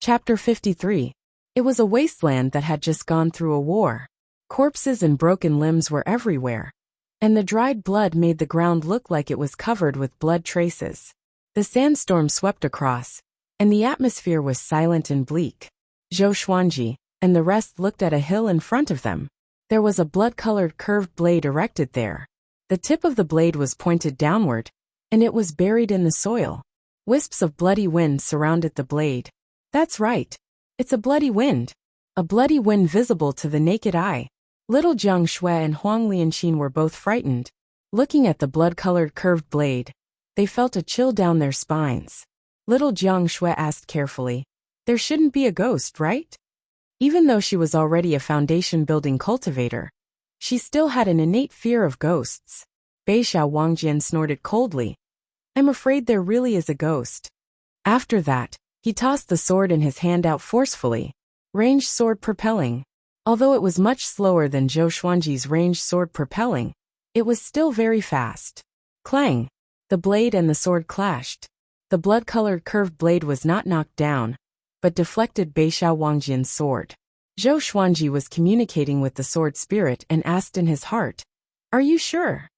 Chapter 53. It was a wasteland that had just gone through a war. Corpses and broken limbs were everywhere, and the dried blood made the ground look like it was covered with blood traces. The sandstorm swept across, and the atmosphere was silent and bleak. Zhou Xuanji and the rest looked at a hill in front of them. There was a blood-colored curved blade erected there. The tip of the blade was pointed downward, and it was buried in the soil. Wisps of bloody wind surrounded the blade. That's right. It's a bloody wind. A bloody wind visible to the naked eye. Little Jiang Shui and Huang Lianqin were both frightened. Looking at the blood-colored curved blade, they felt a chill down their spines. Little Jiang Shui asked carefully, "There shouldn't be a ghost, right?" Even though she was already a foundation-building cultivator, she still had an innate fear of ghosts. Beixiao Wangjian snorted coldly. "I'm afraid there really is a ghost." After that, he tossed the sword in his hand out forcefully. Ranged sword propelling. Although it was much slower than Zhou Xuanji's ranged sword propelling, it was still very fast. Clang! The blade and the sword clashed. The blood-colored curved blade was not knocked down, but deflected Beixiao Wangjian's sword. Zhou Xuanji was communicating with the sword spirit and asked in his heart, "Are you sure?"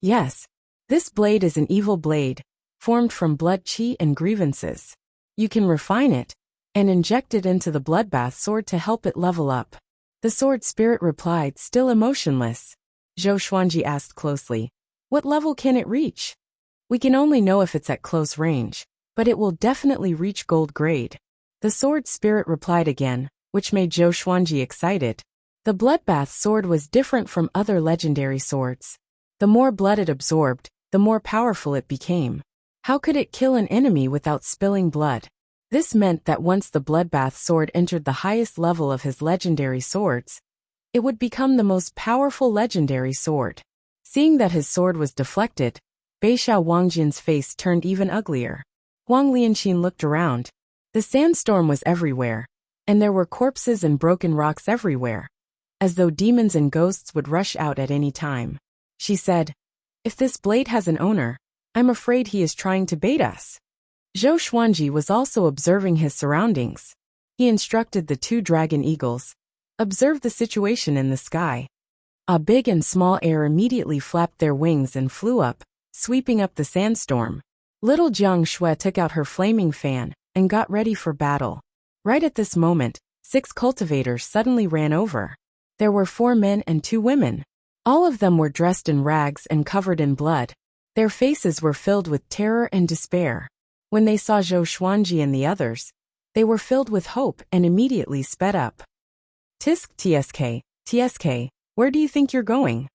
"Yes. This blade is an evil blade, formed from blood qi and grievances. You can refine it and inject it into the bloodbath sword to help it level up." The sword spirit replied, still emotionless. Zhou Xuanji asked closely, "What level can it reach?" "We can only know if it's at close range, but it will definitely reach gold grade." The sword spirit replied again, which made Zhou Xuanji excited. The bloodbath sword was different from other legendary swords. The more blood it absorbed, the more powerful it became. How could it kill an enemy without spilling blood? This meant that once the bloodbath sword entered the highest level of his legendary swords, it would become the most powerful legendary sword. Seeing that his sword was deflected, Beixiao Wangjian's face turned even uglier. Huang Lianqin looked around. The sandstorm was everywhere, and there were corpses and broken rocks everywhere, as though demons and ghosts would rush out at any time. She said, "If this blade has an owner, I'm afraid he is trying to bait us." Zhou Xuanji was also observing his surroundings. He instructed the two dragon eagles, "Observe the situation in the sky." A big and small air immediately flapped their wings and flew up, sweeping up the sandstorm. Little Jiang Shui took out her flaming fan and got ready for battle. Right at this moment, 6 cultivators suddenly ran over. There were 4 men and 2 women. All of them were dressed in rags and covered in blood. Their faces were filled with terror and despair. When they saw Zhou Xuanji and the others, they were filled with hope and immediately sped up. "Tisk TSK, where do you think you're going?"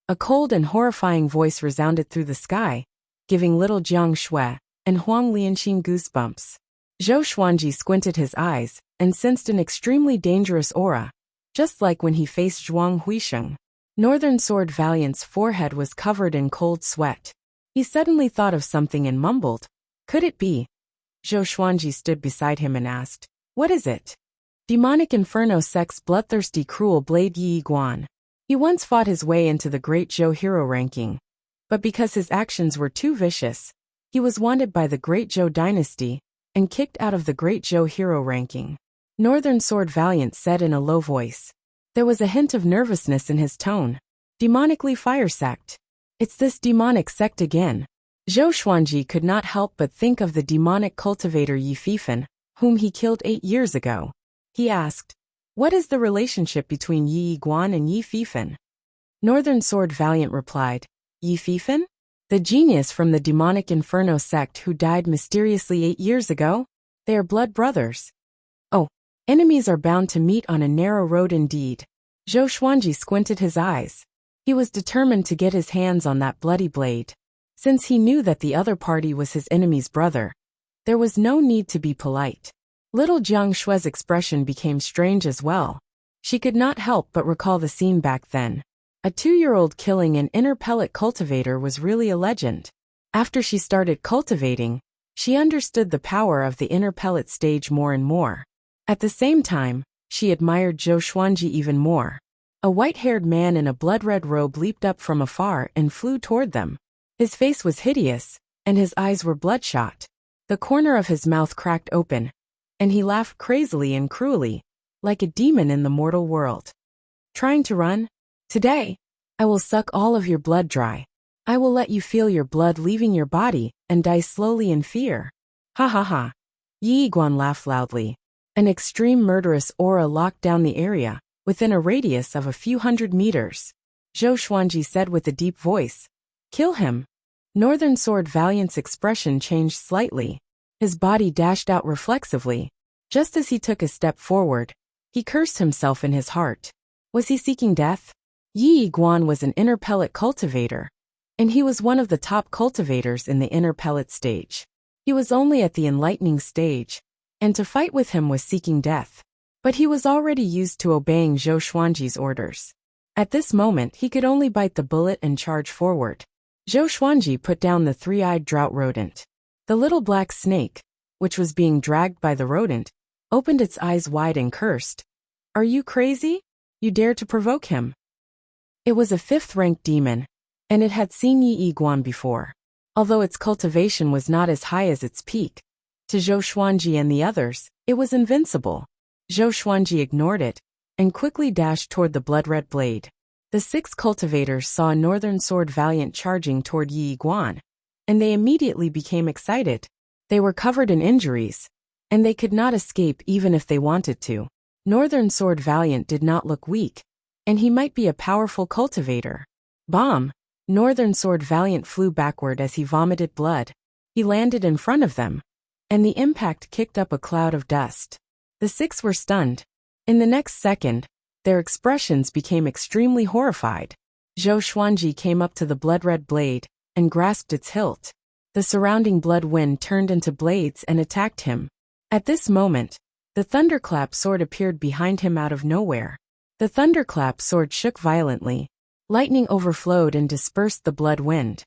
A cold and horrifying voice resounded through the sky, giving little Jiang Shui and Huang Lianqin goosebumps. Zhou Xuanji squinted his eyes and sensed an extremely dangerous aura, just like when he faced Zhuang Huisheng. Northern Sword Valiant's forehead was covered in cold sweat. He suddenly thought of something and mumbled, "Could it be?" Zhou Xuanji stood beside him and asked, "What is it?" "Demonic Inferno Sect's bloodthirsty cruel blade Yi Guan. He once fought his way into the Great Zhou hero ranking, but because his actions were too vicious, he was wanted by the Great Zhou dynasty and kicked out of the Great Zhou hero ranking." Northern Sword Valiant said in a low voice. There was a hint of nervousness in his tone. "Demonically Fire Sect. It's this demonic sect again." Zhou Xuanji could not help but think of the demonic cultivator Yi Fifan, whom he killed 8 years ago. He asked, "What is the relationship between Yi Guan and Yi Fifan?" Northern Sword Valiant replied, "Yi Fifan? The genius from the demonic Inferno sect who died mysteriously 8 years ago? They are blood brothers." "Oh, enemies are bound to meet on a narrow road indeed." Zhou Xuanji squinted his eyes. He was determined to get his hands on that bloody blade. Since he knew that the other party was his enemy's brother, there was no need to be polite. Little Jiang Shui's expression became strange as well. She could not help but recall the scene back then. A 2-year-old killing an inner pellet cultivator was really a legend. After she started cultivating, she understood the power of the inner pellet stage more and more. At the same time, she admired Zhou Xuanji even more. A white-haired man in a blood-red robe leaped up from afar and flew toward them. His face was hideous, and his eyes were bloodshot. The corner of his mouth cracked open, and he laughed crazily and cruelly, like a demon in the mortal world. Trying to run? Today, I will suck all of your blood dry. I will let you feel your blood leaving your body and die slowly in fear. Ha ha ha. Yi Guan laughed loudly. An extreme murderous aura locked down the area, within a radius of a few hundred meters. Zhou Xuanji said with a deep voice, "Kill him." Northern Sword Valiant's expression changed slightly. His body dashed out reflexively. Just as he took a step forward, he cursed himself in his heart. Was he seeking death? Yi Guan was an inner pellet cultivator, and he was one of the top cultivators in the inner pellet stage. He was only at the enlightening stage, and to fight with him was seeking death. But he was already used to obeying Zhou Xuanji's orders. At this moment he could only bite the bullet and charge forward. Zhou Xuanji put down the three-eyed drought rodent. The little black snake, which was being dragged by the rodent, opened its eyes wide and cursed. "Are you crazy? You dare to provoke him?" It was a 5th-ranked demon, and it had seen Yi Guan before. Although its cultivation was not as high as its peak, to Zhou Xuanji and the others, it was invincible. Zhou Xuanji ignored it, and quickly dashed toward the blood-red blade. The 6 cultivators saw Northern Sword Valiant charging toward Yi Guan, and they immediately became excited. They were covered in injuries, and they could not escape even if they wanted to. Northern Sword Valiant did not look weak, and he might be a powerful cultivator. Bomb! Northern Sword Valiant flew backward as he vomited blood. He landed in front of them, and the impact kicked up a cloud of dust. The 6 were stunned. In the next second, their expressions became extremely horrified. Zhou Xuanji came up to the blood-red blade and grasped its hilt. The surrounding blood wind turned into blades and attacked him. At this moment, the thunderclap sword appeared behind him out of nowhere. The thunderclap sword shook violently. Lightning overflowed and dispersed the blood wind.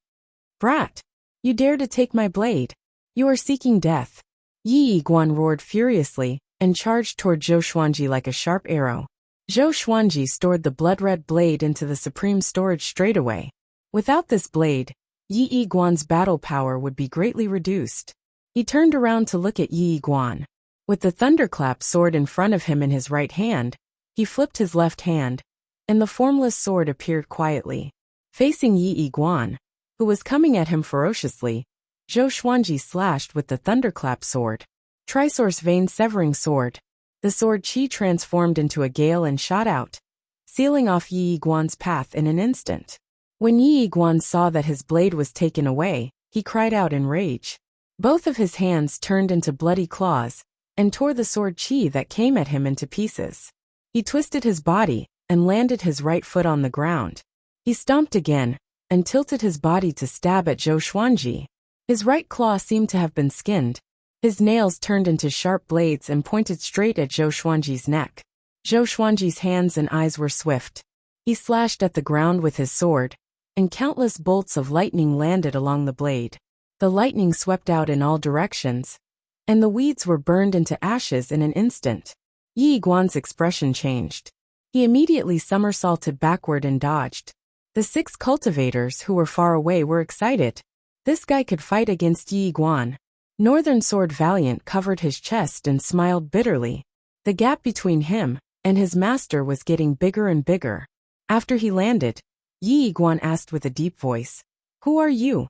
"Brat! You dare to take my blade? You are seeking death." Yi Guan roared furiously and charged toward Zhou Xuanji like a sharp arrow. Zhou Xuanji stored the blood-red blade into the supreme storage straightaway. Without this blade, Yi Guan's battle power would be greatly reduced. He turned around to look at Yi Guan. With the thunderclap sword in front of him in his right hand, he flipped his left hand, and the formless sword appeared quietly. Facing Yi Guan, who was coming at him ferociously, Zhou Xuanji slashed with the thunderclap sword. Trisource Vein Severing Sword. The sword chi transformed into a gale and shot out, sealing off Yi Guan's path in an instant. When Yi Guan saw that his blade was taken away, he cried out in rage. Both of his hands turned into bloody claws, and tore the sword chi that came at him into pieces. He twisted his body, and landed his right foot on the ground. He stomped again, and tilted his body to stab at Zhou Xuanji. His right claw seemed to have been skinned. His nails turned into sharp blades and pointed straight at Zhou Xuanji's neck. Zhou Xuanji's hands and eyes were swift. He slashed at the ground with his sword, and countless bolts of lightning landed along the blade. The lightning swept out in all directions, and the weeds were burned into ashes in an instant. Yi Guan's expression changed. He immediately somersaulted backward and dodged. The 6 cultivators who were far away were excited. This guy could fight against Yi Guan. Northern Sword Valiant covered his chest and smiled bitterly. The gap between him and his master was getting bigger and bigger. After he landed, Yi Guan asked with a deep voice, "Who are you?"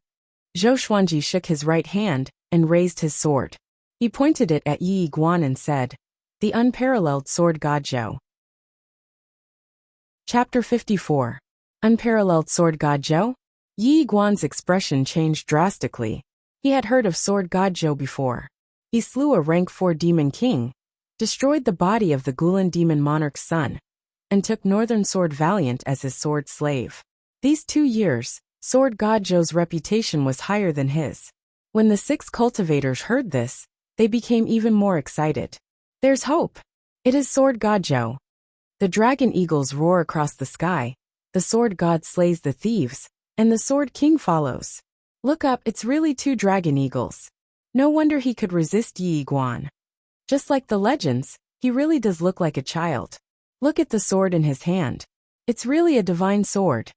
Zhou Xuanji shook his right hand and raised his sword. He pointed it at Yi Guan and said, "The unparalleled sword god Zhou." Chapter 54. Unparalleled Sword God Zhou? Yi Guan's expression changed drastically. He had heard of Sword God Zhou before. He slew a rank 4 demon king, destroyed the body of the Gulan demon monarch's son, and took Northern Sword Valiant as his sword slave. These 2 years, Sword God Zhou's reputation was higher than his. When the 6 cultivators heard this, they became even more excited. There's hope. It is Sword God Zhou. The dragon eagles roar across the sky, the sword god slays the thieves, and the sword king follows. Look up, it's really 2 dragon eagles. No wonder he could resist Yi Guan. Just like the legends, he really does look like a child. Look at the sword in his hand. It's really a divine sword.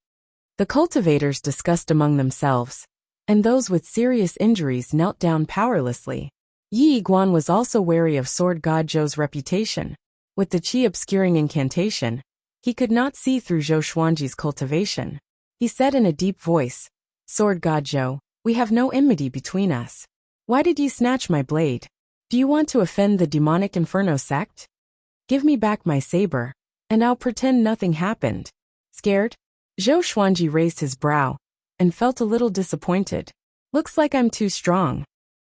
The cultivators discussed among themselves, and those with serious injuries knelt down powerlessly. Yi Guan was also wary of sword god Zhou's reputation. With the qi obscuring incantation, he could not see through Zhou Xuanji's cultivation. He said in a deep voice, "Sword god Zhou, we have no enmity between us. Why did you snatch my blade? Do you want to offend the demonic Inferno sect? Give me back my saber, and I'll pretend nothing happened." Scared? Zhou Xuanji raised his brow and felt a little disappointed. "Looks like I'm too strong.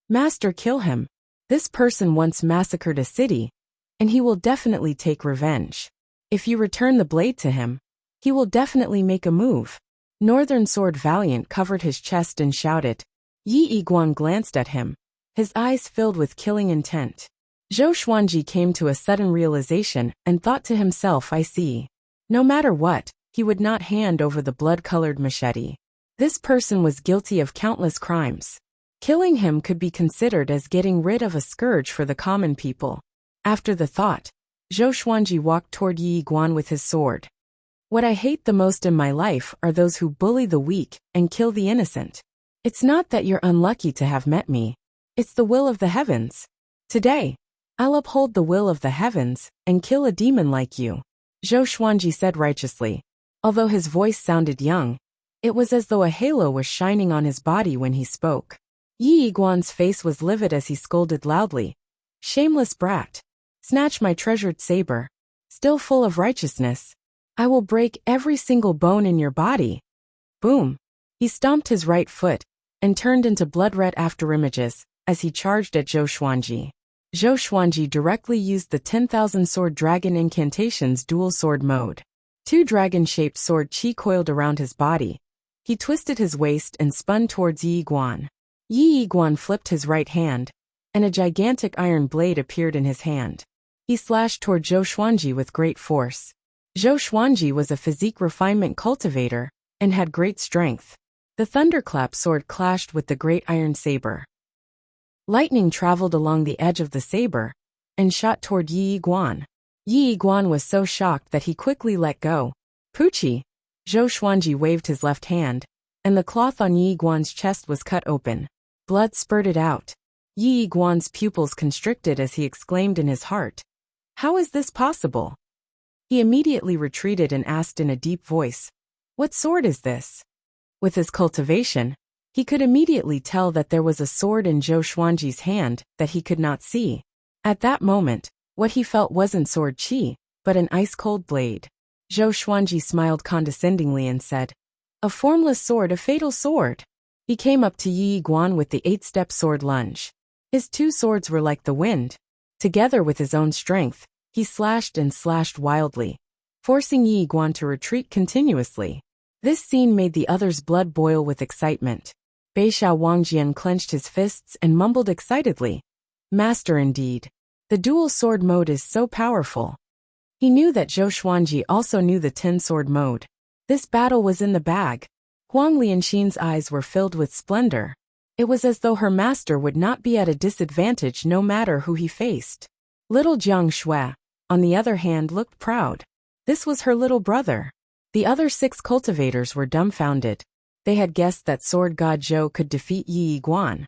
Master, kill him. This person once massacred a city, and he will definitely take revenge. If you return the blade to him, he will definitely make a move." Northern Sword Valiant covered his chest and shouted. Yi Guan glanced at him, his eyes filled with killing intent. Zhou Xuanji came to a sudden realization and thought to himself, "I see. No matter what, he would not hand over the blood-colored machete. This person was guilty of countless crimes. Killing him could be considered as getting rid of a scourge for the common people." After the thought, Zhou Xuanji walked toward Yi Guan with his sword. "What I hate the most in my life are those who bully the weak and kill the innocent. It's not that you're unlucky to have met me. It's the will of the heavens. Today, I'll uphold the will of the heavens and kill a demon like you," Zhou Xuanji said righteously. Although his voice sounded young, it was as though a halo was shining on his body when he spoke. Yi Guan's face was livid as he scolded loudly. "Shameless brat. Snatch my treasured saber. Still full of righteousness. I will break every single bone in your body." Boom. He stomped his right foot and turned into blood-red afterimages as he charged at Zhou Xuanji. Zhou Xuanji directly used the 10,000 Sword Dragon Incantation's dual sword mode. Two dragon-shaped sword qi coiled around his body. He twisted his waist and spun towards Yi Guan. Yi Guan flipped his right hand, and a gigantic iron blade appeared in his hand. He slashed toward Zhou Xuanji with great force. Zhou Xuanji was a physique refinement cultivator and had great strength. The thunderclap sword clashed with the great iron saber. Lightning traveled along the edge of the saber and shot toward Yi Guan. Yi Guan was so shocked that he quickly let go. "Poochie!" Zhou Xuanji waved his left hand, and the cloth on Yi Guan's chest was cut open. Blood spurted out. Yi Guan's pupils constricted as he exclaimed in his heart, "How is this possible?" He immediately retreated and asked in a deep voice, "What sword is this?" With his cultivation, he could immediately tell that there was a sword in Zhou Xuanji's hand that he could not see. At that moment, what he felt wasn't sword qi, but an ice-cold blade. Zhou Xuanji smiled condescendingly and said, "A formless sword, a fatal sword." He came up to Yi Guan with the 8-step sword lunge. His two swords were like the wind. Together with his own strength, he slashed and slashed wildly, forcing Yi Guan to retreat continuously. This scene made the others' blood boil with excitement. Beixiao Wangjian clenched his fists and mumbled excitedly, "Master indeed. The dual sword mode is so powerful." He knew that Zhou Xuanji also knew the 10-sword mode. This battle was in the bag. Huang Lianxin's eyes were filled with splendor. It was as though her master would not be at a disadvantage no matter who he faced. Little Jiang Shui, on the other hand, looked proud. This was her little brother. The other 6 cultivators were dumbfounded. They had guessed that Sword God Zhou could defeat Yi Guan,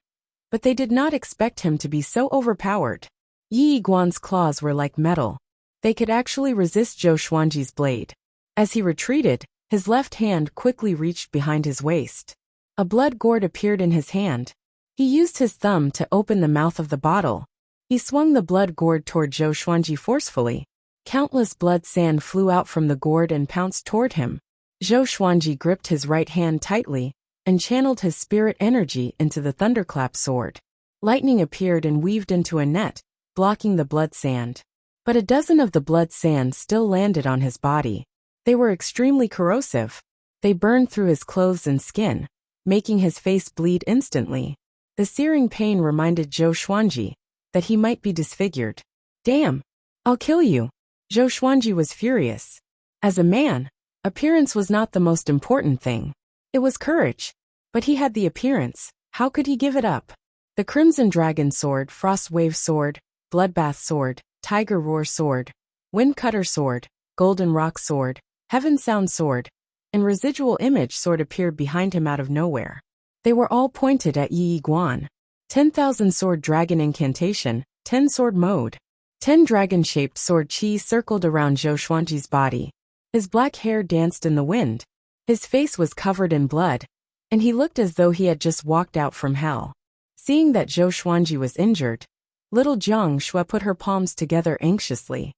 but they did not expect him to be so overpowered. Yi Guan's claws were like metal. They could actually resist Zhou Xuanji's blade. As he retreated, his left hand quickly reached behind his waist. A blood gourd appeared in his hand. He used his thumb to open the mouth of the bottle. He swung the blood gourd toward Zhou Xuanji forcefully. Countless blood sand flew out from the gourd and pounced toward him. Zhou Xuanji gripped his right hand tightly and channeled his spirit energy into the thunderclap sword. Lightning appeared and weaved into a net, blocking the blood sand. But a dozen of the blood sand still landed on his body. They were extremely corrosive. They burned through his clothes and skin, making his face bleed instantly. The searing pain reminded Zhou Xuanji that he might be disfigured. "Damn! I'll kill you!" Zhou Xuanji was furious. As a man, appearance was not the most important thing. It was courage. But he had the appearance. How could he give it up? The Crimson Dragon Sword, Frost Wave Sword, Bloodbath Sword, Tiger Roar Sword, Wind Cutter Sword, Golden Rock Sword, Heaven Sound Sword, and Residual Image Sword appeared behind him out of nowhere. They were all pointed at Yi Guan. 10,000 Sword Dragon Incantation, 10 Sword Mode. 10 dragon-shaped sword chi circled around Zhou Xuanji's body. His black hair danced in the wind. His face was covered in blood, and he looked as though he had just walked out from hell. Seeing that Zhou Xuanji was injured, little Jiang Shui put her palms together anxiously.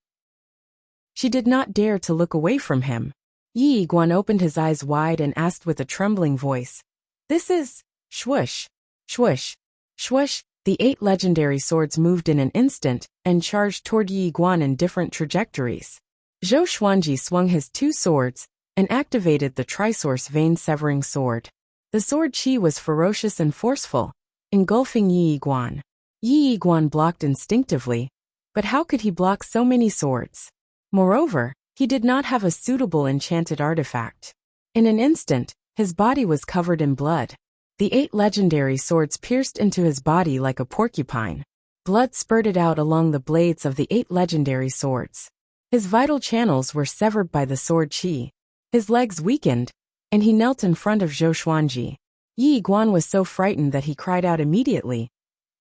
She did not dare to look away from him. Yi Guan opened his eyes wide and asked with a trembling voice, "This is..." Swoosh, swoosh, swoosh. The 8 legendary swords moved in an instant and charged toward Yi Guan in different trajectories. Zhou Xuanji swung his 2 swords and activated the Trisource Vein-Severing Sword. The sword chi was ferocious and forceful, engulfing Yi Guan. Yi Guan blocked instinctively, but how could he block so many swords? Moreover, he did not have a suitable enchanted artifact. In an instant, his body was covered in blood. The 8 legendary swords pierced into his body like a porcupine. Blood spurted out along the blades of the 8 legendary swords. His vital channels were severed by the sword chi. His legs weakened, and he knelt in front of Zhou Xuanji. Yi Guan was so frightened that he cried out immediately,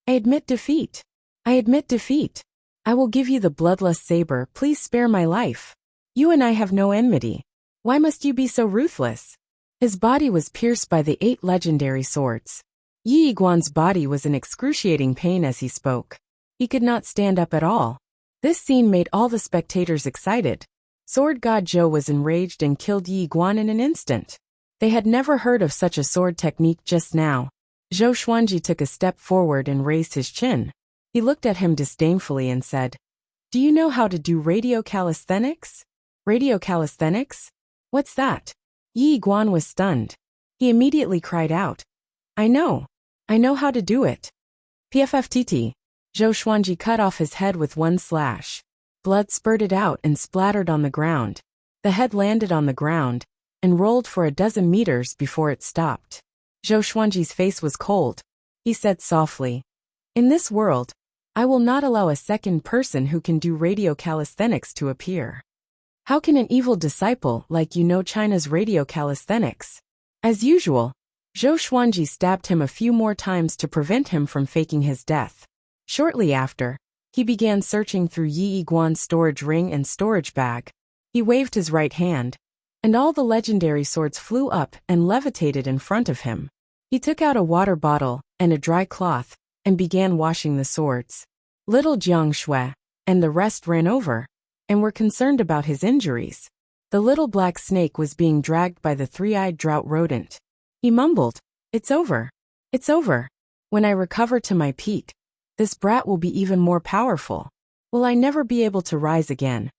"I admit defeat. I admit defeat. I will give you the bloodless saber, please spare my life. You and I have no enmity. Why must you be so ruthless?" His body was pierced by the 8 legendary swords. Yi Guan's body was in excruciating pain as he spoke. He could not stand up at all. This scene made all the spectators excited. Sword God Zhou was enraged and killed Yi Guan in an instant. They had never heard of such a sword technique just now. Zhou Xuanji took a step forward and raised his chin. He looked at him disdainfully and said, "Do you know how to do radio calisthenics?" "Radio calisthenics? What's that?" Yi Guan was stunned. He immediately cried out, I know how to do it." PFFTT. Zhou Xuanji cut off his head with one slash. Blood spurted out and splattered on the ground. The head landed on the ground and rolled for a dozen meters before it stopped. Zhou Xuanji's face was cold. He said softly, "In this world, I will not allow a second person who can do radio calisthenics to appear. How can an evil disciple like you know China's radio calisthenics?" As usual, Zhou Xuanji stabbed him a few more times to prevent him from faking his death. Shortly after, he began searching through Yi Guan's storage ring and storage bag. He waved his right hand, and all the legendary swords flew up and levitated in front of him. He took out a water bottle and a dry cloth and began washing the swords. Little Jiang Shui and the rest ran over and were concerned about his injuries. The little black snake was being dragged by the 3-eyed drought rodent. He mumbled, "It's over. It's over. When I recover to my peak, this brat will be even more powerful. Will I never be able to rise again?"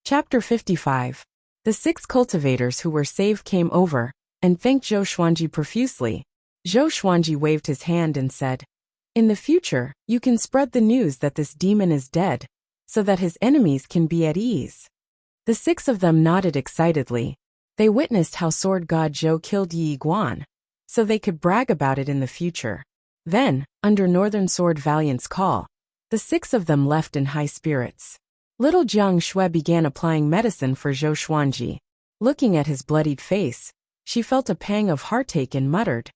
Chapter 55. The 6 cultivators who were saved came over and thanked Zhou Xuanji profusely. Zhou Xuanji waved his hand and said, "In the future, you can spread the news that this demon is dead, so that his enemies can be at ease." The 6 of them nodded excitedly. They witnessed how Sword God Zhou killed Yi Guan, so they could brag about it in the future. Then, under Northern Sword Valiant's call, the 6 of them left in high spirits. Little Jiang Shui began applying medicine for Zhou Xuanji. Looking at his bloodied face, she felt a pang of heartache and muttered,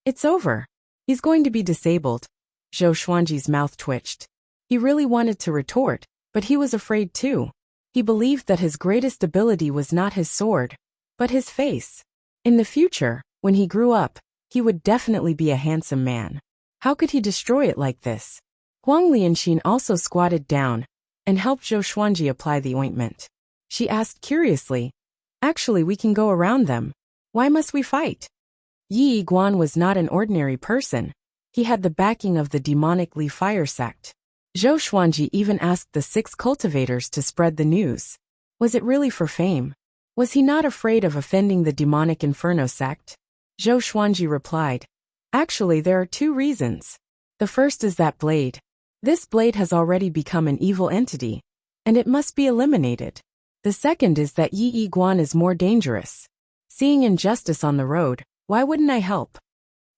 "It's over. He's going to be disabled." Zhou Xuanji's mouth twitched. He really wanted to retort, but he was afraid too. He believed that his greatest ability was not his sword, but his face. In the future, when he grew up, he would definitely be a handsome man. How could he destroy it like this? Huang Lianxin also squatted down and helped Zhou Xuanji apply the ointment. She asked curiously, "Actually, we can go around them. Why must we fight?" Yi Guan was not an ordinary person. He had the backing of the demonic Li Fire sect. Zhou Xuanji even asked the 6 cultivators to spread the news. Was it really for fame? Was he not afraid of offending the demonic Inferno sect? Zhou Xuanji replied, "Actually, there are 2 reasons. The first is that blade. This blade has already become an evil entity, and it must be eliminated. The second is that Yi Guan is more dangerous. Seeing injustice on the road, why wouldn't I help?"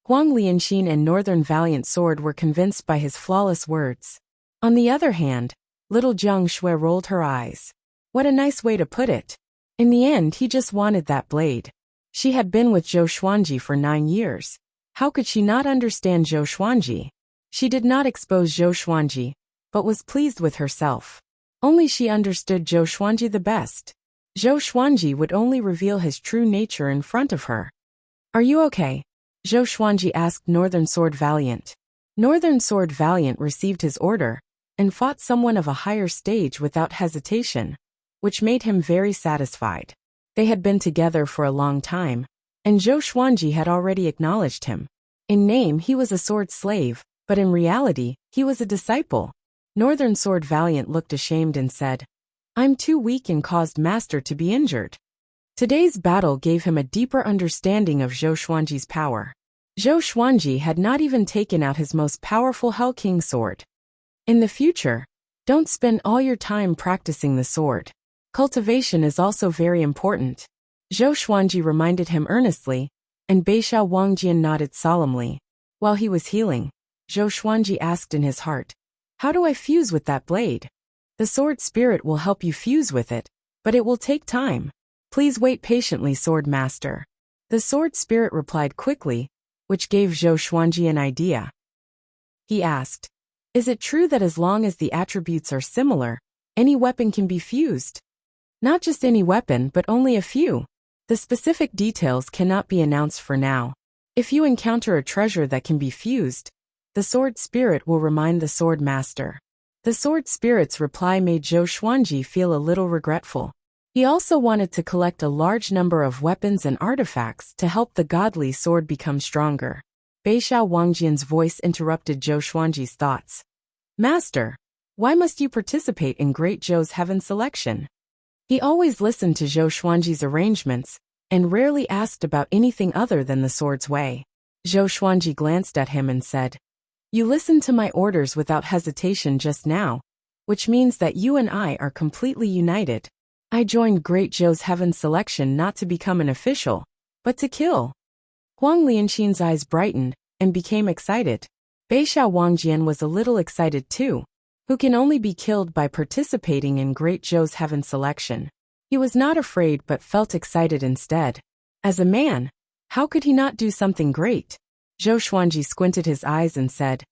Huang Lianxin and Northern Valiant Sword were convinced by his flawless words. On the other hand, little Jiang Shui rolled her eyes. What a nice way to put it. In the end, he just wanted that blade. She had been with Zhou Xuanji for 9 years. How could she not understand Zhou Xuanji? She did not expose Zhou Xuanji, but was pleased with herself. Only she understood Zhou Xuanji the best. Zhou Xuanji would only reveal his true nature in front of her. Are you okay? Zhou Xuanji asked Northern Sword Valiant. Northern Sword Valiant received his order and fought someone of a higher stage without hesitation, which made him very satisfied. They had been together for a long time, and Zhou Xuanji had already acknowledged him. In name he was a sword slave, but in reality, he was a disciple. Northern Sword Valiant looked ashamed and said, I'm too weak and caused Master to be injured. Today's battle gave him a deeper understanding of Zhou Xuanji's power. Zhou Xuanji had not even taken out his most powerful Hell King sword. In the future, don't spend all your time practicing the sword. Cultivation is also very important. Zhou Xuanji reminded him earnestly, and Beixiao Wangjian nodded solemnly. While he was healing, Zhou Xuanji asked in his heart, how do I fuse with that blade? The sword spirit will help you fuse with it, but it will take time. Please wait patiently, Sword Master. The sword spirit replied quickly, which gave Zhou Xuanji an idea. He asked, is it true that as long as the attributes are similar, any weapon can be fused? Not just any weapon, but only a few. The specific details cannot be announced for now. If you encounter a treasure that can be fused, the sword spirit will remind the sword master. The sword spirit's reply made Zhou Xuanji feel a little regretful. He also wanted to collect a large number of weapons and artifacts to help the godly sword become stronger. Beixiao Wangjian's voice interrupted Zhou Xuanji's thoughts. Master, why must you participate in Great Zhou's heaven selection? He always listened to Zhou Xuanji's arrangements and rarely asked about anything other than the sword's way. Zhou Xuanji glanced at him and said, you listened to my orders without hesitation just now, which means that you and I are completely united. I joined Great Zhou's heaven selection not to become an official, but to kill. Huang Lianxin's eyes brightened and became excited. Beixiao Wangjian was a little excited too, who can only be killed by participating in Great Zhou's heaven selection. He was not afraid but felt excited instead. As a man, how could he not do something great? Zhou Xuanji squinted his eyes and said,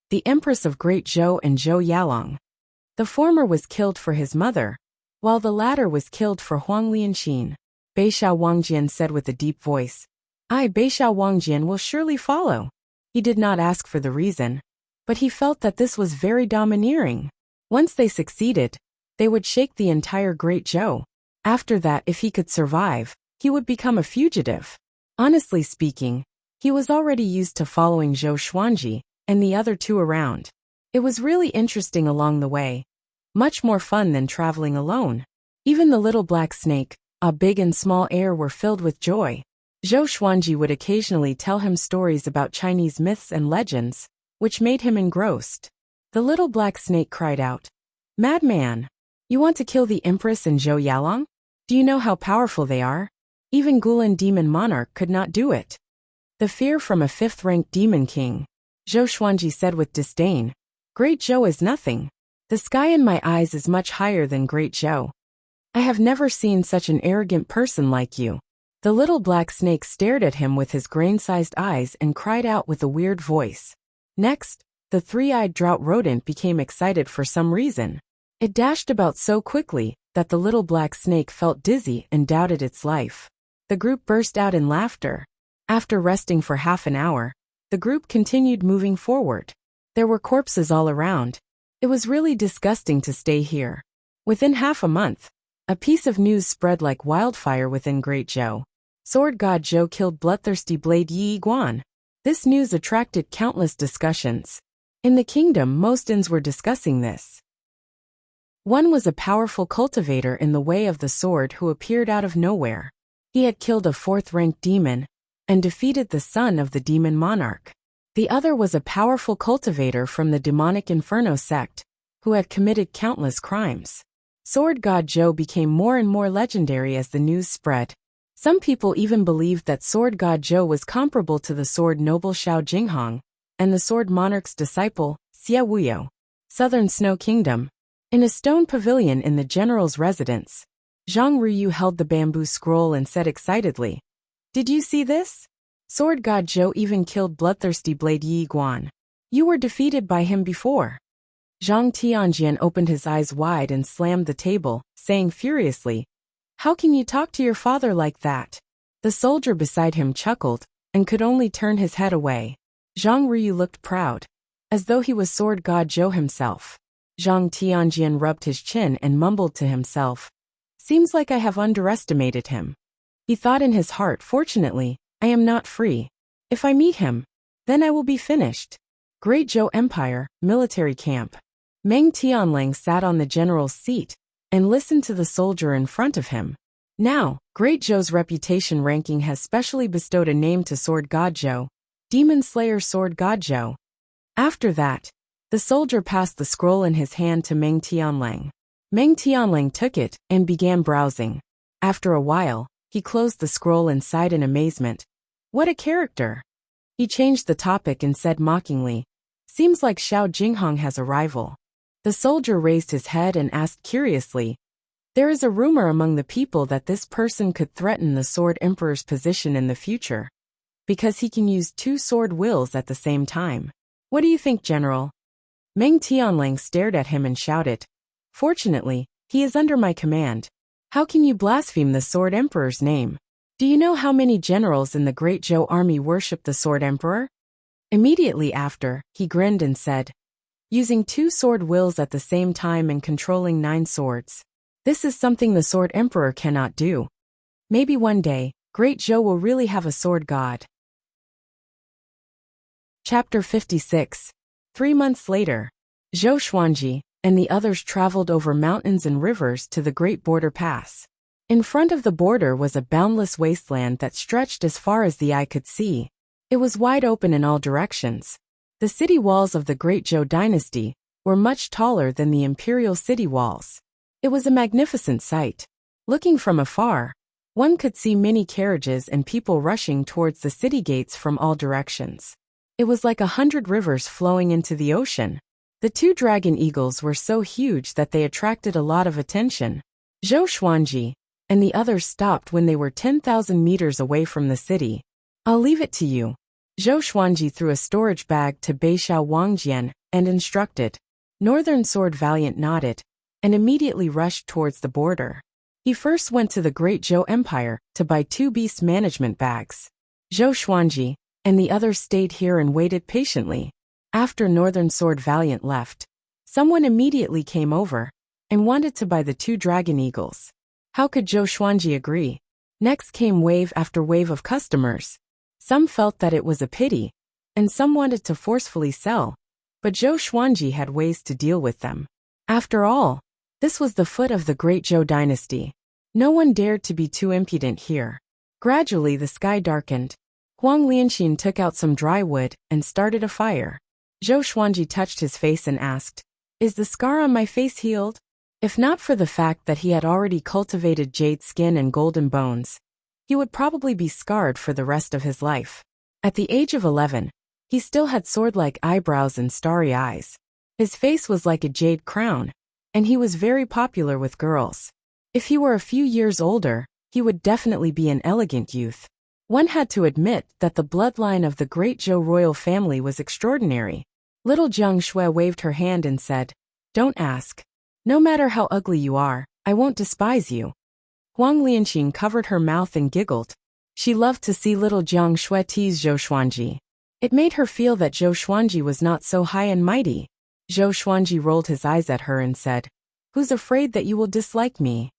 the Empress of Great Zhou and Zhou Yalong. The former was killed for his mother, while the latter was killed for Huang Lianxin. Beixiao Wangjian said with a deep voice, I, Beixiao Wangjian, will surely follow. He did not ask for the reason, but he felt that this was very domineering. Once they succeeded, they would shake the entire Great Zhou. After that, if he could survive, he would become a fugitive. Honestly speaking, he was already used to following Zhou Xuanji and the other two around. It was really interesting along the way. Much more fun than traveling alone. Even the little black snake, a big and small air were filled with joy. Zhou Xuanji would occasionally tell him stories about Chinese myths and legends, which made him engrossed. The little black snake cried out, Madman! You want to kill the Empress and Zhou Yalong? Do you know how powerful they are? Even Gulan Demon Monarch could not do it. The fear from a 5th-ranked Demon King. Zhou Xuanji said with disdain, Great Zhou is nothing. The sky in my eyes is much higher than Great Zhou. I have never seen such an arrogant person like you. The little black snake stared at him with his grain-sized eyes and cried out with a weird voice. Next, the three-eyed drought rodent became excited for some reason. It dashed about so quickly that the little black snake felt dizzy and doubted its life. The group burst out in laughter. After resting for half an hour, the group continued moving forward. There were corpses all around. It was really disgusting to stay here. Within half a month, a piece of news spread like wildfire within Great Zhou. Sword God Zhou killed bloodthirsty Blade Yi Guan. This news attracted countless discussions. In the kingdom, most inns were discussing this. One was a powerful cultivator in the way of the sword who appeared out of nowhere. He had killed a 4th-ranked demon and defeated the son of the demon monarch. The other was a powerful cultivator from the demonic Inferno sect, who had committed countless crimes. Sword God Zhou became more and more legendary as the news spread. Some people even believed that Sword God Zhou was comparable to the sword noble Xiao Jinghong and the sword monarch's disciple, Xie Wuyo. Southern Snow Kingdom. In a stone pavilion in the general's residence, Zhang Ruyu held the bamboo scroll and said excitedly, Did you see this? Sword God Zhou even killed bloodthirsty Blade Yi Guan. You were defeated by him before. Zhang Tianjian opened his eyes wide and slammed the table, saying furiously, "How can you talk to your father like that?" The soldier beside him chuckled, and could only turn his head away. Zhang Ryu looked proud, as though he was Sword God Zhou himself. Zhang Tianjian rubbed his chin and mumbled to himself, "Seems like I have underestimated him." He thought in his heart, "Fortunately, I am not free. If I meet him, then I will be finished." Great Zhou Empire, military camp. Meng Tianlang sat on the general's seat and listened to the soldier in front of him. Now, Great Zhou's reputation ranking has specially bestowed a name to Sword God Zhou, Demon Slayer Sword God Zhou. After that, the soldier passed the scroll in his hand to Meng Tianlang. Meng Tianlang took it and began browsing. After a while, he closed the scroll and sighed in amazement. What a character! He changed the topic and said mockingly, "Seems like Xiao Jinghong has a rival." The soldier raised his head and asked curiously, "There is a rumor among the people that this person could threaten the Sword Emperor's position in the future, because he can use two sword wills at the same time. What do you think, General?" Meng Tianlang stared at him and shouted, "Fortunately, he is under my command. How can you blaspheme the Sword Emperor's name? Do you know how many generals in the Great Zhou army worship the Sword Emperor?" Immediately after, he grinned and said, "Using two sword wills at the same time and controlling 9 swords. This is something the Sword Emperor cannot do. Maybe one day, Great Zhou will really have a sword god." Chapter 56. 3 months later, Zhou Xuanji and the others traveled over mountains and rivers to the Great Border Pass. In front of the border was a boundless wasteland that stretched as far as the eye could see. It was wide open in all directions. The city walls of the Great Zhou dynasty were much taller than the imperial city walls. It was a magnificent sight. Looking from afar, one could see many carriages and people rushing towards the city gates from all directions. It was like 100 rivers flowing into the ocean. The 2 dragon eagles were so huge that they attracted a lot of attention. Zhou Xuanji and the others stopped when they were 10,000 meters away from the city. "I'll leave it to you." Zhou Xuanji threw a storage bag to Beixiao Wangjian and instructed. Northern Sword Valiant nodded and immediately rushed towards the border. He first went to the Great Zhou Empire to buy 2 beast management bags. Zhou Xuanji and the others stayed here and waited patiently. After Northern Sword Valiant left, someone immediately came over and wanted to buy the 2 dragon eagles. How could Zhou Xuanji agree? Next came wave after wave of customers. Some felt that it was a pity, and some wanted to forcefully sell, but Zhou Xuanji had ways to deal with them. After all, this was the foot of the Great Zhou dynasty. No one dared to be too impudent here. Gradually the sky darkened. Huang Lianxin took out some dry wood and started a fire. Zhou Xuanji touched his face and asked, "Is the scar on my face healed?" If not for the fact that he had already cultivated jade skin and golden bones, he would probably be scarred for the rest of his life. At the age of 11, he still had sword-like eyebrows and starry eyes. His face was like a jade crown, and he was very popular with girls. If he were a few years older, he would definitely be an elegant youth. One had to admit that the bloodline of the Great Zhou royal family was extraordinary. Little Jiang Shui waved her hand and said, "Don't ask. No matter how ugly you are, I won't despise you." Huang Lianxin covered her mouth and giggled. She loved to see little Jiang Shui tease Zhou Xuanji. It made her feel that Zhou Xuanji was not so high and mighty. Zhou Xuanji rolled his eyes at her and said, "Who's afraid that you will dislike me?"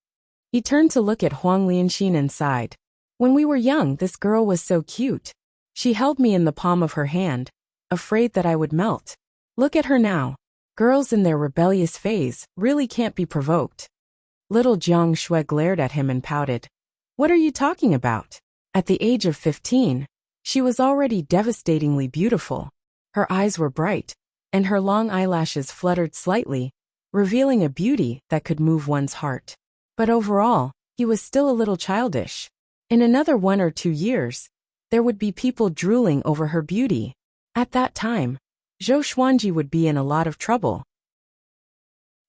He turned to look at Huang Lianxin and sighed. "When we were young, this girl was so cute. She held me in the palm of her hand, afraid that I would melt. Look at her now. Girls in their rebellious phase really can't be provoked." Little Jiang Shui glared at him and pouted. "What are you talking about?" At the age of 15, she was already devastatingly beautiful. Her eyes were bright, and her long eyelashes fluttered slightly, revealing a beauty that could move one's heart. But overall, he was still a little childish. In another 1 or 2 years, there would be people drooling over her beauty. At that time, Zhou Xuanji would be in a lot of trouble.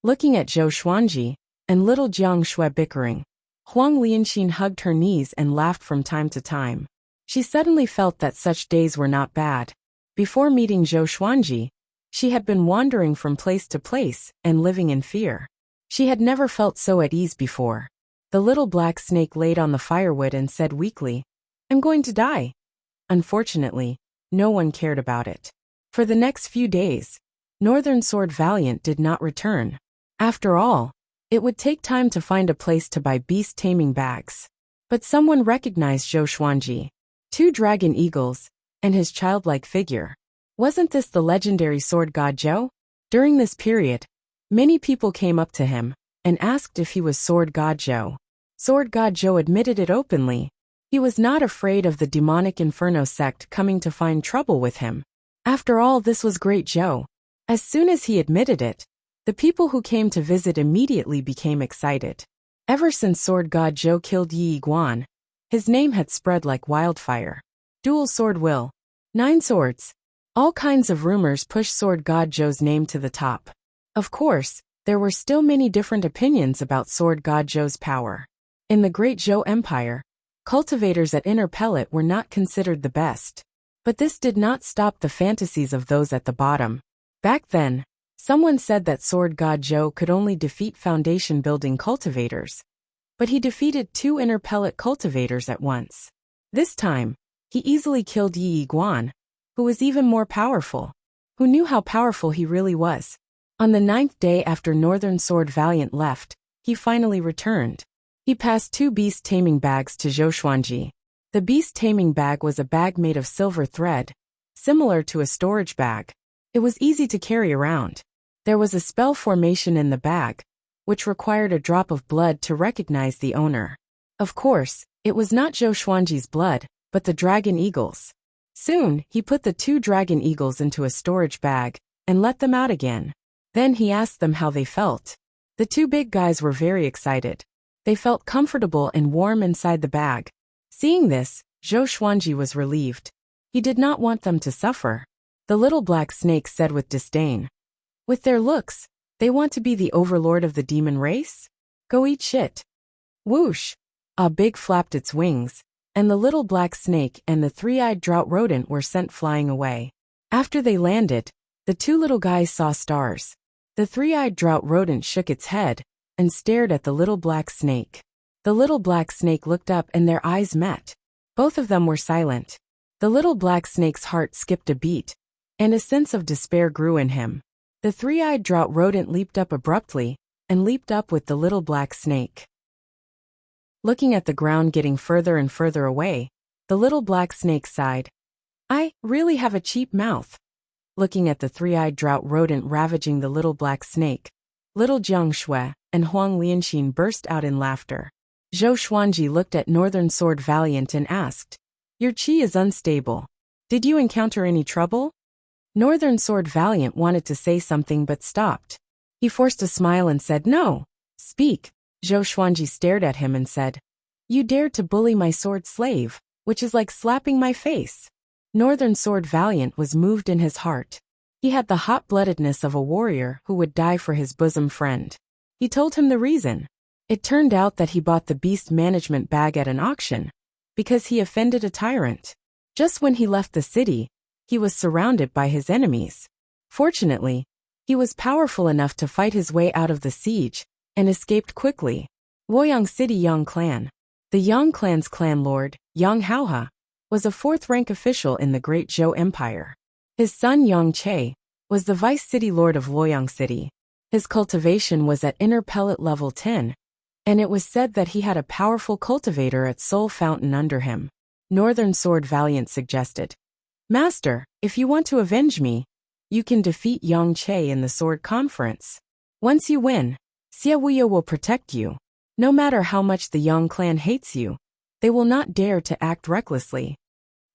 Looking at Zhou Xuanji and little Jiang Shui bickering, Huang Lianxin hugged her knees and laughed from time to time. She suddenly felt that such days were not bad. Before meeting Zhou Xuanji, she had been wandering from place to place and living in fear. She had never felt so at ease before. The little black snake laid on the firewood and said weakly, "I'm going to die." Unfortunately, no one cared about it. For the next few days, Northern Sword Valiant did not return. After all, it would take time to find a place to buy beast taming bags. But someone recognized Zhou Xuanji, 2 dragon eagles, and his childlike figure. Wasn't this the legendary sword god Zhou? During this period, many people came up to him and asked if he was sword god Zhou. Sword god Zhou admitted it openly. He was not afraid of the demonic Inferno sect coming to find trouble with him. After all, this was great Zhou. As soon as he admitted it, the people who came to visit immediately became excited. Ever since sword god Zhou killed Yi Guan, his name had spread like wildfire. Dual sword will. 9 swords. All kinds of rumors pushed sword god Zhou's name to the top. Of course, there were still many different opinions about sword god Zhou's power. In the Great Zhou Empire, cultivators at Inner Pellet were not considered the best. But this did not stop the fantasies of those at the bottom. Back then, someone said that sword god Zhou could only defeat foundation building cultivators. But he defeated 2 Inner Pellet cultivators at once. This time, he easily killed Yi Guan, who was even more powerful. Who knew how powerful he really was? On the 9th day after Northern Sword Valiant left, he finally returned. He passed 2 beast taming bags to Zhou Xuanji. The beast taming bag was a bag made of silver thread, similar to a storage bag. It was easy to carry around. There was a spell formation in the bag, which required a drop of blood to recognize the owner. Of course, it was not Zhou Xuanji's blood, but the dragon eagles. Soon, he put the 2 dragon eagles into a storage bag and let them out again. Then he asked them how they felt. The 2 big guys were very excited. They felt comfortable and warm inside the bag. Seeing this, Zhou Xuanji was relieved. He did not want them to suffer. The little black snake said with disdain, "With their looks, they want to be the overlord of the demon race? Go eat shit." Whoosh! A big flapped its wings, and the little black snake and the 3-eyed drought rodent were sent flying away. After they landed, the 2 little guys saw stars. The 3-eyed drought rodent shook its head and stared at the little black snake. The little black snake looked up and their eyes met. Both of them were silent. The little black snake's heart skipped a beat, and a sense of despair grew in him. The 3-eyed drought rodent leaped up abruptly and leaped up with the little black snake. Looking at the ground getting further and further away, the little black snake sighed. "I really have a cheap mouth." Looking at the 3-eyed drought rodent ravaging the little black snake, little Jiang Shui and Huang Lianxin burst out in laughter. Zhou Xuanji looked at Northern Sword Valiant and asked, "Your qi is unstable. Did you encounter any trouble?" Northern Sword Valiant wanted to say something but stopped. He forced a smile and said, "No. Speak." Zhou Xuanji stared at him and said, "You dared to bully my sword slave, which is like slapping my face." Northern Sword Valiant was moved in his heart. He had the hot-bloodedness of a warrior who would die for his bosom friend. He told him the reason. It turned out that he bought the beast management bag at an auction because he offended a tyrant. Just when he left the city, he was surrounded by his enemies. Fortunately, he was powerful enough to fight his way out of the siege and escaped quickly. Luoyang City Yang Clan. The Yang Clan's clan lord, Yang Haohe, was a 4th-rank official in the Great Zhou Empire. His son Yang Che was the vice city lord of Luoyang City. His cultivation was at Inner Pellet level 10, and it was said that he had a powerful cultivator at Soul Fountain under him. Northern Sword Valiant suggested, "Master, if you want to avenge me, you can defeat Yang Che in the Sword Conference. Once you win, Xie Wuye will protect you. No matter how much the Yang clan hates you, they will not dare to act recklessly."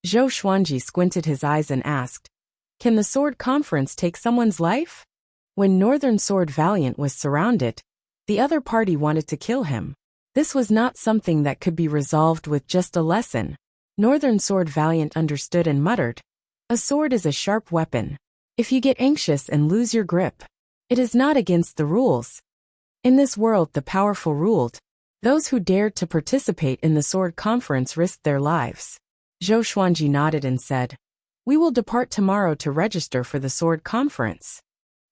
Zhou Xuanji squinted his eyes and asked, "Can the Sword Conference take someone's life?" When Northern Sword Valiant was surrounded, the other party wanted to kill him. This was not something that could be resolved with just a lesson. Northern Sword Valiant understood and muttered, "A sword is a sharp weapon. If you get anxious and lose your grip, it is not against the rules. In this world the powerful ruled. Those who dared to participate in the Sword Conference risked their lives. Zhou Xuanji nodded and said, "We will depart tomorrow to register for the sword conference."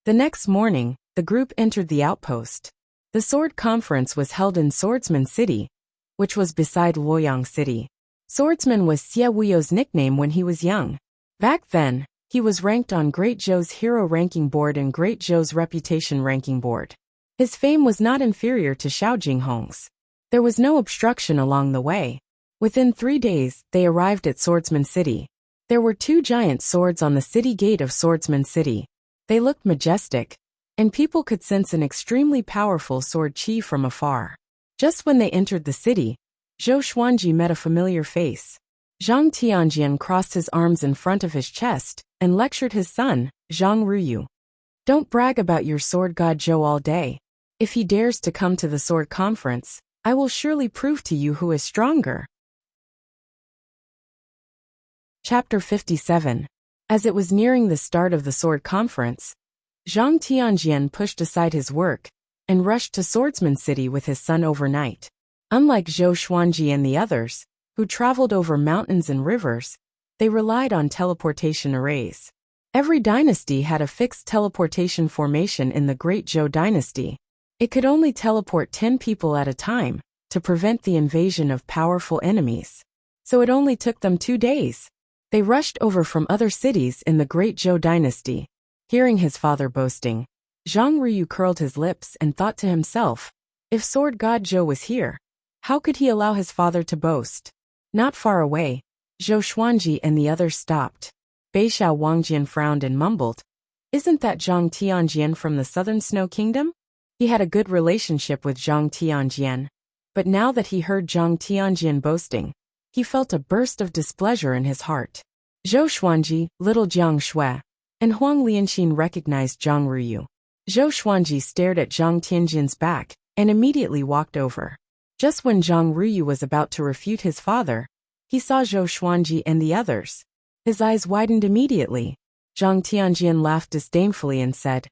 The next morning, the group entered the outpost. The sword conference was held in Swordsman City, which was beside Luoyang City. Swordsman was Xie Wuyo's nickname when he was young. Back then, he was ranked on Great Zhou's Hero Ranking Board and Great Zhou's Reputation Ranking Board. His fame was not inferior to Xiao Jinghong's. There was no obstruction along the way. Within 3 days, they arrived at Swordsman City. There were 2 giant swords on the city gate of Swordsman City. They looked majestic, and people could sense an extremely powerful sword qi from afar. Just when they entered the city, Zhou Xuanji met a familiar face. Zhang Tianjian crossed his arms in front of his chest and lectured his son, Zhang Ruyu. "Don't brag about your sword god Zhou all day. If he dares to come to the sword conference, I will surely prove to you who is stronger." Chapter 57. As it was nearing the start of the sword conference, Zhang Tianjian pushed aside his work and rushed to Swordsman City with his son overnight. Unlike Zhou Xuanji and the others, who traveled over mountains and rivers, they relied on teleportation arrays. Every dynasty had a fixed teleportation formation in the Great Zhou dynasty. It could only teleport 10 people at a time to prevent the invasion of powerful enemies. So it only took them 2 days. They rushed over from other cities in the Great Zhou dynasty. Hearing his father boasting, Zhang Ruyu curled his lips and thought to himself, if sword god Zhou was here, how could he allow his father to boast? Not far away, Zhou Xuanji and the others stopped. Beixiao Wangjian frowned and mumbled, "Isn't that Zhang Tianjian from the Southern Snow Kingdom?" He had a good relationship with Zhang Tianjian, but now that he heard Zhang Tianjian boasting, he felt a burst of displeasure in his heart. Zhou Xuanji, little Jiang Shui, and Huang Lianxin recognized Zhang Ruyu. Zhou Xuanji stared at Zhang Tianjian's back and immediately walked over. Just when Zhang Ruyu was about to refute his father, he saw Zhou Xuanji and the others. His eyes widened immediately. Zhang Tianjian laughed disdainfully and said,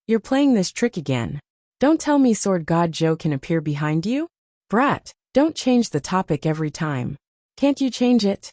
"You're playing this trick again. Don't tell me sword god Zhou can appear behind you? Brat, don't change the topic every time. Can't you change it?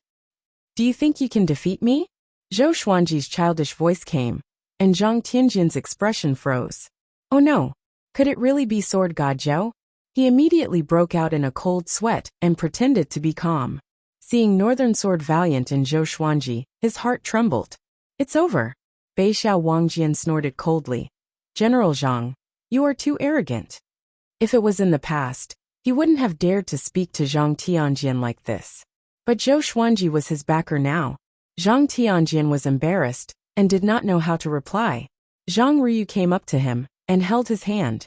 Do you think you can defeat me?" Zhou Xuanji's childish voice came, and Zhang Tianjian's expression froze. Oh no, could it really be sword god Zhou? He immediately broke out in a cold sweat and pretended to be calm. Seeing Northern Sword Valiant in Zhou Xuanji, his heart trembled. "It's over." Beixiao Wangjian snorted coldly. "General Zhang, you are too arrogant." If it was in the past, he wouldn't have dared to speak to Zhang Tianjian like this. But Zhou Xuanji was his backer now. Zhang Tianjian was embarrassed and did not know how to reply. Zhang Ruyu came up to him and held his hand.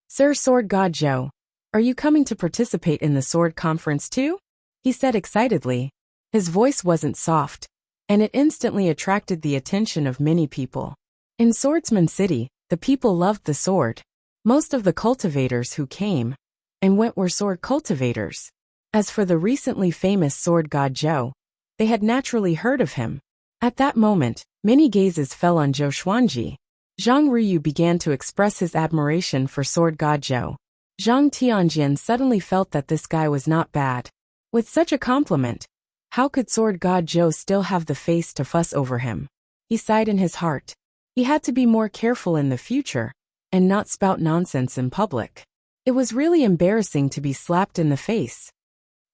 "Sir Sword God Zhou, are you coming to participate in the sword conference too?" he said excitedly. His voice wasn't soft, and it instantly attracted the attention of many people. In Swordsman City, the people loved the sword. Most of the cultivators who came and went were sword cultivators. As for the recently famous sword god Zhou, they had naturally heard of him. At that moment, many gazes fell on Zhou Xuanji. Zhang Ruyu began to express his admiration for sword god Zhou. Zhang Tianjian suddenly felt that this guy was not bad. With such a compliment, how could sword god Zhou still have the face to fuss over him? He sighed in his heart. He had to be more careful in the future and not spout nonsense in public. It was really embarrassing to be slapped in the face.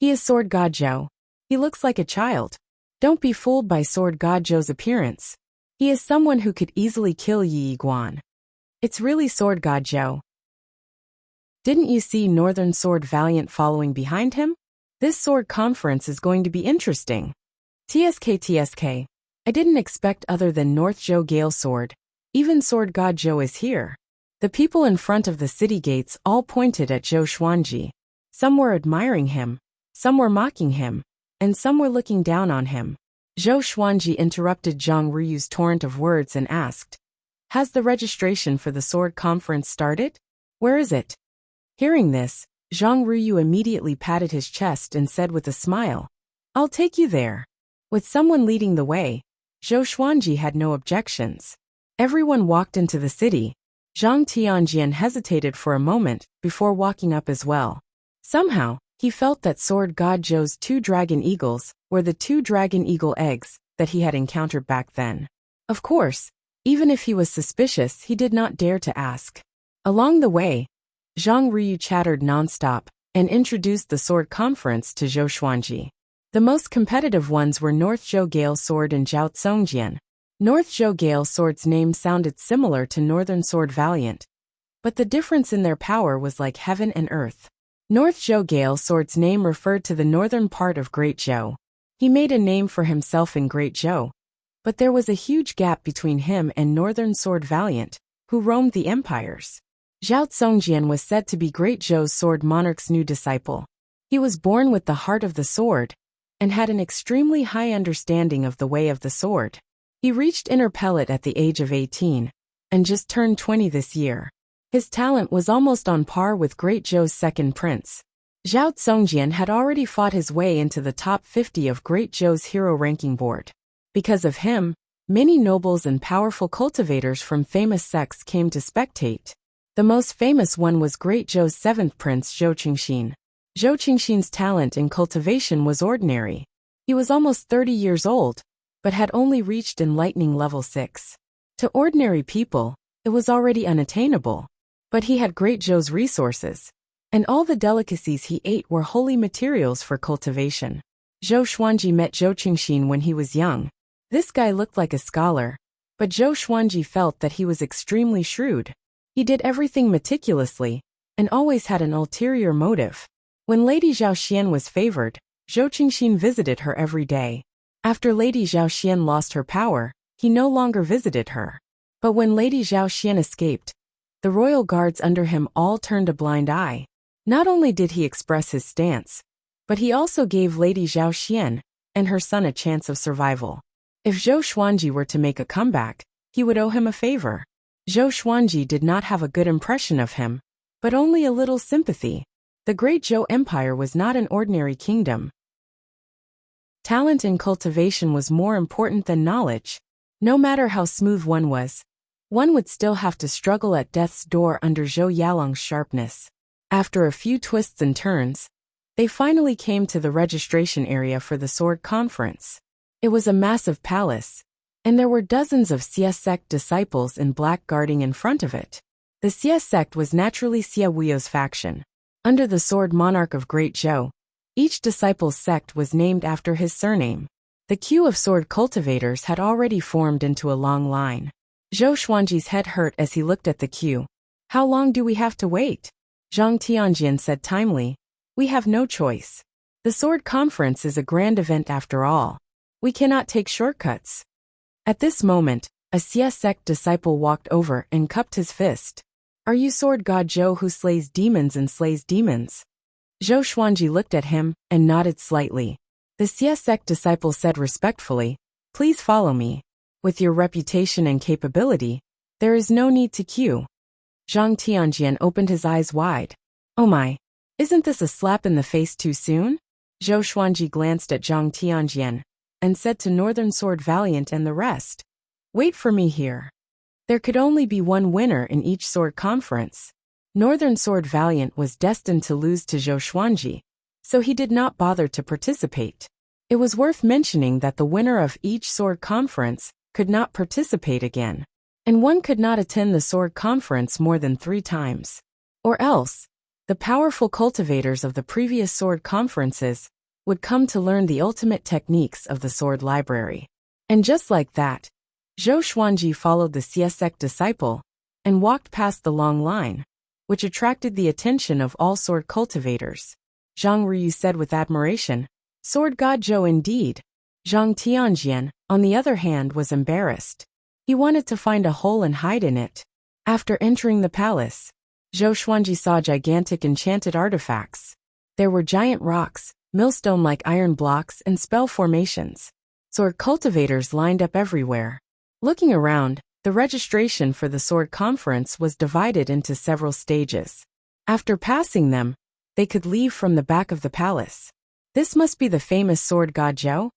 He is sword god Zhou. He looks like a child. Don't be fooled by sword god Zhou's appearance. He is someone who could easily kill Yi Guan. It's really sword god Zhou. Didn't you see Northern Sword Valiant following behind him? This sword conference is going to be interesting. TSK. I didn't expect other than North Zhou Gale Sword. Even sword god Zhou is here. The people in front of the city gates all pointed at Zhou Xuanji. Some were admiring him, some were mocking him, and some were looking down on him. Zhou Xuanji interrupted Zhang Ruyu's torrent of words and asked, "Has the registration for the sword conference started? Where is it?" Hearing this, Zhang Ruyu immediately patted his chest and said with a smile, "I'll take you there." With someone leading the way, Zhou Xuanji had no objections. Everyone walked into the city. Zhang Tianjian hesitated for a moment before walking up as well. Somehow, He felt that sword god Zhou's 2 dragon eagles were the 2 dragon eagle eggs that he had encountered back then. Of course, even if he was suspicious, he did not dare to ask. Along the way, Zhang Ryu chattered nonstop and introduced the sword conference to Zhou Xuanji. The most competitive ones were North Zhou Gale Sword and Zhao Tsongjian. North Zhou Gale Sword's name sounded similar to Northern Sword Valiant, but the difference in their power was like heaven and earth. North Zhou Gale Sword's name referred to the northern part of Great Zhou. He made a name for himself in Great Zhou, but there was a huge gap between him and Northern Sword Valiant, who roamed the empires. Zhao Tsongjian was said to be Great Zhou's sword monarch's new disciple. He was born with the heart of the sword, and had an extremely high understanding of the way of the sword. He reached inner pellet at the age of 18, and just turned 20 this year. His talent was almost on par with Great Zhou's second prince. Zhao Tsongjian had already fought his way into the top 50 of Great Zhou's hero ranking board. Because of him, many nobles and powerful cultivators from famous sects came to spectate. The most famous one was Great Zhou's 7th prince Zhou Qingxin. Zhou Qingxin's talent in cultivation was ordinary. He was almost 30 years old, but had only reached enlightening level 6. To ordinary people, it was already unattainable. But he had Great Zhou's resources, and all the delicacies he ate were holy materials for cultivation. Zhou Xuanji met Zhou Qingxin when he was young. This guy looked like a scholar, but Zhou Xuanji felt that he was extremely shrewd. He did everything meticulously, and always had an ulterior motive. When Lady Zhao Xian was favored, Zhou Qingxin visited her every day. After Lady Zhao Xian lost her power, he no longer visited her. But when Lady Zhao Xian escaped, the royal guards under him all turned a blind eye. Not only did he express his stance, but he also gave Lady Zhao Xian and her son a chance of survival. If Zhou Xuanji were to make a comeback, he would owe him a favor. Zhou Xuanji did not have a good impression of him, but only a little sympathy. The Great Zhou Empire was not an ordinary kingdom. Talent in cultivation was more important than knowledge. No matter how smooth one would still have to struggle at death's door under Zhou Yalong's sharpness. After a few twists and turns, they finally came to the registration area for the sword conference. It was a massive palace, and there were dozens of Xia sect disciples in black guarding in front of it. The Xia sect was naturally Xia Wuyo's faction. Under the sword monarch of Great Zhou, each disciple's sect was named after his surname. The queue of sword cultivators had already formed into a long line. Zhou Xuanji's head hurt as he looked at the queue. How long do we have to wait? Zhang Tianjian said timely. We have no choice. The sword conference is a grand event after all. We cannot take shortcuts. At this moment, a Xia sect disciple walked over and cupped his fist. Are you sword god Zhou who slays demons and slays demons? Zhou Xuanji looked at him and nodded slightly. The Xia sect disciple said respectfully, please follow me. With your reputation and capability, there is no need to queue. Zhang Tianjian opened his eyes wide. Oh my, isn't this a slap in the face too soon? Zhou Xuanji glanced at Zhang Tianjian and said to Northern Sword Valiant and the rest, wait for me here. There could only be one winner in each sword conference. Northern Sword Valiant was destined to lose to Zhou Xuanji, so he did not bother to participate. It was worth mentioning that the winner of each sword conference could not participate again, and one could not attend the sword conference more than 3 times. Or else, the powerful cultivators of the previous sword conferences would come to learn the ultimate techniques of the sword library. And just like that, Zhou Xuanji followed the Xia sect disciple and walked past the long line, which attracted the attention of all sword cultivators. Zhang Ryu said with admiration, sword god Zhou indeed. Zhang Tianjian, on the other hand, was embarrassed. He wanted to find a hole and hide in it. After entering the palace, Zhou Xuanji saw gigantic enchanted artifacts. There were giant rocks, millstone-like iron blocks, and spell formations. Sword cultivators lined up everywhere. Looking around, the registration for the sword conference was divided into several stages. After passing them, they could leave from the back of the palace. This must be the famous sword god Zhou?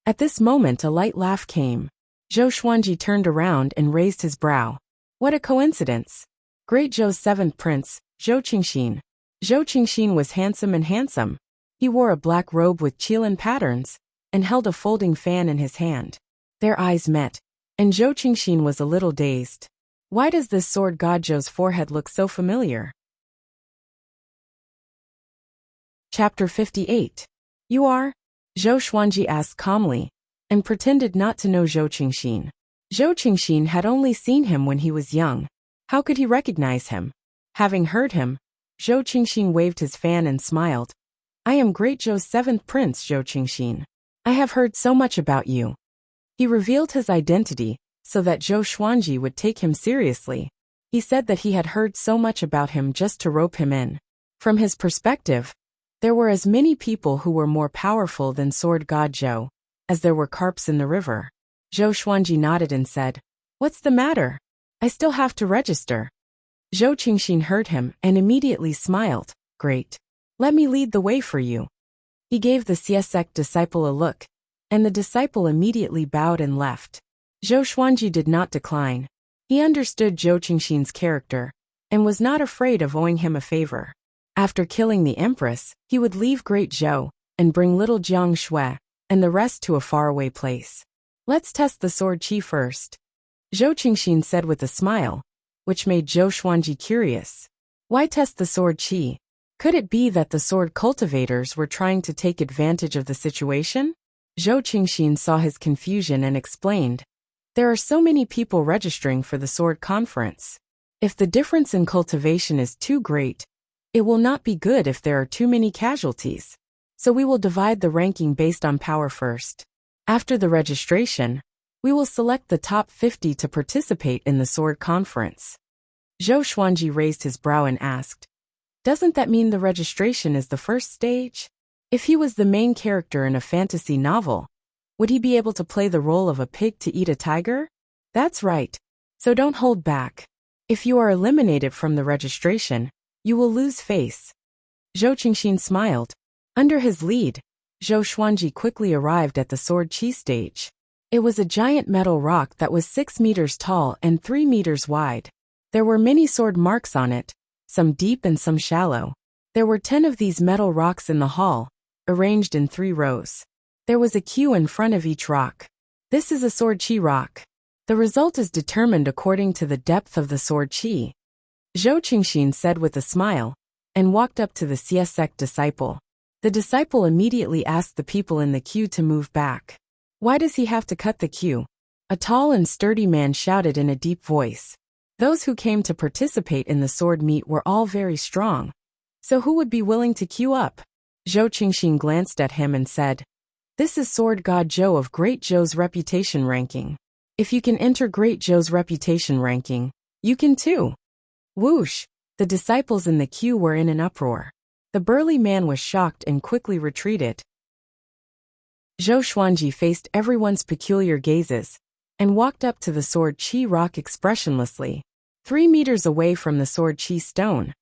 At this moment a light laugh came. Zhou Xuanji turned around and raised his brow. What a coincidence! Great Zhou's 7th prince, Zhou Qingxin. Zhou Qingxin was handsome. He wore a black robe with qilin patterns, and held a folding fan in his hand. Their eyes met, and Zhou Qingxin was a little dazed. Why does this sword god Zhou's forehead look so familiar? Chapter 58. You are? Zhou Xuanji asked calmly, and pretended not to know Zhou Qingxin. Zhou Qingxin had only seen him when he was young. How could he recognize him? Having heard him, Zhou Qingxin waved his fan and smiled. I am Great Zhou's 7th prince, Zhou Qingxin. I have heard so much about you. He revealed his identity, so that Zhou Xuanji would take him seriously. He said that he had heard so much about him just to rope him in. From his perspective, there were as many people who were more powerful than Sword God Zhou, as there were carps in the river. Zhou Xuanji nodded and said, What's the matter? I still have to register. Zhou Qingxin heard him and immediately smiled. Great. Let me lead the way for you. He gave the Siesek disciple a look, and the disciple immediately bowed and left. Zhou Xuanji did not decline. He understood Zhou Qingxin's character, and was not afraid of owing him a favor. After killing the empress, he would leave Great Zhou, and bring little Jiang Shui, and the rest to a faraway place. Let's test the sword qi first. Zhou Qingxin said with a smile, which made Zhou Xuanji curious. Why test the sword qi? Could it be that the sword cultivators were trying to take advantage of the situation? Zhou Qingxin saw his confusion and explained. There are so many people registering for the sword conference. If the difference in cultivation is too great, it will not be good if there are too many casualties. So we will divide the ranking based on power first. After the registration, we will select the top 50 to participate in the sword conference. Zhou Xuanji raised his brow and asked, Doesn't that mean the registration is the first stage? If he was the main character in a fantasy novel, would he be able to play the role of a pig to eat a tiger? That's right. So don't hold back. If you are eliminated from the registration, you will lose face. Zhou Qingxin smiled. Under his lead, Zhou Xuanji quickly arrived at the sword qi stage. It was a giant metal rock that was 6 meters tall and 3 meters wide. There were many sword marks on it, some deep and some shallow. There were 10 of these metal rocks in the hall, arranged in 3 rows. There was a queue in front of each rock. This is a sword qi rock. The result is determined according to the depth of the sword qi. Zhou Qingxin said with a smile, and walked up to the Siesek disciple. The disciple immediately asked the people in the queue to move back. Why does he have to cut the queue? A tall and sturdy man shouted in a deep voice. Those who came to participate in the sword meet were all very strong. So who would be willing to queue up? Zhou Qingxin glanced at him and said, This is Sword God Zhou of Great Zhou's reputation ranking. If you can enter Great Zhou's reputation ranking, you can too. Whoosh! The disciples in the queue were in an uproar. The burly man was shocked and quickly retreated. Zhou Xuanji faced everyone's peculiar gazes, and walked up to the sword qi rock expressionlessly. 3 meters away from the sword qi stone,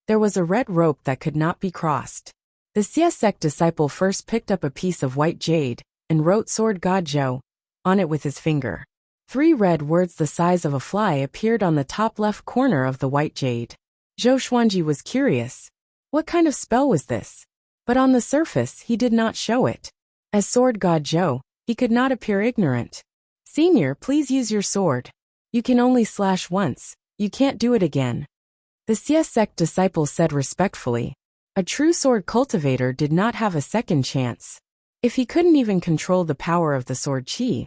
there was a red rope that could not be crossed. The Siesek disciple first picked up a piece of white jade, and wrote Sword God Zhou on it with his finger. 3 red words the size of a fly appeared on the top left corner of the white jade. Zhou Xuanji was curious. What kind of spell was this? But on the surface he did not show it. As Sword God Zhou, he could not appear ignorant. Senior, please use your sword. You can only slash once, you can't do it again. The Siesek disciple said respectfully. A true sword cultivator did not have a second chance. If he couldn't even control the power of the sword qi,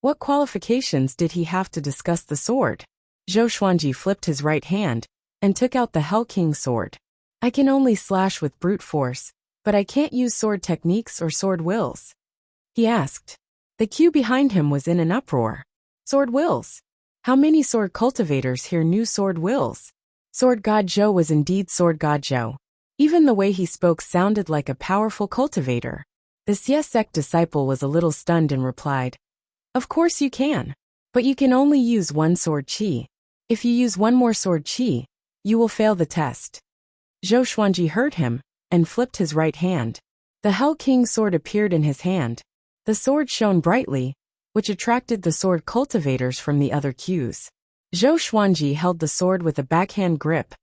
what qualifications did he have to discuss the sword? Zhou Xuanji flipped his right hand, and took out the Hell King sword. I can only slash with brute force, but I can't use sword techniques or sword wills. He asked. The queue behind him was in an uproar. Sword wills. How many sword cultivators here knew sword wills? Sword God Zhou was indeed Sword God Zhou. Even the way he spoke sounded like a powerful cultivator. The Siesek disciple was a little stunned and replied, Of course you can. But you can only use 1 sword qi. If you use 1 more sword qi, you will fail the test. Zhou Xuanji heard him, and flipped his right hand. The Hell King sword appeared in his hand. The sword shone brightly, which attracted the sword cultivators from the other queues. Zhou Xuanji held the sword with a backhand grip,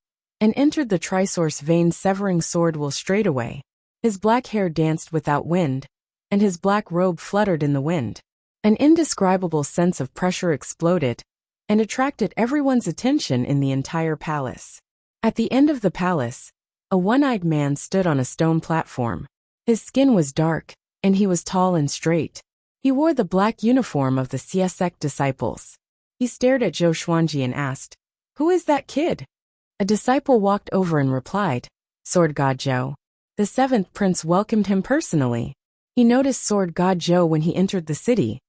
and entered the trisource vein-severing sword will straightway. His black hair danced without wind, and his black robe fluttered in the wind. An indescribable sense of pressure exploded, and attracted everyone's attention in the entire palace. At the end of the palace, a one-eyed man stood on a stone platform. His skin was dark, and he was tall and straight. He wore the black uniform of the Siesek disciples. He stared at Zhou Xuanji and asked, "Who is that kid?" A disciple walked over and replied, "Sword God Zhou." The seventh prince welcomed him personally. He noticed Sword God Zhou when he entered the city.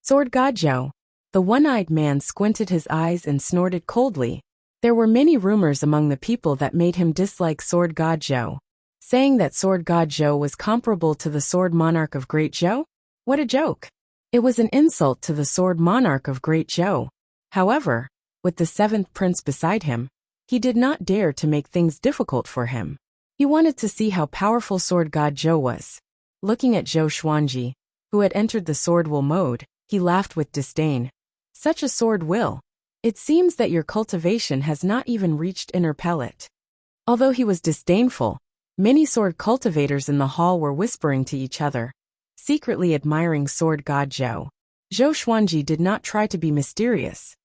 "Sword God Zhou." The one-eyed man squinted his eyes and snorted coldly. There were many rumors among the people that made him dislike Sword God Zhou, saying that Sword God Zhou was comparable to the Sword Monarch of Great Zhou. What a joke! It was an insult to the Sword Monarch of Great Zhou. However, with the seventh prince beside him, he did not dare to make things difficult for him. He wanted to see how powerful Sword God Zhou was. Looking at Zhou Xuanji, who had entered the sword will mode, he laughed with disdain. "Such a sword will. It seems that your cultivation has not even reached inner pellet." Although he was disdainful, many sword cultivators in the hall were whispering to each other, secretly admiring Sword God Zhou. Zhou Xuanji did not try to be mysterious.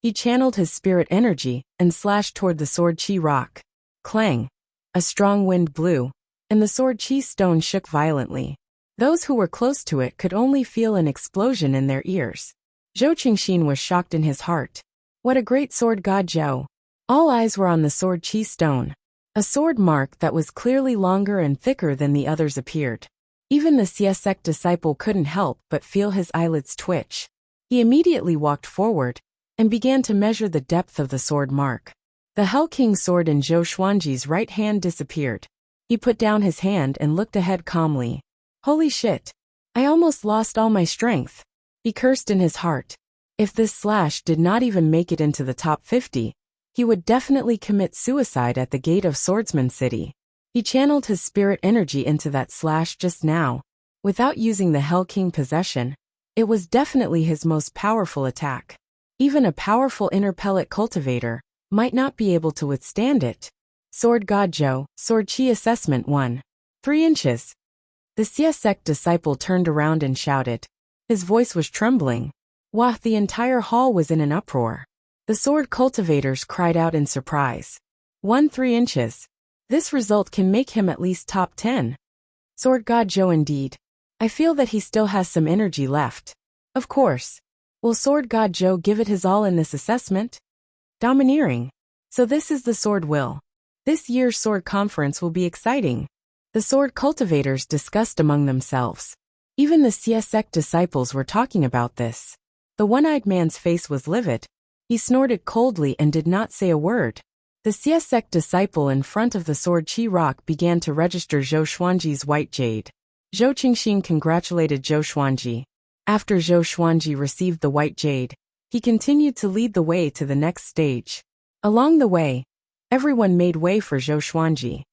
He channeled his spirit energy and slashed toward the sword chi rock. Clang! A strong wind blew, and the sword chi stone shook violently. Those who were close to it could only feel an explosion in their ears. Zhou Qingxin was shocked in his heart. What a great Sword God Zhou! All eyes were on the sword chi stone. A sword mark that was clearly longer and thicker than the others appeared. Even the Siesek disciple couldn't help but feel his eyelids twitch. He immediately walked forward and began to measure the depth of the sword mark. The Hell King sword in Zhou Xuanji's right hand disappeared. He put down his hand and looked ahead calmly. "Holy shit! I almost lost all my strength." He cursed in his heart. If this slash did not even make it into the top 50, he would definitely commit suicide at the gate of Swordsman City. He channeled his spirit energy into that slash just now. Without using the Hell King possession, it was definitely his most powerful attack. Even a powerful inner pellet cultivator might not be able to withstand it. Sword God Zhou, Sword Chi Assessment 1. 3 inches. The Siesek disciple turned around and shouted. His voice was trembling. Wah! The entire hall was in an uproar. The sword cultivators cried out in surprise. 3 inches. This result can make him at least top 10. Sword God Zhou indeed. I feel that he still has some energy left. Of course. Will Sword God Zhou give it his all in this assessment? Domineering. So this is the sword will. This year's sword conference will be exciting. The sword cultivators discussed among themselves. Even the Siesek disciples were talking about this. The one-eyed man's face was livid. He snorted coldly and did not say a word. The Siesek disciple in front of the sword chi rock began to register Zhou Xuanji's white jade. Zhou Qingxin congratulated Zhou Xuanji. After Zhou Xuanji received the white jade, he continued to lead the way to the next stage. Along the way, everyone made way for Zhou Xuanji.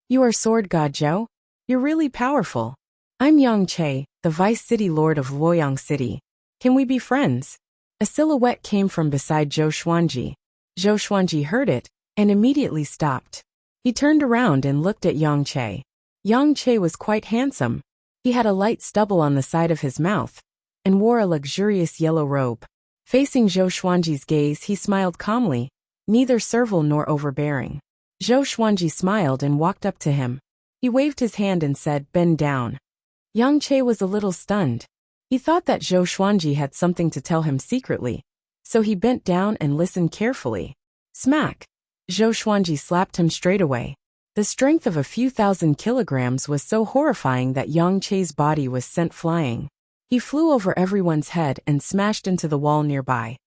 "You are Sword God Zhou? You're really powerful. I'm Yang Che, the Vice City Lord of Luoyang City. Can we be friends?" A silhouette came from beside Zhou Xuanji. Zhou Xuanji heard it and immediately stopped. He turned around and looked at Yang Che. Yang Che was quite handsome. He had a light stubble on the side of his mouth and wore a luxurious yellow robe. Facing Zhou Xuanji's gaze, he smiled calmly, neither servile nor overbearing. Zhou Xuanji smiled and walked up to him. He waved his hand and said, "Bend down." Yang Che was a little stunned. He thought that Zhou Xuanji had something to tell him secretly, so he bent down and listened carefully. Smack! Zhou Xuanji slapped him straight away. The strength of a few thousand kilograms was so horrifying that Yang Che's body was sent flying. He flew over everyone's head and smashed into the wall nearby.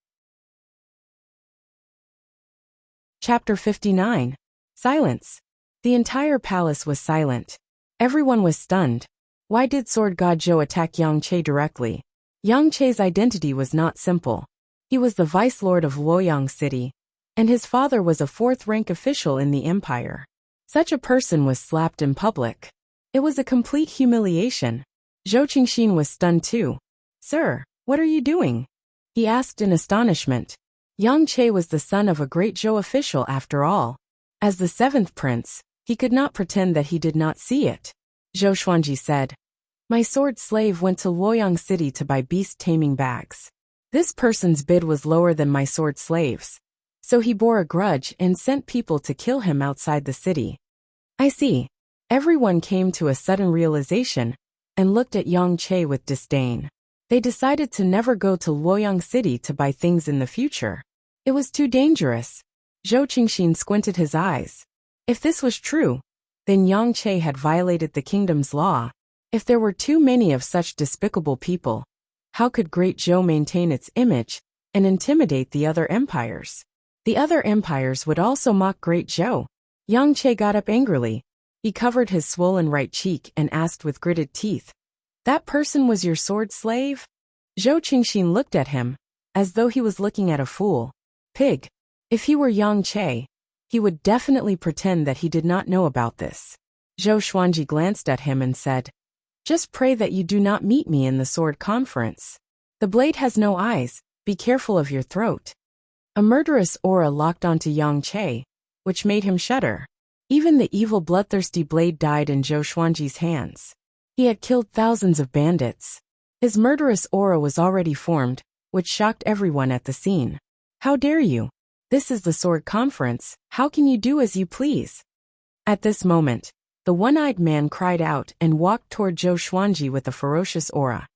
Chapter 59. Silence. The entire palace was silent. Everyone was stunned. Why did Sword God Zhou attack Yang Che directly? Yang Che's identity was not simple. He was the Vice Lord of Luoyang City, and his father was a fourth-rank official in the empire. Such a person was slapped in public. It was a complete humiliation. Zhou Qingxin was stunned too. "Sir, what are you doing?" he asked in astonishment. Yang Che was the son of a great Zhou official after all. As the seventh prince, he could not pretend that he did not see it. Zhou Xuanji said, "My sword slave went to Luoyang City to buy beast-taming bags. This person's bid was lower than my sword slave's. So he bore a grudge and sent people to kill him outside the city." I see. Everyone came to a sudden realization and looked at Yang Che with disdain. They decided to never go to Luoyang City to buy things in the future. It was too dangerous. Zhou Qingxin squinted his eyes. If this was true, then Yang Che had violated the kingdom's law. If there were too many of such despicable people, how could Great Zhou maintain its image and intimidate the other empires? The other empires would also mock Great Zhou. Yang Che got up angrily. He covered his swollen right cheek and asked with gritted teeth, "That person was your sword slave?" Zhou Qingxin looked at him, as though he was looking at a fool. Pig. If he were Yang Che, he would definitely pretend that he did not know about this. Zhou Xuanji glanced at him and said, "Just pray that you do not meet me in the sword conference. The blade has no eyes, be careful of your throat." A murderous aura locked onto Yang Che, which made him shudder. Even the evil bloodthirsty blade died in Zhou Xuanji's hands. He had killed thousands of bandits. His murderous aura was already formed, which shocked everyone at the scene. "How dare you? This is the sword conference, how can you do as you please?" At this moment, the one-eyed man cried out and walked toward Zhou Xuanji with a ferocious aura,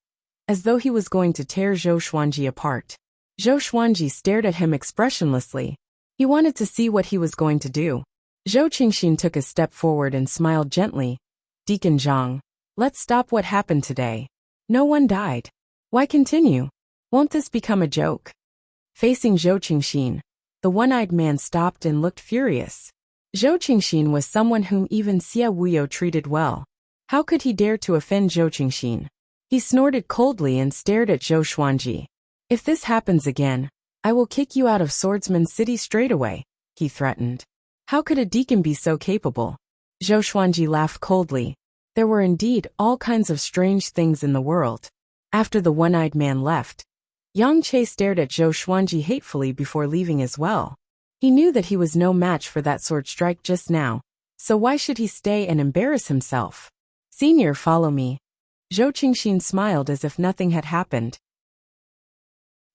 as though he was going to tear Zhou Xuanji apart. Zhou Xuanji stared at him expressionlessly. He wanted to see what he was going to do. Zhou Qingxin took a step forward and smiled gently. "Deacon Zhang, let's stop what happened today. No one died. Why continue? Won't this become a joke?" Facing Zhou Qingxin, the one-eyed man stopped and looked furious. Zhou Qingxin was someone whom even Xia Wuyo treated well. How could he dare to offend Zhou Qingxin? He snorted coldly and stared at Zhou Xuanji. "If this happens again, I will kick you out of Swordsman City straight away," he threatened. How could a deacon be so capable? Zhou Xuanji laughed coldly. There were indeed all kinds of strange things in the world. After the one-eyed man left, Yang Che stared at Zhou Xuanji hatefully before leaving as well. He knew that he was no match for that sword strike just now, so why should he stay and embarrass himself? "Senior, follow me." Zhou Qingxin smiled as if nothing had happened.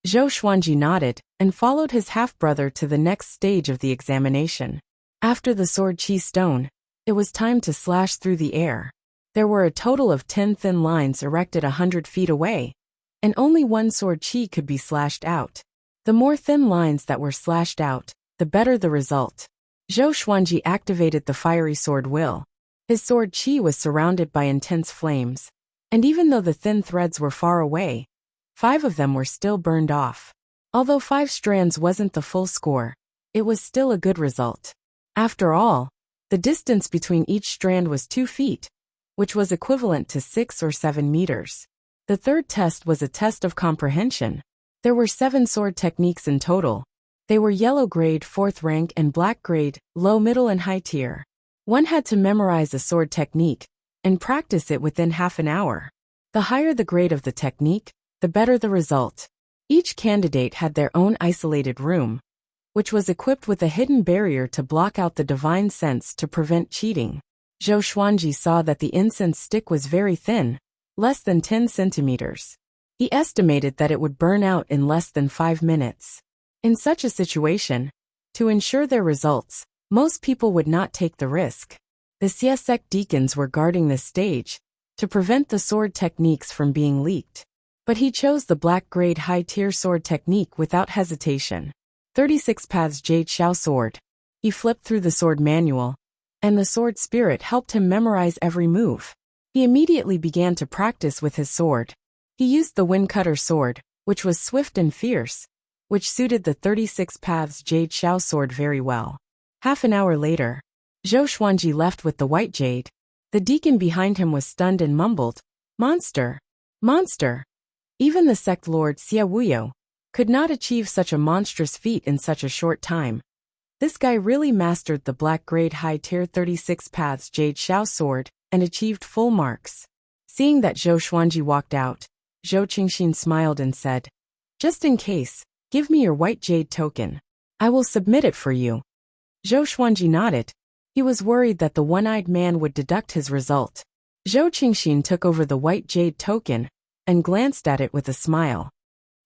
Zhou Xuanji nodded and followed his half-brother to the next stage of the examination. After the sword chi stone, it was time to slash through the air. There were a total of 10 thin lines erected 100 feet away, and only one sword chi could be slashed out. The more thin lines that were slashed out, the better the result. Zhou Xuanji activated the fiery sword will. His sword chi was surrounded by intense flames, and even though the thin threads were far away, 5 of them were still burned off. Although 5 strands wasn't the full score, it was still a good result. After all, the distance between each strand was 2 feet, which was equivalent to 6 or 7 meters. The third test was a test of comprehension. There were 7 sword techniques in total. They were yellow grade 4th rank and black grade, low, middle and high tier. One had to memorize a sword technique and practice it within half an hour. The higher the grade of the technique, the better the result. Each candidate had their own isolated room, which was equipped with a hidden barrier to block out the divine sense to prevent cheating. Zhou Xuanji saw that the incense stick was very thin, less than 10 centimeters. He estimated that it would burn out in less than 5 minutes. In such a situation, to ensure their results, most people would not take the risk. The Siesek deacons were guarding this stage to prevent the sword techniques from being leaked. But he chose the black grade high tier sword technique without hesitation. 36 Paths Jade Xiao Sword. He flipped through the sword manual, and the sword spirit helped him memorize every move. He immediately began to practice with his sword. He used the Wind Cutter sword, which was swift and fierce, which suited the 36 Paths Jade Xiao Sword very well. Half an hour later, Zhou Xuanji left with the white jade. The deacon behind him was stunned and mumbled, "Monster! Monster!" Even the sect lord Xia Wuyo could not achieve such a monstrous feat in such a short time. This guy really mastered the black grade high tier 36 Paths Jade Xiao Sword and achieved full marks. Seeing that Zhou Xuanji walked out, Zhou Qingxin smiled and said, "Just in case, Give me your white jade token. I will submit it for you. Zhou Xuanji nodded. He was worried that the one-eyed man would deduct his result. Zhou Qingxin took over the white jade token and glanced at it with a smile.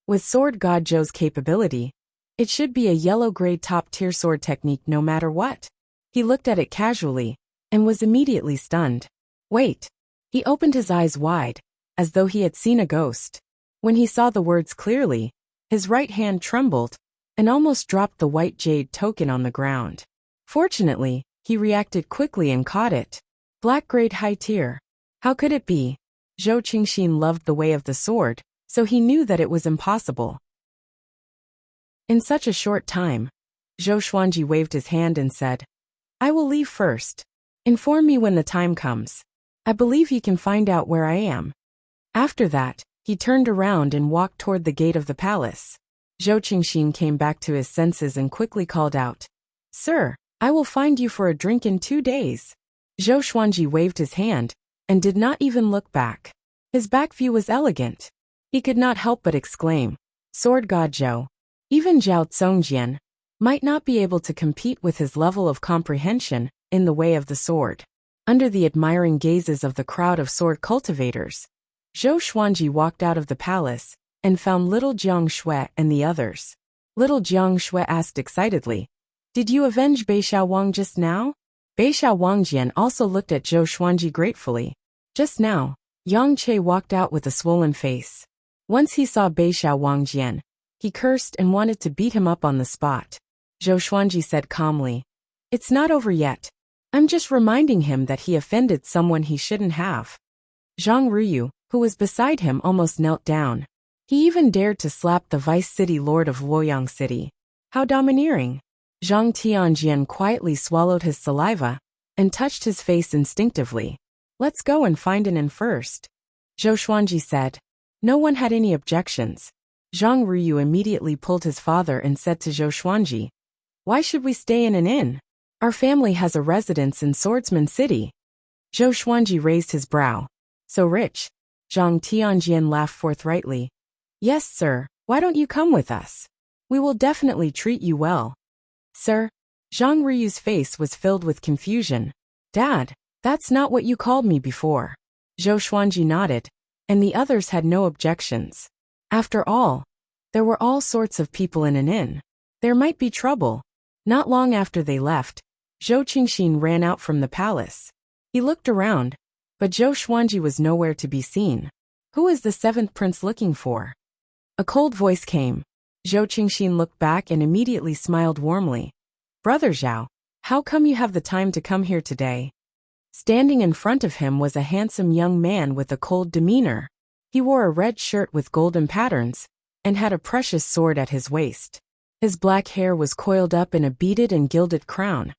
With Sword God Zhou's capability, it should be a yellow-grade top-tier sword technique no matter what. He looked at it casually and was immediately stunned. Wait. He opened his eyes wide, as though he had seen a ghost. When he saw the words clearly, his right hand trembled and almost dropped the white jade token on the ground. Fortunately, he reacted quickly and caught it. Black grade high tier. How could it be? Zhou Qingxin loved the way of the sword, so he knew that it was impossible. In such a short time, Zhou Xuanji waved his hand and said, I will leave first. Inform me when the time comes. I believe you can find out where I am. After that, he turned around and walked toward the gate of the palace. Zhou Qingxin came back to his senses and quickly called out, Sir, I will find you for a drink in 2 days. Zhou Xuanji waved his hand and did not even look back. His back view was elegant. He could not help but exclaim, Sword God Zhou. Even Zhao Tsongjian might not be able to compete with his level of comprehension in the way of the sword. Under the admiring gazes of the crowd of sword cultivators, Zhou Xuanji walked out of the palace and found little Jiang Shui and the others. Little Jiang Shui asked excitedly, Did you avenge Beishao Wang just now? Beishao Wangjian also looked at Zhou Xuanji gratefully. Just now, Yang Che walked out with a swollen face. Once he saw Beishao Wangjian, he cursed and wanted to beat him up on the spot. Zhou Xuanji said calmly, It's not over yet. I'm just reminding him that he offended someone he shouldn't have. Zhang Ruyu, who was beside him, almost knelt down. He even dared to slap the vice city lord of Luoyang City. How domineering. Zhang Tianjian quietly swallowed his saliva and touched his face instinctively. Let's go and find an inn first. Zhou Xuanji said. No one had any objections. Zhang Ruyu immediately pulled his father and said to Zhou Xuanji, Why should we stay in an inn? Our family has a residence in Swordsman City. Zhou Xuanji raised his brow. So rich? Zhang Tianjian laughed forthrightly. Yes, sir. Why don't you come with us? We will definitely treat you well. Sir? Zhang Ruyu's face was filled with confusion. Dad, that's not what you called me before. Zhou Xuanji nodded, and the others had no objections. After all, there were all sorts of people in an inn. There might be trouble. Not long after they left, Zhou Qingxin ran out from the palace. He looked around, but Zhou Xuanji was nowhere to be seen. Who is the seventh prince looking for? A cold voice came. Zhou Qingxin looked back and immediately smiled warmly. Brother Zhao, how come you have the time to come here today? Standing in front of him was a handsome young man with a cold demeanor. He wore a red shirt with golden patterns and had a precious sword at his waist. His black hair was coiled up in a beaded and gilded crown,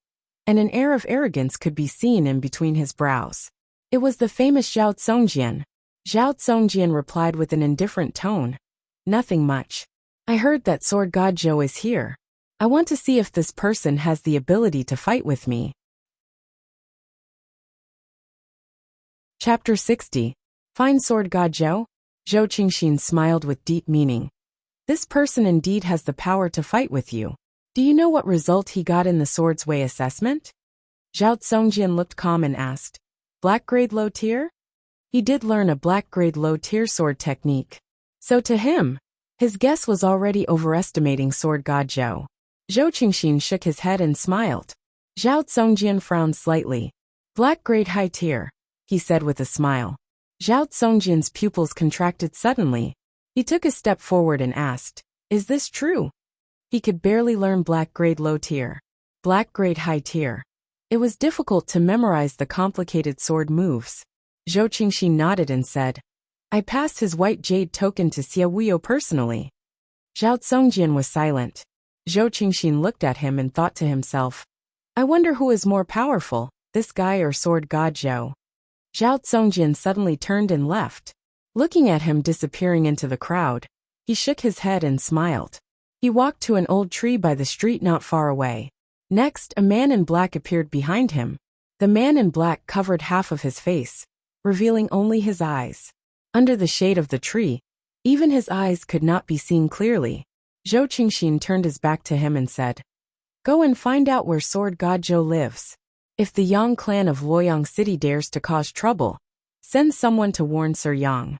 and an air of arrogance could be seen in between his brows. It was the famous Zhao Tsongjian. Zhao Tsongjian replied with an indifferent tone. Nothing much. I heard that Sword God Zhou is here. I want to see if this person has the ability to fight with me. Chapter 60. Find Sword God Zhou? Zhou Qingxin smiled with deep meaning. This person indeed has the power to fight with you. Do you know what result he got in the Swords Way assessment? Zhao Tsongjian looked calm and asked. Black grade low tier? He did learn a black grade low tier sword technique. So to him, his guess was already overestimating Sword God Zhou. Zhou Qingxin shook his head and smiled. Zhao Tsongjian frowned slightly. Black grade high tier, he said with a smile. Zhao Tsongjian's pupils contracted suddenly. He took a step forward and asked, Is this true? He could barely learn black grade low tier. Black grade high tier. It was difficult to memorize the complicated sword moves. Zhou Qingxin nodded and said, I passed his white jade token to Xia Wuyo personally. Zhao Tsongjian was silent. Zhou Qingxin looked at him and thought to himself, I wonder who is more powerful, this guy or Sword God Zhou. Zhao Tsongjian suddenly turned and left. Looking at him disappearing into the crowd, he shook his head and smiled. He walked to an old tree by the street not far away. Next, a man in black appeared behind him. The man in black covered half of his face, revealing only his eyes. Under the shade of the tree, even his eyes could not be seen clearly. Zhou Qingxin turned his back to him and said, "Go and find out where Sword God Zhou lives. If the Yang clan of Luoyang City dares to cause trouble, send someone to warn Sir Yang."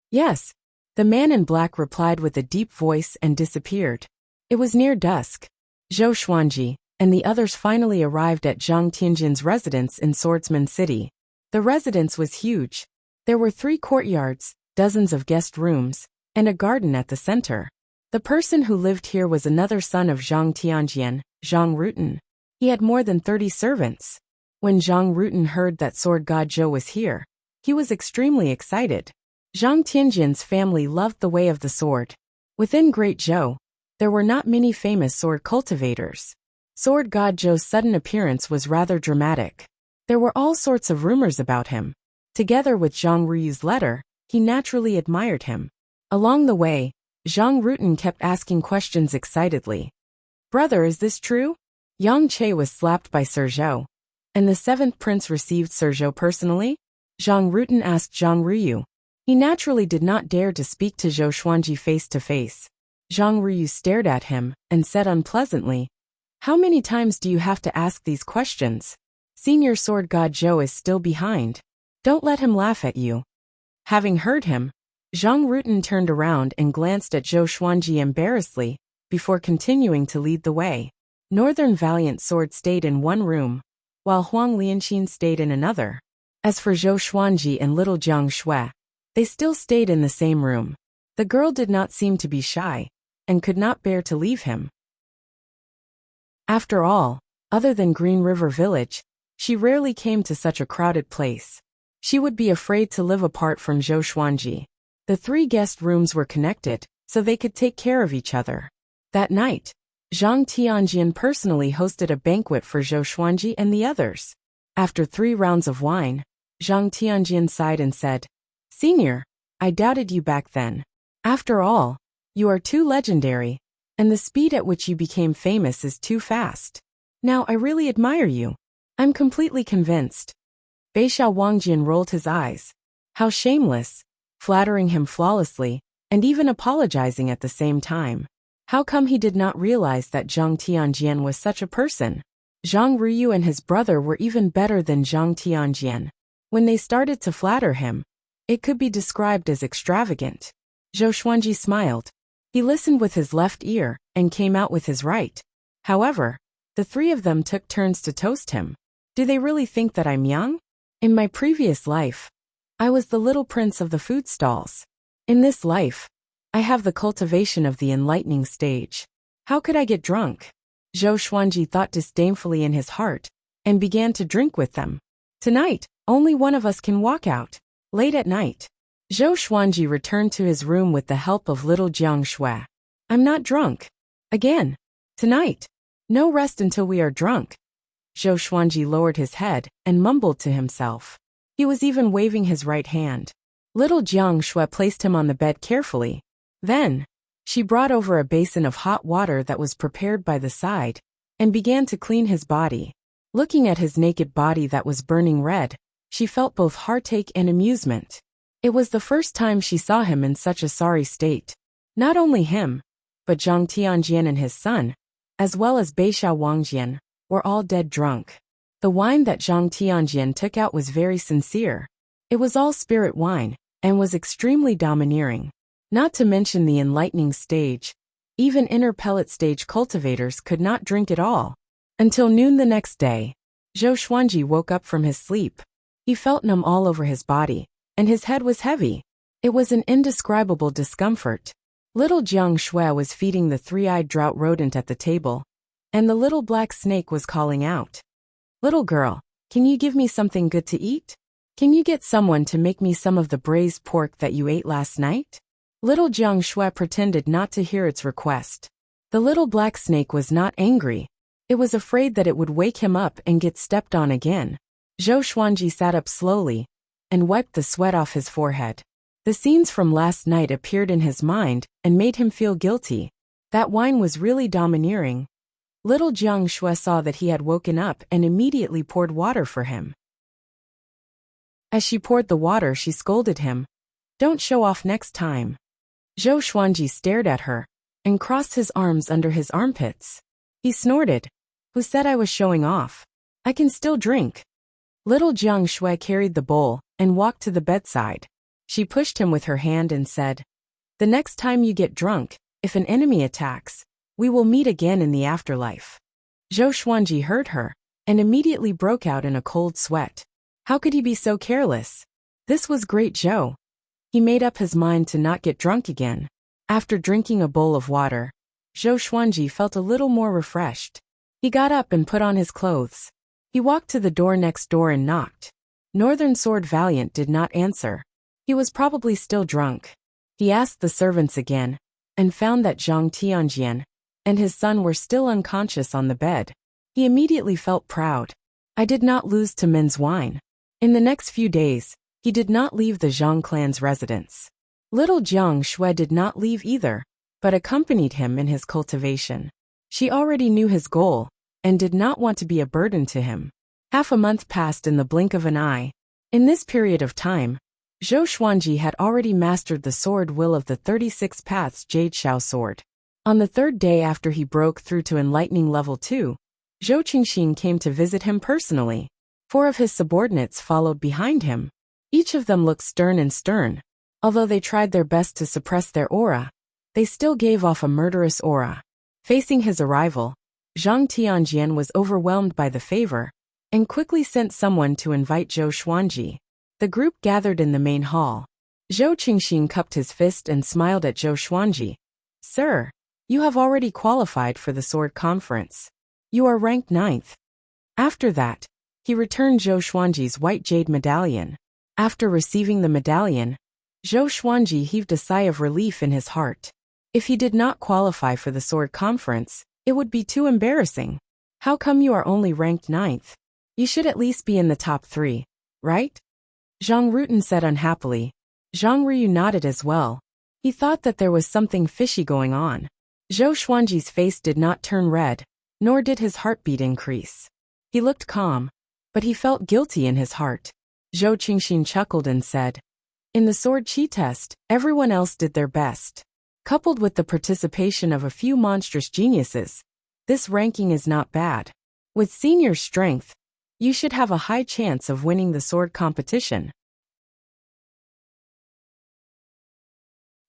"Yes," the man in black replied with a deep voice and disappeared. It was near dusk. Zhou Xuanji and the others finally arrived at Zhang Tianjin's residence in Swordsman City. The residence was huge. There were 3 courtyards, dozens of guest rooms, and a garden at the center. The person who lived here was another son of Zhang Tianjian, Zhang Rutan. He had more than 30 servants. When Zhang Rutan heard that Sword God Zhou was here, he was extremely excited. Zhang Tianjin's family loved the way of the sword. Within Great Zhou, there were not many famous sword cultivators. Sword God Zhou's sudden appearance was rather dramatic. There were all sorts of rumors about him. Together with Zhang Ruyu's letter, he naturally admired him. Along the way, Zhang Rutan kept asking questions excitedly. "Brother, is this true?" Yang Che was slapped by Sir Zhou. "And the 7th prince received Sir Zhou personally?" Zhang Rutan asked Zhang Ruyu. He naturally did not dare to speak to Zhou Xuanji face to face. Zhang Ruyu stared at him and said unpleasantly, "How many times do you have to ask these questions? Senior Sword God Zhou is still behind. Don't let him laugh at you." Having heard him, Zhang Rutan turned around and glanced at Zhou Xuanji embarrassedly, before continuing to lead the way. Northern Valiant Sword stayed in one room, while Huang Lianqin stayed in another. As for Zhou Xuanji and little Jiang Shui, they still stayed in the same room. The girl did not seem to be shy, and could not bear to leave him. After all, other than Green River Village, she rarely came to such a crowded place. She would be afraid to live apart from Zhou Xuanji. The 3 guest rooms were connected, so they could take care of each other. That night, Zhang Tianjian personally hosted a banquet for Zhou Xuanji and the others. After 3 rounds of wine, Zhang Tianjian sighed and said, "Senior, I doubted you back then. After all, you are too legendary, and the speed at which you became famous is too fast. Now I really admire you. I'm completely convinced." Beishao Wangjian rolled his eyes. How shameless, flattering him flawlessly, and even apologizing at the same time. How come he did not realize that Zhang Tianjian was such a person? Zhang Ruyu and his brother were even better than Zhang Tianjian. When they started to flatter him, it could be described as extravagant. Zhou Xuanji smiled. He listened with his left ear and came out with his right. However, the 3 of them took turns to toast him. "Do they really think that I'm young? In my previous life, I was the little prince of the food stalls. In this life, I have the cultivation of the enlightening stage. How could I get drunk?" Zhou Xuanji thought disdainfully in his heart, and began to drink with them. "Tonight, only one of us can walk out." Late at night, Zhou Xuanji returned to his room with the help of little Jiang Shui. "I'm not drunk. Again. Tonight. No rest until we are drunk." Zhou Xuanji lowered his head and mumbled to himself. He was even waving his right hand. Little Jiang Shui placed him on the bed carefully. Then, she brought over a basin of hot water that was prepared by the side, and began to clean his body. Looking at his naked body that was burning red, she felt both heartache and amusement. It was the first time she saw him in such a sorry state. Not only him, but Zhang Tianjian and his son, as well as Beishao Wangjian, were all dead drunk. The wine that Zhang Tianjian took out was very sincere. It was all spirit wine, and was extremely domineering. Not to mention the enlightening stage. Even inner pellet stage cultivators could not drink it all. Until noon the next day, Zhou Xuanji woke up from his sleep. He felt numb all over his body, and his head was heavy. It was an indescribable discomfort. Little Jiang Shui was feeding the 3-eyed drought rodent at the table, and the little black snake was calling out, "Little girl, can you give me something good to eat? Can you get someone to make me some of the braised pork that you ate last night?" Little Jiang Shui pretended not to hear its request. The little black snake was not angry. It was afraid that it would wake him up and get stepped on again. Zhou Xuanji sat up slowly and wiped the sweat off his forehead. The scenes from last night appeared in his mind and made him feel guilty. That wine was really domineering. Little Jiang Shui saw that he had woken up and immediately poured water for him. As she poured the water, she scolded him, "Don't show off next time." Zhou Xuanji stared at her, and crossed his arms under his armpits. He snorted. Who said I was showing off? I can still drink. Little Jiang Shui carried the bowl and walked to the bedside. She pushed him with her hand and said, "The next time you get drunk, if an enemy attacks, we will meet again in the afterlife." Zhou Xuanji heard her and immediately broke out in a cold sweat. How could he be so careless? This was great Zhou. He made up his mind to not get drunk again. After drinking a bowl of water, Zhou Xuanji felt a little more refreshed. He got up and put on his clothes. He walked to the door next door and knocked. Northern Sword Valiant did not answer. He was probably still drunk. He asked the servants again, and found that Zhang Tianjian and his son were still unconscious on the bed. He immediately felt proud. I did not lose to men's wine. In the next few days, he did not leave the Zhang clan's residence. Little Jiang Shui did not leave either, but accompanied him in his cultivation. She already knew his goal, and did not want to be a burden to him. Half a month passed in the blink of an eye. In this period of time, Zhou Xuanji had already mastered the sword will of the 36 Paths Jade Shao sword. On the third day after he broke through to enlightening level 2, Zhou Qingxin came to visit him personally. 4 of his subordinates followed behind him. Each of them looked stern. Although they tried their best to suppress their aura, they still gave off a murderous aura. Facing his arrival, Zhang Tianjian was overwhelmed by the favor, and quickly sent someone to invite Zhou Xuanji. The group gathered in the main hall. Zhou Qingxin cupped his fist and smiled at Zhou Xuanji. "Sir, you have already qualified for the sword conference. You are ranked 9th. After that, he returned Zhou Xuanji's white jade medallion. After receiving the medallion, Zhou Xuanji heaved a sigh of relief in his heart. If he did not qualify for the sword conference, it would be too embarrassing. How come you are only ranked 9th? You should at least be in the top 3, right? Zhang Rutan said unhappily. Zhang Ryu nodded as well. He thought that there was something fishy going on. Zhou Xuanji's face did not turn red, nor did his heartbeat increase. He looked calm, but he felt guilty in his heart. Zhou Qingxin chuckled and said, "In the sword chi test, everyone else did their best. Coupled with the participation of a few monstrous geniuses, this ranking is not bad. With senior strength, you should have a high chance of winning the sword competition."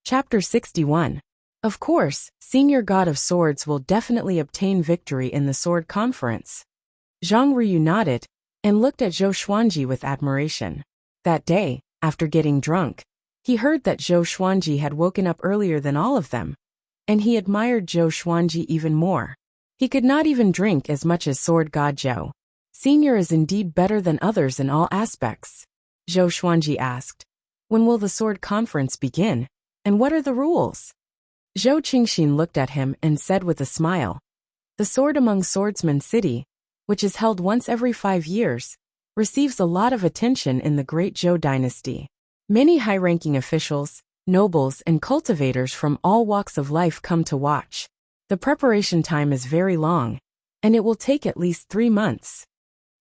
Chapter 61. Of course, Senior God of Swords will definitely obtain victory in the sword conference. Zhang Ryu nodded and looked at Zhou Xuanji with admiration. That day, after getting drunk, he heard that Zhou Xuanji had woken up earlier than all of them, and he admired Zhou Xuanji even more. He could not even drink as much as Sword God Zhou. Senior is indeed better than others in all aspects. Zhou Xuanji asked, "When will the sword conference begin, and what are the rules?" Zhou Qingxin looked at him and said with a smile, "The Sword Among Swordsmen City, which is held once every 5 years, receives a lot of attention in the Great Zhou dynasty. Many high-ranking officials, nobles and cultivators from all walks of life come to watch. The preparation time is very long, and it will take at least 3 months.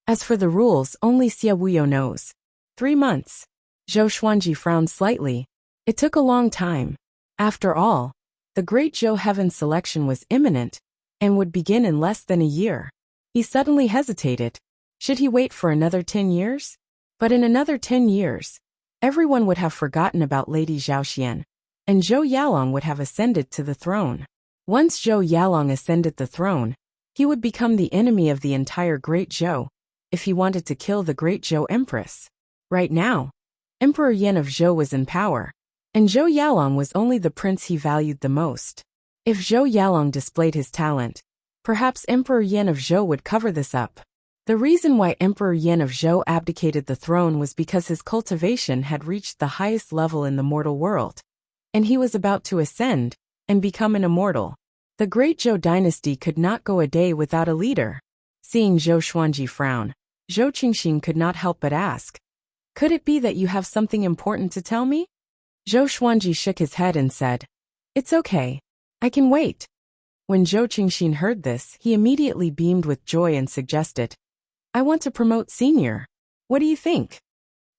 As for the rules, only Xie Wuyo knows." 3 months. Zhou Xuanji frowned slightly. It took a long time. After all, the Great Zhou Heaven selection was imminent, and would begin in less than a year. He suddenly hesitated. Should he wait for another 10 years? But in another 10 years, everyone would have forgotten about Lady Zhaoxian, and Zhou Yalong would have ascended to the throne. Once Zhou Yalong ascended the throne, he would become the enemy of the entire Great Zhou, if he wanted to kill the Great Zhou Empress. Right now, Emperor Yan of Zhou was in power, and Zhou Yalong was only the prince he valued the most. If Zhou Yalong displayed his talent, perhaps Emperor Yan of Zhou would cover this up. The reason why Emperor Yan of Zhou abdicated the throne was because his cultivation had reached the highest level in the mortal world, and he was about to ascend and become an immortal. The Great Zhou dynasty could not go a day without a leader. Seeing Zhou Xuanji frown, Zhou Qingxin could not help but ask, "Could it be that you have something important to tell me?" Zhou Xuanji shook his head and said, "It's okay. I can wait." When Zhou Qingxin heard this, he immediately beamed with joy and suggested, "I want to promote Senior. What do you think?"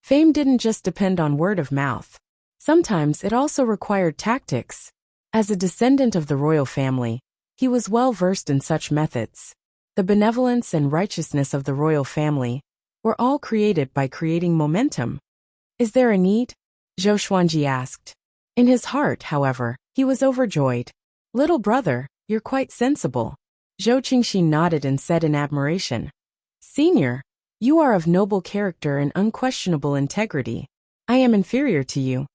Fame didn't just depend on word of mouth. Sometimes it also required tactics. As a descendant of the royal family, he was well versed in such methods. The benevolence and righteousness of the royal family were all created by creating momentum. Is there a need? Zhou Xuanji asked. In his heart, however, he was overjoyed. Little brother, you're quite sensible. Zhou Qingxin nodded and said in admiration. Senior, you are of noble character and unquestionable integrity. I am inferior to you.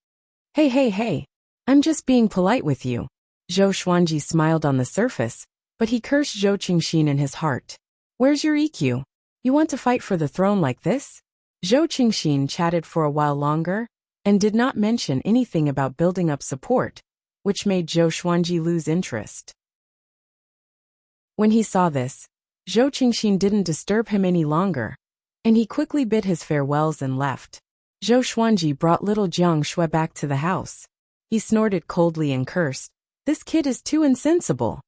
Hey, I'm just being polite with you. Zhou Xuanji smiled on the surface, but he cursed Zhou Qingxin in his heart. Where's your EQ? You want to fight for the throne like this? Zhou Qingxin chatted for a while longer, and did not mention anything about building up support, which made Zhou Xuanji lose interest. When he saw this, Zhou Qingxin didn't disturb him any longer, and he quickly bid his farewells and left. Zhou Xuanji brought little Jiang Shui back to the house. He snorted coldly and cursed. This kid is too insensible.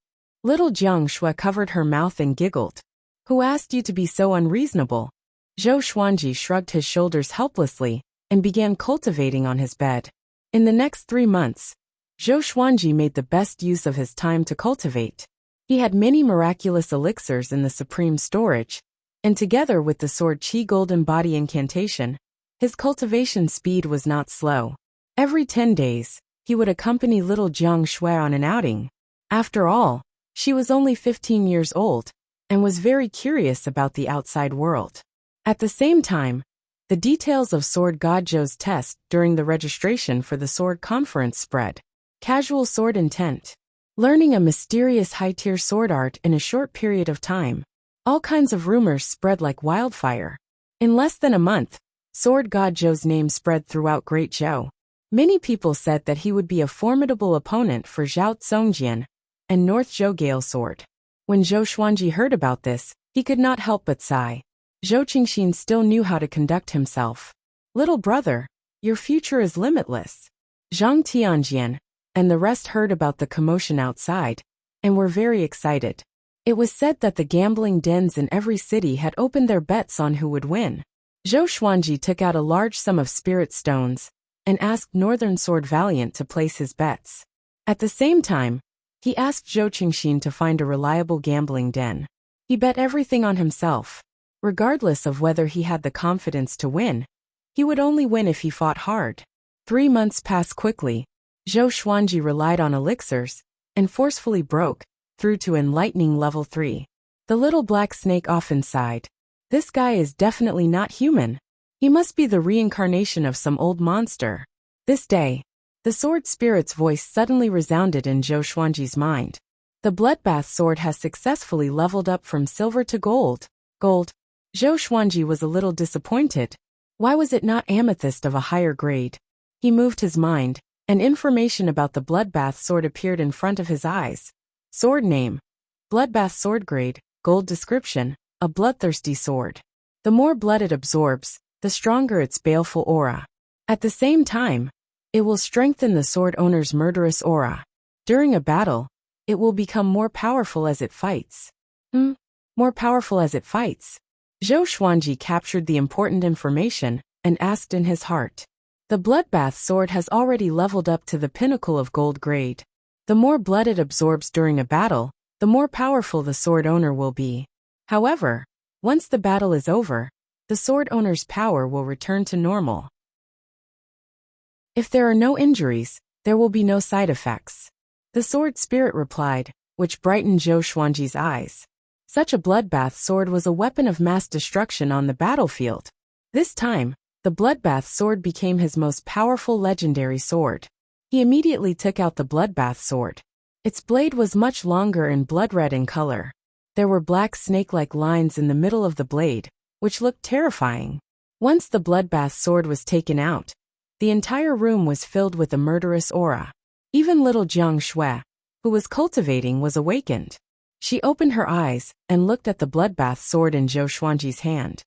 Little Jiang Shui covered her mouth and giggled. Who asked you to be so unreasonable? Zhou Xuanji shrugged his shoulders helplessly and began cultivating on his bed. In the next 3 months, Zhou Xuanji made the best use of his time to cultivate. He had many miraculous elixirs in the supreme storage, and together with the sword Qi Golden Body incantation, his cultivation speed was not slow. Every 10 days, he would accompany little Jiang Shui on an outing. After all, she was only 15 years old, and was very curious about the outside world. At the same time, the details of Sword God Zhou's test during the registration for the sword conference spread. Casual sword intent. Learning a mysterious high-tier sword art in a short period of time. All kinds of rumors spread like wildfire. In less than a month, Sword God Zhou's name spread throughout Great Zhou. Many people said that he would be a formidable opponent for Zhao Tsongjian and North Zhou Gale Sword. When Zhou Xuanji heard about this, he could not help but sigh. Zhou Qingxin still knew how to conduct himself. Little brother, your future is limitless. Zhang Tianjian and the rest heard about the commotion outside, and were very excited. It was said that the gambling dens in every city had opened their bets on who would win. Zhou Xuanji took out a large sum of spirit stones, and asked Northern Sword Valiant to place his bets. At the same time, he asked Zhou Qingxin to find a reliable gambling den. He bet everything on himself. Regardless of whether he had the confidence to win, he would only win if he fought hard. 3 months passed quickly. Zhou Xuanji relied on elixirs, and forcefully broke through to enlightening level 3. The little black snake often sighed. This guy is definitely not human. He must be the reincarnation of some old monster. This day, the sword spirit's voice suddenly resounded in Zhou Xuanji's mind. The bloodbath sword has successfully leveled up from silver to gold. Gold. Zhou Xuanji was a little disappointed. Why was it not amethyst of a higher grade? He moved his mind, and information about the bloodbath sword appeared in front of his eyes. Sword name. Bloodbath sword grade, gold description, a bloodthirsty sword. The more blood it absorbs, the stronger its baleful aura. At the same time, it will strengthen the sword owner's murderous aura. During a battle, it will become more powerful as it fights. More powerful as it fights. Zhou Xuanji captured the important information and asked in his heart. The bloodbath sword has already leveled up to the pinnacle of gold grade. The more blood it absorbs during a battle, the more powerful the sword owner will be. However, once the battle is over, the sword owner's power will return to normal. If there are no injuries, there will be no side effects. The sword spirit replied, which brightened Zhou Xuanji's eyes. Such a bloodbath sword was a weapon of mass destruction on the battlefield. This time, the bloodbath sword became his most powerful legendary sword. He immediately took out the bloodbath sword. Its blade was much longer and blood red in color. There were black snake-like lines in the middle of the blade, which looked terrifying. Once the bloodbath sword was taken out, the entire room was filled with a murderous aura. Even little Jiang Shui, who was cultivating, was awakened. She opened her eyes and looked at the bloodbath sword in Zhou Xuanji's hand.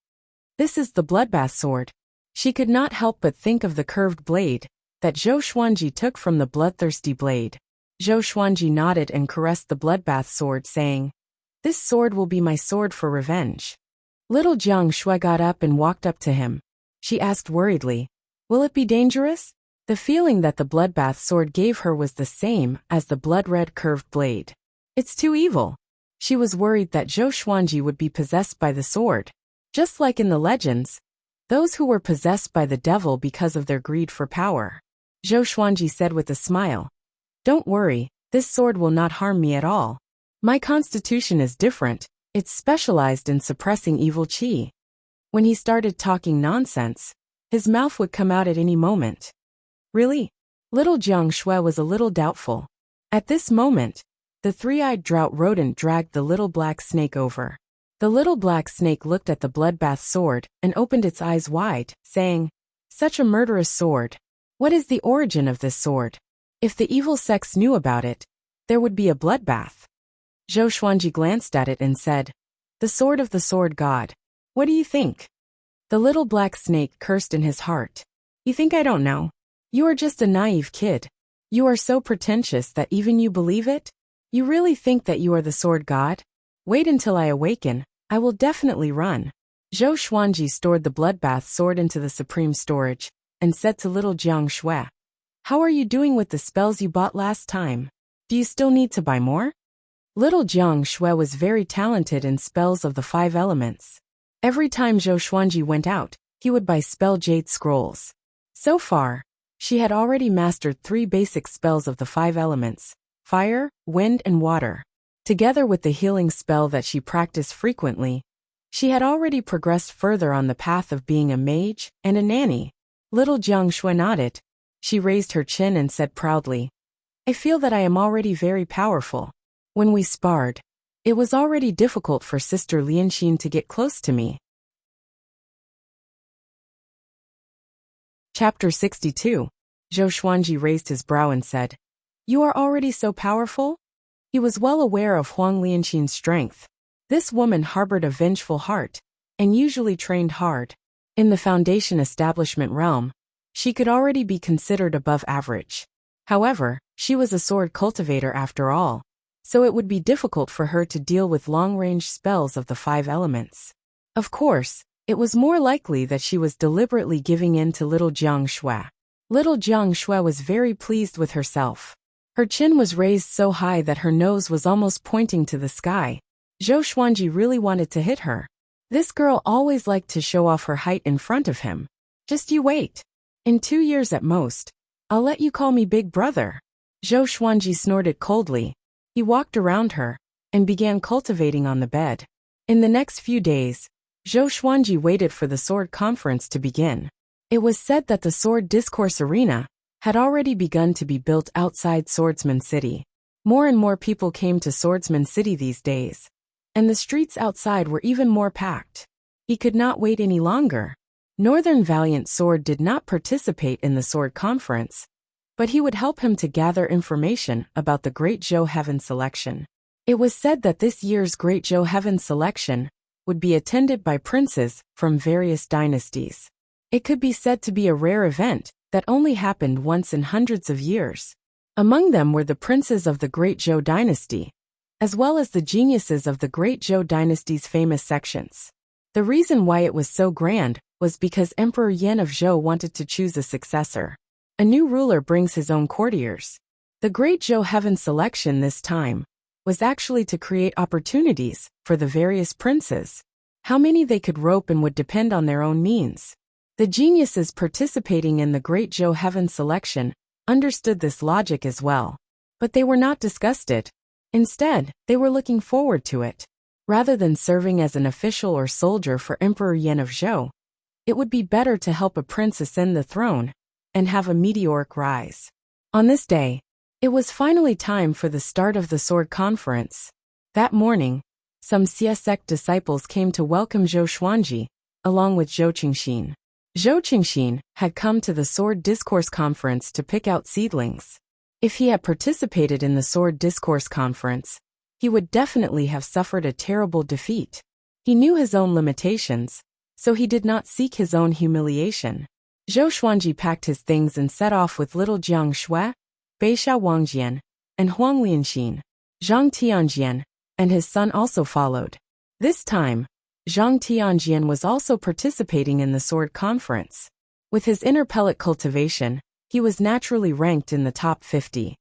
This is the bloodbath sword. She could not help but think of the curved blade that Zhou Xuanji took from the bloodthirsty blade. Zhou Xuanji nodded and caressed the bloodbath sword, saying, "This sword will be my sword for revenge." Little Jiang Shui got up and walked up to him. She asked worriedly, "Will it be dangerous?" The feeling that the bloodbath sword gave her was the same as the blood-red curved blade. It's too evil. She was worried that Zhou Xuanji would be possessed by the sword. Just like in the legends, those who were possessed by the devil because of their greed for power. Zhou Xuanji said with a smile, "Don't worry, this sword will not harm me at all. My constitution is different, it's specialized in suppressing evil qi." When he started talking nonsense, his mouth would come out at any moment. Really? Little Jiang Shui was a little doubtful. At this moment, the three-eyed drought rodent dragged the little black snake over. The little black snake looked at the bloodbath sword and opened its eyes wide, saying, "Such a murderous sword. What is the origin of this sword? If the evil sects knew about it, there would be a bloodbath." Zhou Xuanji glanced at it and said, "The sword of the sword god. What do you think?" The little black snake cursed in his heart. "You think I don't know? You are just a naive kid. You are so pretentious that even you believe it? You really think that you are the sword god? Wait until I awaken, I will definitely run." Zhou Xuanji stored the bloodbath sword into the supreme storage, and said to little Jiang Shui, "How are you doing with the spells you bought last time? Do you still need to buy more?" Little Jiang Shui was very talented in spells of the 5 elements. Every time Zhou Xuanji went out, he would buy spell jade scrolls. So far, she had already mastered 3 basic spells of the 5 elements: fire, wind, and water. Together with the healing spell that she practiced frequently, she had already progressed further on the path of being a mage and a nanny. Little Jiang Shui nodded. She raised her chin and said proudly, "I feel that I am already very powerful. When we sparred, it was already difficult for Sister Lianxin to get close to me." Chapter 62. Zhou Xuanji raised his brow and said, "You are already so powerful?" He was well aware of Huang Lianxin's strength. This woman harbored a vengeful heart, and usually trained hard. In the foundation establishment realm, she could already be considered above average. However, she was a sword cultivator after all, so it would be difficult for her to deal with long-range spells of the 5 elements. Of course, it was more likely that she was deliberately giving in to little Jiang Shui. Little Jiang Shui was very pleased with herself. Her chin was raised so high that her nose was almost pointing to the sky. Zhou Xuanji really wanted to hit her. This girl always liked to show off her height in front of him. "Just you wait. In 2 years at most, I'll let you call me big brother." Zhou Xuanji snorted coldly. He walked around her and began cultivating on the bed. In the next few days, Zhou Xuanji waited for the sword conference to begin. It was said that the sword discourse arena had already begun to be built outside Swordsman City. More and more people came to Swordsman City these days, and the streets outside were even more packed. He could not wait any longer. Northern Valiant Sword did not participate in the sword conference, but he would help him to gather information about the Great Zhou Heaven Selection. It was said that this year's Great Zhou Heaven Selection would be attended by princes from various dynasties. It could be said to be a rare event that only happened once in hundreds of years. Among them were the princes of the Great Zhou dynasty, as well as the geniuses of the Great Zhou dynasty's famous sections. The reason why it was so grand was because Emperor Yan of Zhou wanted to choose a successor. A new ruler brings his own courtiers. The Great Zhou Heaven Selection this time was actually to create opportunities for the various princes. How many they could rope in would depend on their own means. The geniuses participating in the Great Zhou Heaven Selection understood this logic as well. But they were not disgusted. Instead, they were looking forward to it. Rather than serving as an official or soldier for Emperor Yan of Zhou, it would be better to help a prince ascend the throne and have a meteoric rise. On this day, it was finally time for the start of the sword conference. That morning, some Xie sect disciples came to welcome Zhou Xuanji, along with Zhou Qingxin. Zhou Qingxin had come to the Sword Discourse Conference to pick out seedlings. If he had participated in the Sword Discourse Conference, he would definitely have suffered a terrible defeat. He knew his own limitations, so he did not seek his own humiliation. Zhou Xuanji packed his things and set off with little Jiang Shui, Beishao Wangjian, and Huang Lianxin. Zhang Tianjian and his son also followed. This time, Zhang Tianjian was also participating in the sword conference. With his inner pellet cultivation, he was naturally ranked in the top 50.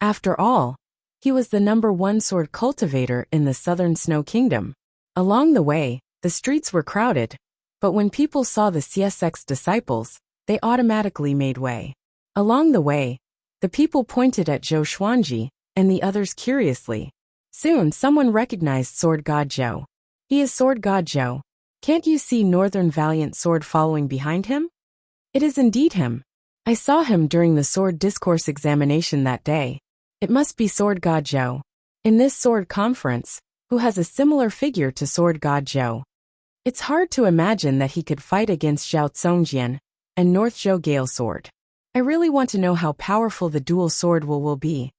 After all, he was the #1 sword cultivator in the southern Snow Kingdom. Along the way, the streets were crowded, but when people saw the CSX disciples, they automatically made way. Along the way, the people pointed at Zhou Xuanji and the others curiously. Soon someone recognized Sword God Zhou. He is Sword God Zhou. Can't you see Northern Valiant Sword following behind him? It is indeed him. I saw him during the sword discourse examination that day. It must be Sword God Zhou. In this sword conference, who has a similar figure to Sword God Zhou? It's hard to imagine that he could fight against Zhao Tsongjian and North Zhou Gale Sword. I really want to know how powerful the dual sword will be.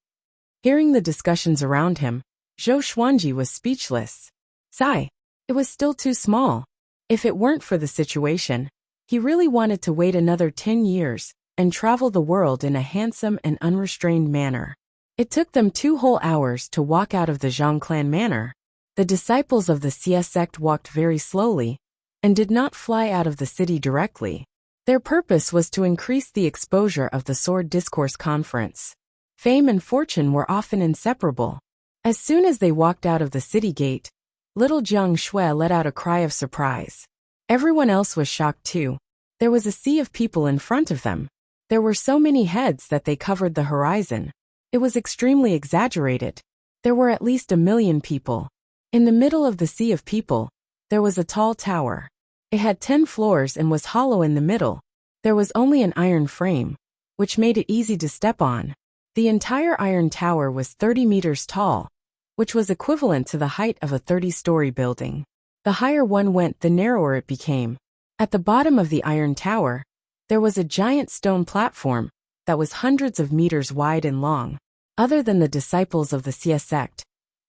Hearing the discussions around him, Zhou Xuanji was speechless. Sigh. It was still too small. If it weren't for the situation, he really wanted to wait another 10 years and travel the world in a handsome and unrestrained manner. It took them 2 whole hours to walk out of the Zhang clan manor. The disciples of the Xie sect walked very slowly and did not fly out of the city directly. Their purpose was to increase the exposure of the Sword Discourse Conference. Fame and fortune were often inseparable. As soon as they walked out of the city gate, little Jiang Shui let out a cry of surprise. Everyone else was shocked too. There was a sea of people in front of them. There were so many heads that they covered the horizon. It was extremely exaggerated. There were at least 1 million people. In the middle of the sea of people, there was a tall tower. It had 10 floors and was hollow in the middle. There was only an iron frame, which made it easy to step on. The entire iron tower was 30 meters tall, which was equivalent to the height of a 30-story building. The higher one went, the narrower it became. At the bottom of the iron tower, there was a giant stone platform that was hundreds of meters wide and long. Other than the disciples of the Xie sect,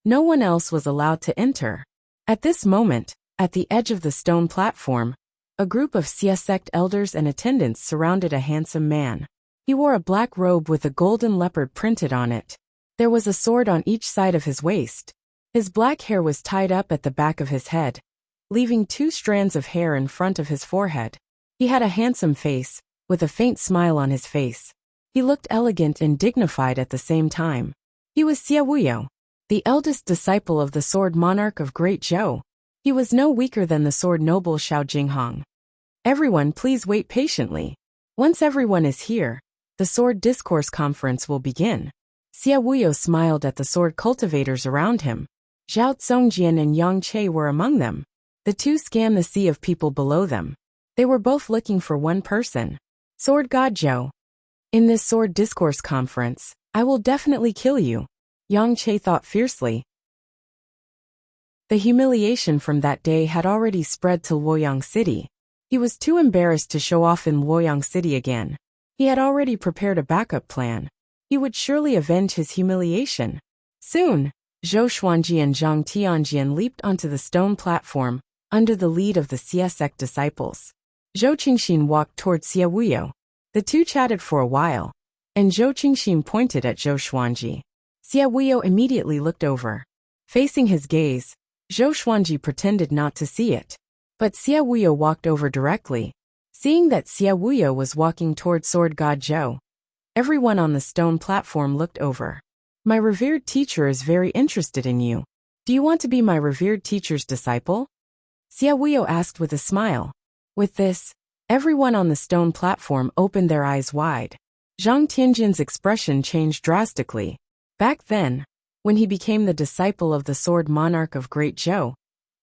no one else was allowed to enter. At this moment, at the edge of the stone platform, a group of Xie sect elders and attendants surrounded a handsome man. He wore a black robe with a golden leopard printed on it. There was a sword on each side of his waist. His black hair was tied up at the back of his head, leaving 2 strands of hair in front of his forehead. He had a handsome face, with a faint smile on his face. He looked elegant and dignified at the same time. He was Xie Wuyo, the eldest disciple of the Sword Monarch of Great Zhou. He was no weaker than the Sword Noble Xiao Jinghong. Everyone, please wait patiently. Once everyone is here, the Sword Discourse Conference will begin. Xie Wuyo smiled at the sword cultivators around him. Zhao Tsongjian and Yang Che were among them. The two scanned the sea of people below them. They were both looking for one person. Sword God Zhou. In this Sword Discourse Conference, I will definitely kill you, Yang Che thought fiercely. The humiliation from that day had already spread to Luoyang City. He was too embarrassed to show off in Luoyang City again. He had already prepared a backup plan. He would surely avenge his humiliation. Soon, Zhou Xuanji and Zhang Tianjian leaped onto the stone platform, under the lead of the Xie sect disciples. Zhou Qingxin walked toward Xie Wuyo. The two chatted for a while, and Zhou Qingxin pointed at Zhou Xuanji. Xie Wuyo immediately looked over. Facing his gaze, Zhou Xuanji pretended not to see it. But Xie Wuyo walked over directly. Seeing that Xie Wuyo was walking toward Sword God Zhou, everyone on the stone platform looked over. My revered teacher is very interested in you. Do you want to be my revered teacher's disciple? Xie Wuyo asked with a smile. With this, everyone on the stone platform opened their eyes wide. Zhang Tianjin's expression changed drastically. Back then, when he became the disciple of the Sword Monarch of Great Zhou,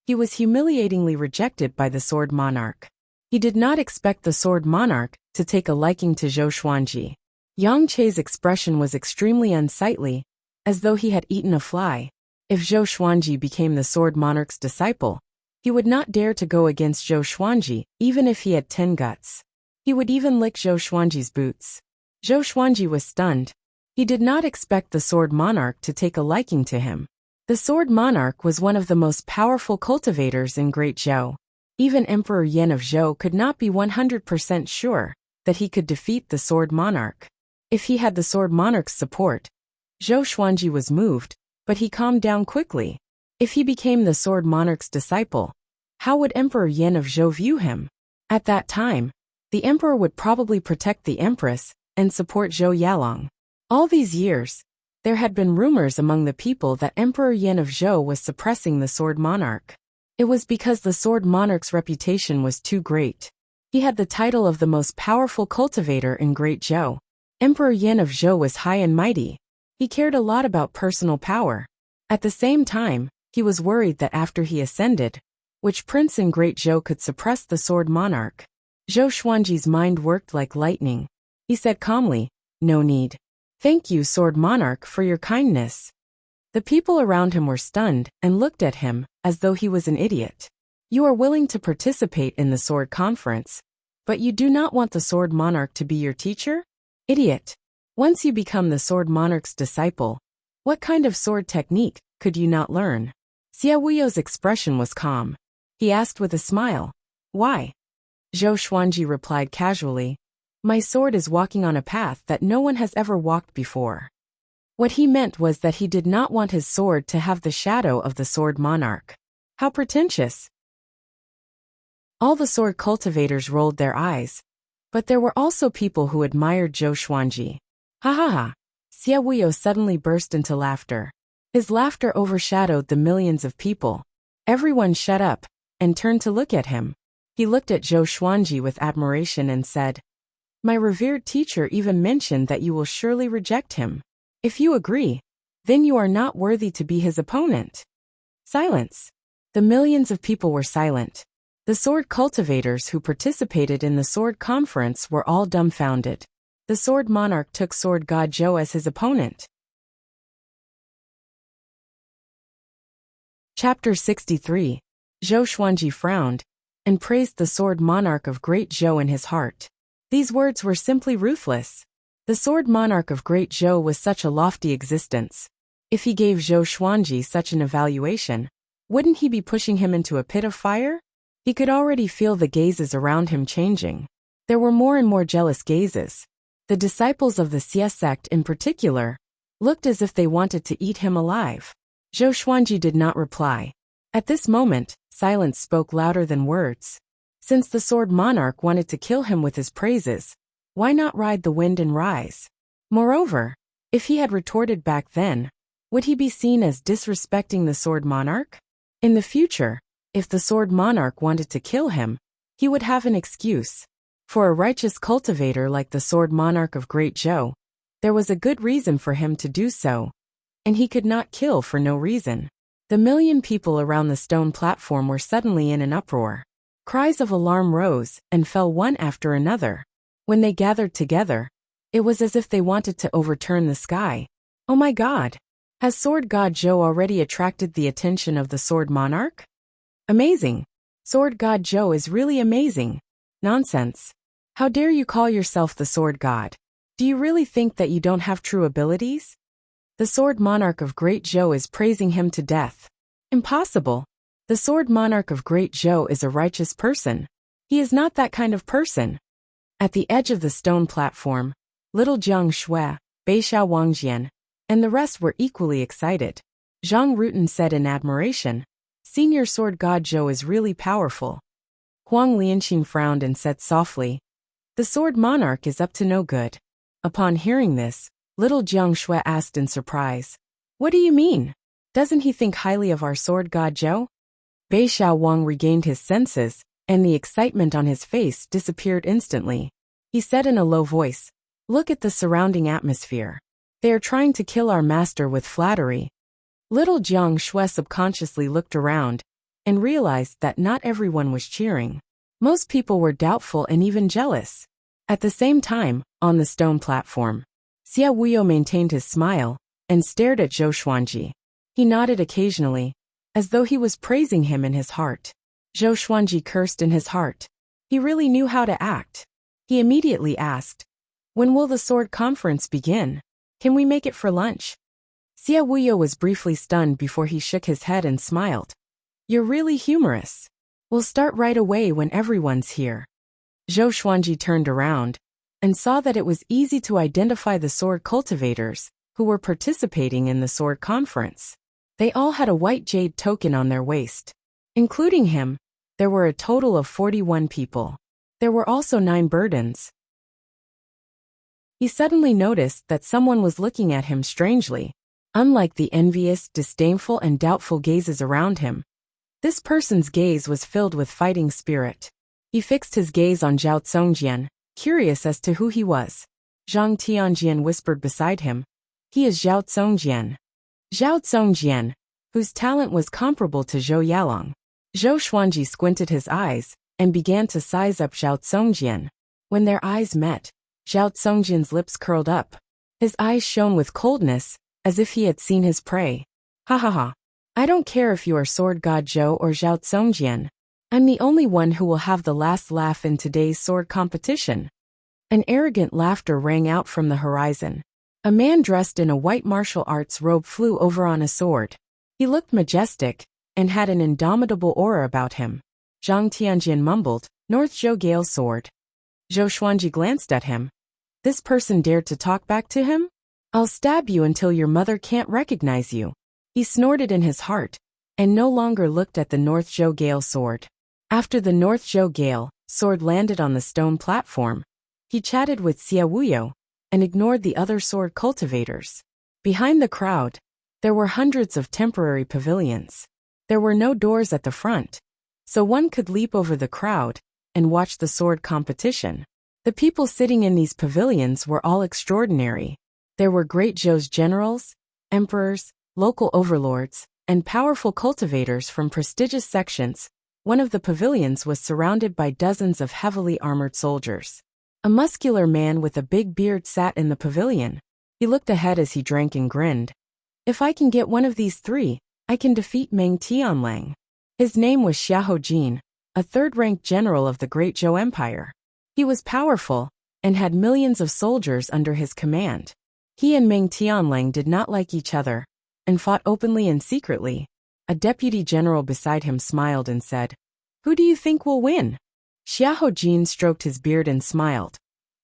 he was humiliatingly rejected by the Sword Monarch. He did not expect the Sword Monarch to take a liking to Zhou Xuanji. Yang Che's expression was extremely unsightly, as though he had eaten a fly. If Zhou Xuanji became the Sword Monarch's disciple, he would not dare to go against Zhou Xuanji, even if he had 10 guts. He would even lick Zhou Xuanji's boots. Zhou Xuanji was stunned. He did not expect the Sword Monarch to take a liking to him. The Sword Monarch was one of the most powerful cultivators in Great Zhou. Even Emperor Yan of Zhou could not be 100% sure that he could defeat the Sword Monarch. If he had the Sword Monarch's support, Zhou Xuanji was moved, but he calmed down quickly. If he became the Sword Monarch's disciple, how would Emperor Yan of Zhou view him? At that time, The emperor would probably protect the empress and support Zhou Yalong. All these years, there had been rumors among the people that Emperor Yin of Zhou was suppressing the Sword Monarch. It was because the Sword Monarch's reputation was too great. He had the title of the most powerful cultivator in Great Zhou. Emperor Yin of Zhou was high and mighty. He cared a lot about personal power. At the same time, he was worried that after he ascended, which prince in Great Zhou could suppress the Sword Monarch? Zhou Xuanji's mind worked like lightning. He said calmly, "No need. Thank you, Sword Monarch, for your kindness." The people around him were stunned and looked at him as though he was an idiot. "You are willing to participate in the Sword Conference, but you do not want the Sword Monarch to be your teacher? Idiot. Once you become the Sword Monarch's disciple, what kind of sword technique could you not learn?" Xia Wuyo's expression was calm. He asked with a smile, "Why?" Zhou Xuanji replied casually, "My sword is walking on a path that no one has ever walked before." What he meant was that he did not want his sword to have the shadow of the Sword Monarch. How pretentious. All the sword cultivators rolled their eyes, but there were also people who admired Zhou Xuanji. Ha ha ha. Xia Wuyo suddenly burst into laughter. His laughter overshadowed the millions of people. Everyone shut up and turned to look at him. He looked at Zhou Xuanji with admiration and said, "My revered teacher even mentioned that you will surely reject him. If you agree, then you are not worthy to be his opponent." Silence. The millions of people were silent. The sword cultivators who participated in the sword conference were all dumbfounded. The Sword Monarch took Sword God Zhou as his opponent. Chapter 63. Zhou Xuanji frowned and praised the Sword Monarch of Great Zhou in his heart. These words were simply ruthless. The Sword Monarch of Great Zhou was such a lofty existence. If he gave Zhou Xuanji such an evaluation, wouldn't he be pushing him into a pit of fire? He could already feel the gazes around him changing. There were more and more jealous gazes. The disciples of the Xie sect in particular looked as if they wanted to eat him alive. Zhou Xuanji did not reply. At this moment, silence spoke louder than words. Since the Sword Monarch wanted to kill him with his praises, why not ride the wind and rise? Moreover, if he had retorted back then, would he be seen as disrespecting the Sword Monarch? In the future, if the Sword Monarch wanted to kill him, he would have an excuse. For a righteous cultivator like the Sword Monarch of Great Zhou, there was a good reason for him to do so, and he could not kill for no reason. The million people around the stone platform were suddenly in an uproar. Cries of alarm rose and fell one after another. When they gathered together, it was as if they wanted to overturn the sky. Oh my God! Has Sword God Zhou already attracted the attention of the Sword Monarch? Amazing! Sword God Zhou is really amazing. Nonsense. How dare you call yourself the Sword God? Do you really think that you don't have true abilities? The Sword Monarch of Great Zhou is praising him to death. Impossible. The Sword Monarch of Great Zhou is a righteous person. He is not that kind of person. At the edge of the stone platform, little Jiang Shui, Beishao Wangjian, and the rest were equally excited. Zhang Rutan said in admiration, "Senior Sword God Zhou is really powerful." Huang Lianqing frowned and said softly, "The Sword Monarch is up to no good." Upon hearing this, little Jiang Shui asked in surprise, "What do you mean? Doesn't he think highly of our Sword God Zhou?" Beishao Wang regained his senses, and the excitement on his face disappeared instantly. He said in a low voice, "Look at the surrounding atmosphere. They are trying to kill our master with flattery." Little Jiang Shui subconsciously looked around and realized that not everyone was cheering. Most people were doubtful and even jealous. At the same time, on the stone platform, Xia Wuyo maintained his smile and stared at Zhou Xuanji. He nodded occasionally, as though he was praising him in his heart. Zhou Xuanji cursed in his heart. He really knew how to act. He immediately asked, "When will the sword conference begin? Can we make it for lunch?" Xia Wuyo was briefly stunned before he shook his head and smiled. "You're really humorous. We'll start right away when everyone's here." Zhou Xuanji turned around and saw that it was easy to identify the sword cultivators who were participating in the sword conference. They all had a white jade token on their waist. Including him, there were a total of 41 people. There were also 9 burdens. He suddenly noticed that someone was looking at him strangely. Unlike the envious, disdainful, and doubtful gazes around him, this person's gaze was filled with fighting spirit. He fixed his gaze on Zhao Zongjian, curious as to who he was. Zhang Tianjian whispered beside him, "He is Zhao Zongjian." Zhao Zongjian, whose talent was comparable to Zhou Yalong. Zhou Xuanji squinted his eyes and began to size up Zhao Zongjian. When their eyes met, Zhao Zongjian's lips curled up. His eyes shone with coldness, as if he had seen his prey. "Ha ha ha. I don't care if you are Sword God Zhou or Zhao Zongjian. I'm the only one who will have the last laugh in today's sword competition." An arrogant laughter rang out from the horizon. A man dressed in a white martial arts robe flew over on a sword. He looked majestic and had an indomitable aura about him. Zhang Tianjian mumbled, "North Zhou Gale sword." Zhou Xuanji glanced at him. This person dared to talk back to him? "I'll stab you until your mother can't recognize you." He snorted in his heart and no longer looked at the North Zhou Gale sword. After the North Zhou Gale sword landed on the stone platform, he chatted with Xia Wuyo and ignored the other sword cultivators. Behind the crowd, there were hundreds of temporary pavilions. There were no doors at the front, so one could leap over the crowd and watch the sword competition. The people sitting in these pavilions were all extraordinary. There were great Zhou's generals, emperors, local overlords, and powerful cultivators from prestigious sections. One of the pavilions was surrounded by dozens of heavily armored soldiers. A muscular man with a big beard sat in the pavilion. He looked ahead as he drank and grinned. "If I can get one of these 3, I can defeat Meng Tianlang." His name was Xiahou Jin, a third-ranked general of the Great Zhou Empire. He was powerful and had millions of soldiers under his command. He and Meng Tianlang did not like each other and fought openly and secretly. A deputy general beside him smiled and said, "Who do you think will win?" Xiahou Jin stroked his beard and smiled.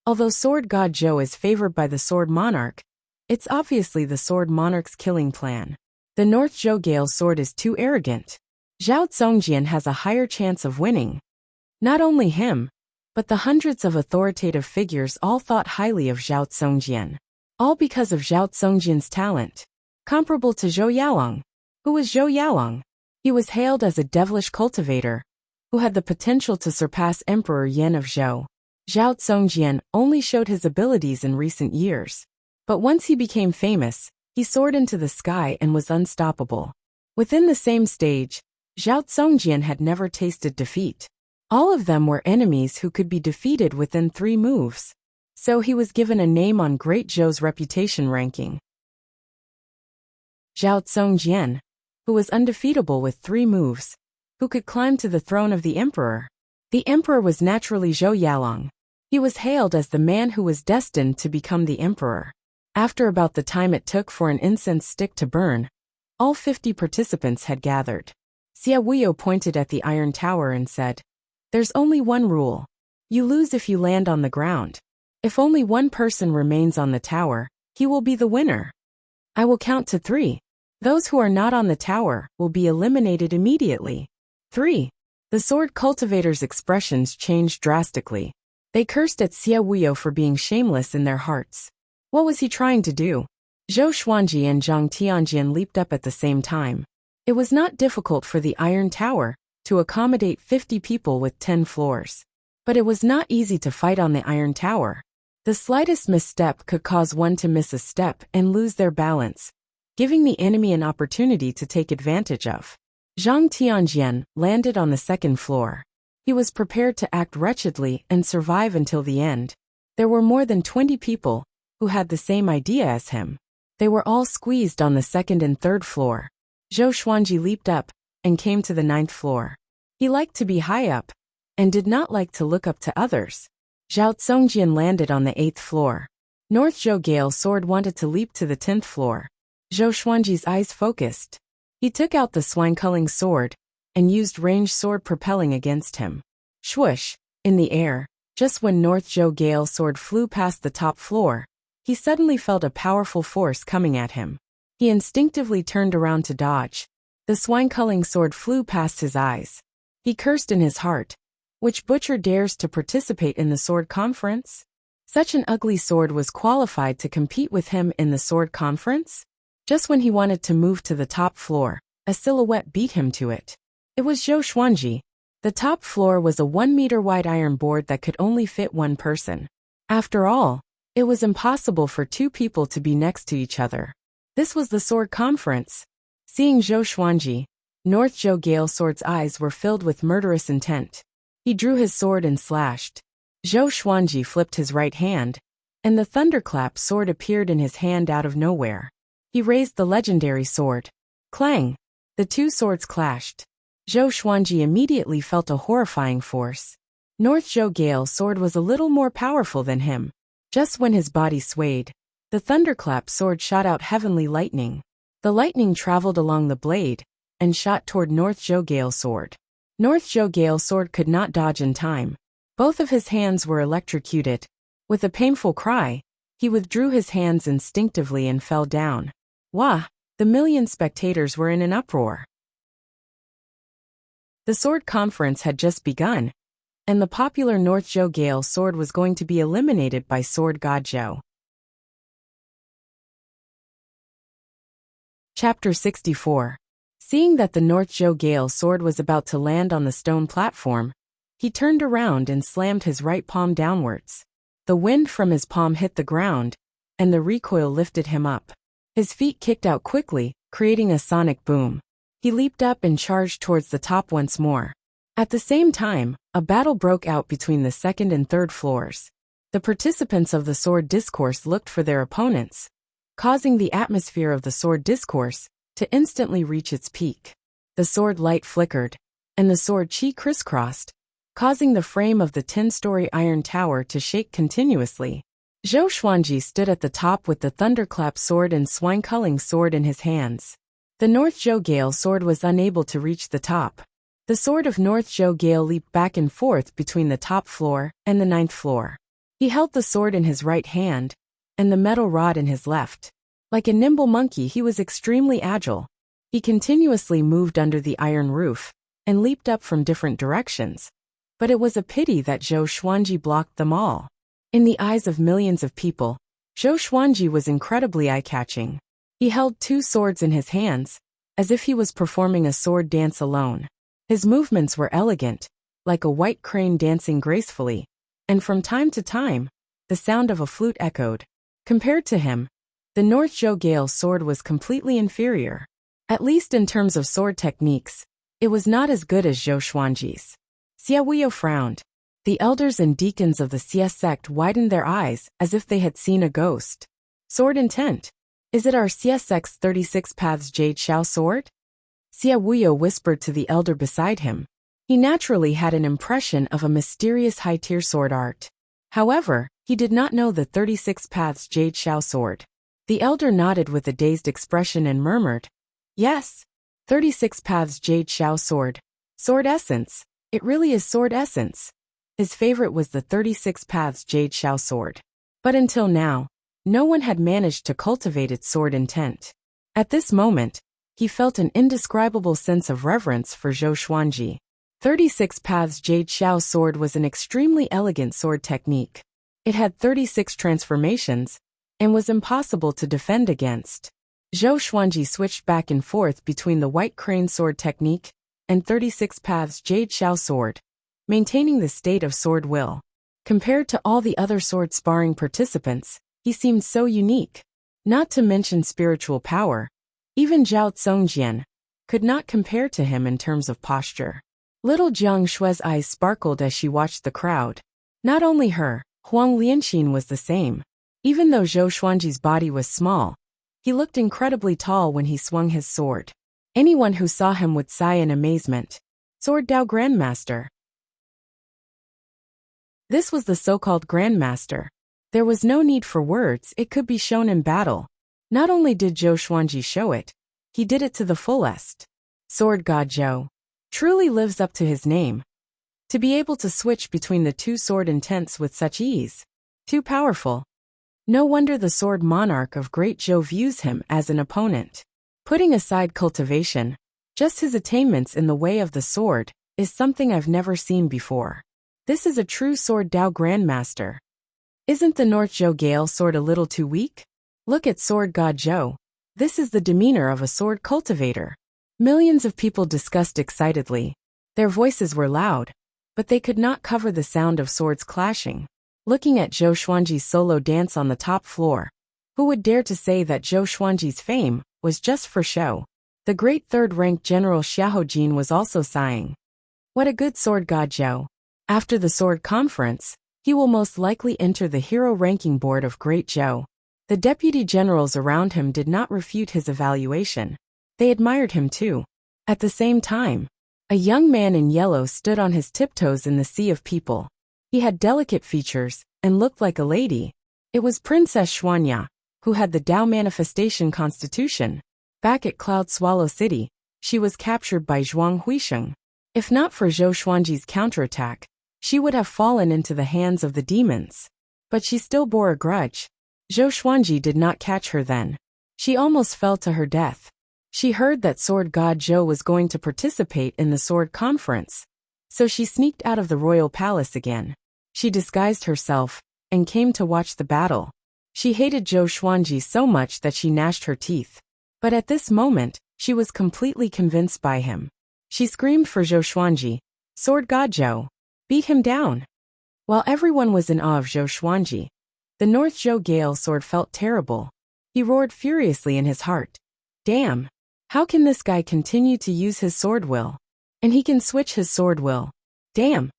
Although Sword God Zhou is favored by the Sword Monarch, it's obviously the Sword Monarch's killing plan. The North Zhou Gale sword is too arrogant. Zhao Zongjian has a higher chance of winning. Not only him, but the hundreds of authoritative figures all thought highly of Zhao Zongjian. All because of Zhao Zongjian's talent. Comparable to Zhou Yalong. Who was Zhou Yalong? He was hailed as a devilish cultivator, who had the potential to surpass Emperor Yan of Zhou. Zhao Zongjian only showed his abilities in recent years. But once he became famous, he soared into the sky and was unstoppable. Within the same stage, Zhao Zongjian had never tasted defeat. All of them were enemies who could be defeated within 3 moves. So he was given a name on Great Zhou's reputation ranking. Zhao Zongjian, who was undefeatable with 3 moves, who could climb to the throne of the emperor. The emperor was naturally Zhou Yalong. He was hailed as the man who was destined to become the emperor. After about the time it took for an incense stick to burn, all 50 participants had gathered. Xia Wuyo pointed at the iron tower and said, "There's only one rule. You lose if you land on the ground. If only one person remains on the tower, he will be the winner. I will count to 3. Those who are not on the tower will be eliminated immediately." 3. The sword cultivators' expressions changed drastically. They cursed at Xia Wuyo for being shameless in their hearts. What was he trying to do? Zhou Xuanji and Zhang Tianjian leaped up at the same time. It was not difficult for the iron tower to accommodate 50 people with 10 floors. But it was not easy to fight on the iron tower. The slightest misstep could cause one to miss a step and lose their balance, giving the enemy an opportunity to take advantage of. Zhang Tianjian landed on the 2nd floor. He was prepared to act wretchedly and survive until the end. There were more than 20 people who had the same idea as him. They were all squeezed on the 2nd and 3rd floor. Zhou Xuanji leaped up and came to the 9th floor. He liked to be high up and did not like to look up to others. Zhao Zongjian landed on the 8th floor. North Zhou Gale sword wanted to leap to the 10th floor. Zhou Xuanji's eyes focused. He took out the swine-culling sword and used ranged sword propelling against him. Swoosh! In the air, just when North Zhou Gale sword flew past the top floor, he suddenly felt a powerful force coming at him. He instinctively turned around to dodge. The swine-culling sword flew past his eyes. He cursed in his heart. Which butcher dares to participate in the sword conference? Such an ugly sword was qualified to compete with him in the sword conference? Just when he wanted to move to the top floor, a silhouette beat him to it. It was Zhou Xuanji. The top floor was a 1-meter wide iron board that could only fit one person. After all, it was impossible for two people to be next to each other. This was the sword conference. Seeing Zhou Xuanji, North Zhou Gale Sword's eyes were filled with murderous intent. He drew his sword and slashed. Zhou Xuanji flipped his right hand, and the thunderclap sword appeared in his hand out of nowhere. He raised the legendary sword. Clang! The two swords clashed. Zhou Xuanji immediately felt a horrifying force. North Zhou Gale Sword was a little more powerful than him. Just when his body swayed, the thunderclap sword shot out heavenly lightning. The lightning traveled along the blade and shot toward North Zhou Gale Sword. North Zhou Gale Sword could not dodge in time. Both of his hands were electrocuted. With a painful cry, he withdrew his hands instinctively and fell down. Wah! The million spectators were in an uproar. The sword conference had just begun, and the popular North Zhou Gale Sword was going to be eliminated by Sword God Zhou. Chapter 64. Seeing that the North Zhou Gale Sword was about to land on the stone platform, he turned around and slammed his right palm downwards. The wind from his palm hit the ground, and the recoil lifted him up. His feet kicked out quickly, creating a sonic boom. He leaped up and charged towards the top once more. At the same time, a battle broke out between the second and third floors. The participants of the sword discourse looked for their opponents, causing the atmosphere of the sword discourse to instantly reach its peak. The sword light flickered, and the sword chi crisscrossed, causing the frame of the 10-story iron tower to shake continuously. Zhou Xuanji stood at the top with the thunderclap sword and swine-culling sword in his hands. The North Zhou Gale Sword was unable to reach the top. The sword of North Zhou Gale leaped back and forth between the top floor and the 9th floor. He held the sword in his right hand, and the metal rod in his left. Like a nimble monkey, he was extremely agile. He continuously moved under the iron roof, and leaped up from different directions. But it was a pity that Zhou Xuanji blocked them all. In the eyes of millions of people, Zhou Xuanji was incredibly eye-catching. He held two swords in his hands, as if he was performing a sword dance alone. His movements were elegant, like a white crane dancing gracefully, and from time to time, the sound of a flute echoed. Compared to him, the North Zhou Gale Sword was completely inferior. At least in terms of sword techniques, it was not as good as Zhou Xuanji's. Xie Wuyo frowned. The elders and deacons of the Xie sect widened their eyes as if they had seen a ghost. Sword intent. Is it our Xie sect's 36 Paths Jade Xiao sword? Xie Wuyo whispered to the elder beside him. He naturally had an impression of a mysterious high-tier sword art. However, he did not know the 36 Paths Jade Xiao sword. The elder nodded with a dazed expression and murmured, "Yes, 36 Paths Jade Xiao sword. Sword essence. It really is sword essence." His favorite was the 36 Paths Jade Xiao sword. But until now, no one had managed to cultivate its sword intent. At this moment, he felt an indescribable sense of reverence for Zhou Xuanji. 36 Paths Jade Xiao sword was an extremely elegant sword technique. It had 36 transformations, and was impossible to defend against. Zhou Xuanji switched back and forth between the white crane sword technique and 36 Paths Jade Xiao sword, maintaining the state of sword will. Compared to all the other sword sparring participants, he seemed so unique. Not to mention spiritual power, even Zhao Zongjian could not compare to him in terms of posture. Little Jiang Shue's eyes sparkled as she watched the crowd. Not only her, Huang Lianxin was the same. Even though Zhou Xuanji's body was small, he looked incredibly tall when he swung his sword. Anyone who saw him would sigh in amazement. Sword Dao Grandmaster. This was the so-called Grandmaster. There was no need for words, it could be shown in battle. Not only did Zhou Xuanji show it, he did it to the fullest. Sword God Zhou truly lives up to his name. To be able to switch between the two sword intents with such ease. Too powerful. No wonder the sword monarch of Great Zhou views him as an opponent. Putting aside cultivation, just his attainments in the way of the sword is something I've never seen before. This is a true sword Dao Grandmaster. Isn't the North Zhou Gale sword a little too weak? Look at Sword God Zhou. This is the demeanor of a sword cultivator. Millions of people discussed excitedly. Their voices were loud, but they could not cover the sound of swords clashing. Looking at Zhou Xuanji's solo dance on the top floor, who would dare to say that Zhou Xuanji's fame was just for show? The great third-ranked General Xiahou was also sighing. What a good sword God Zhou. After the sword conference, he will most likely enter the hero ranking board of Great Zhou. The deputy generals around him did not refute his evaluation. They admired him too. At the same time, a young man in yellow stood on his tiptoes in the sea of people. He had delicate features and looked like a lady. It was Princess Xuanya, who had the Dao manifestation constitution. Back at Cloud Swallow City, she was captured by Zhuang Huisheng. If not for Zhou Xuanji's counterattack, she would have fallen into the hands of the demons. But she still bore a grudge. Zhou Xuanji did not catch her then. She almost fell to her death. She heard that Sword God Zhou was going to participate in the sword conference, so she sneaked out of the royal palace again. She disguised herself and came to watch the battle. She hated Zhou Xuanji so much that she gnashed her teeth. But at this moment, she was completely convinced by him. She screamed for Zhou Xuanji, "Sword God Zhou, beat him down!" While everyone was in awe of Zhou Xuanji, the North Zhou Gale sword felt terrible. He roared furiously in his heart. Damn! How can this guy continue to use his sword will? And he can switch his sword will. Damn!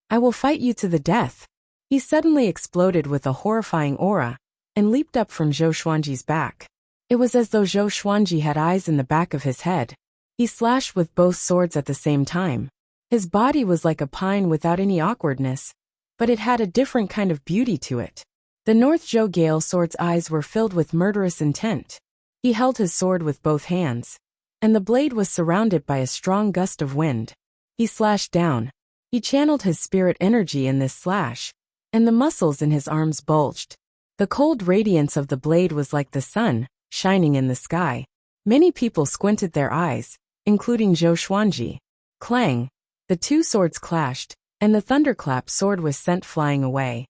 I will fight you to the death. He suddenly exploded with a horrifying aura and leaped up from Zhou Xuanji's back. It was as though Zhou Xuanji had eyes in the back of his head. He slashed with both swords at the same time. His body was like a pine without any awkwardness, but it had a different kind of beauty to it. The North Zhou Gale sword's eyes were filled with murderous intent. He held his sword with both hands, and the blade was surrounded by a strong gust of wind. He slashed down. He channeled his spirit energy in this slash, and the muscles in his arms bulged. The cold radiance of the blade was like the sun, shining in the sky. Many people squinted their eyes, including Zhou Xuanji. Clang! The two swords clashed, and the thunderclap sword was sent flying away.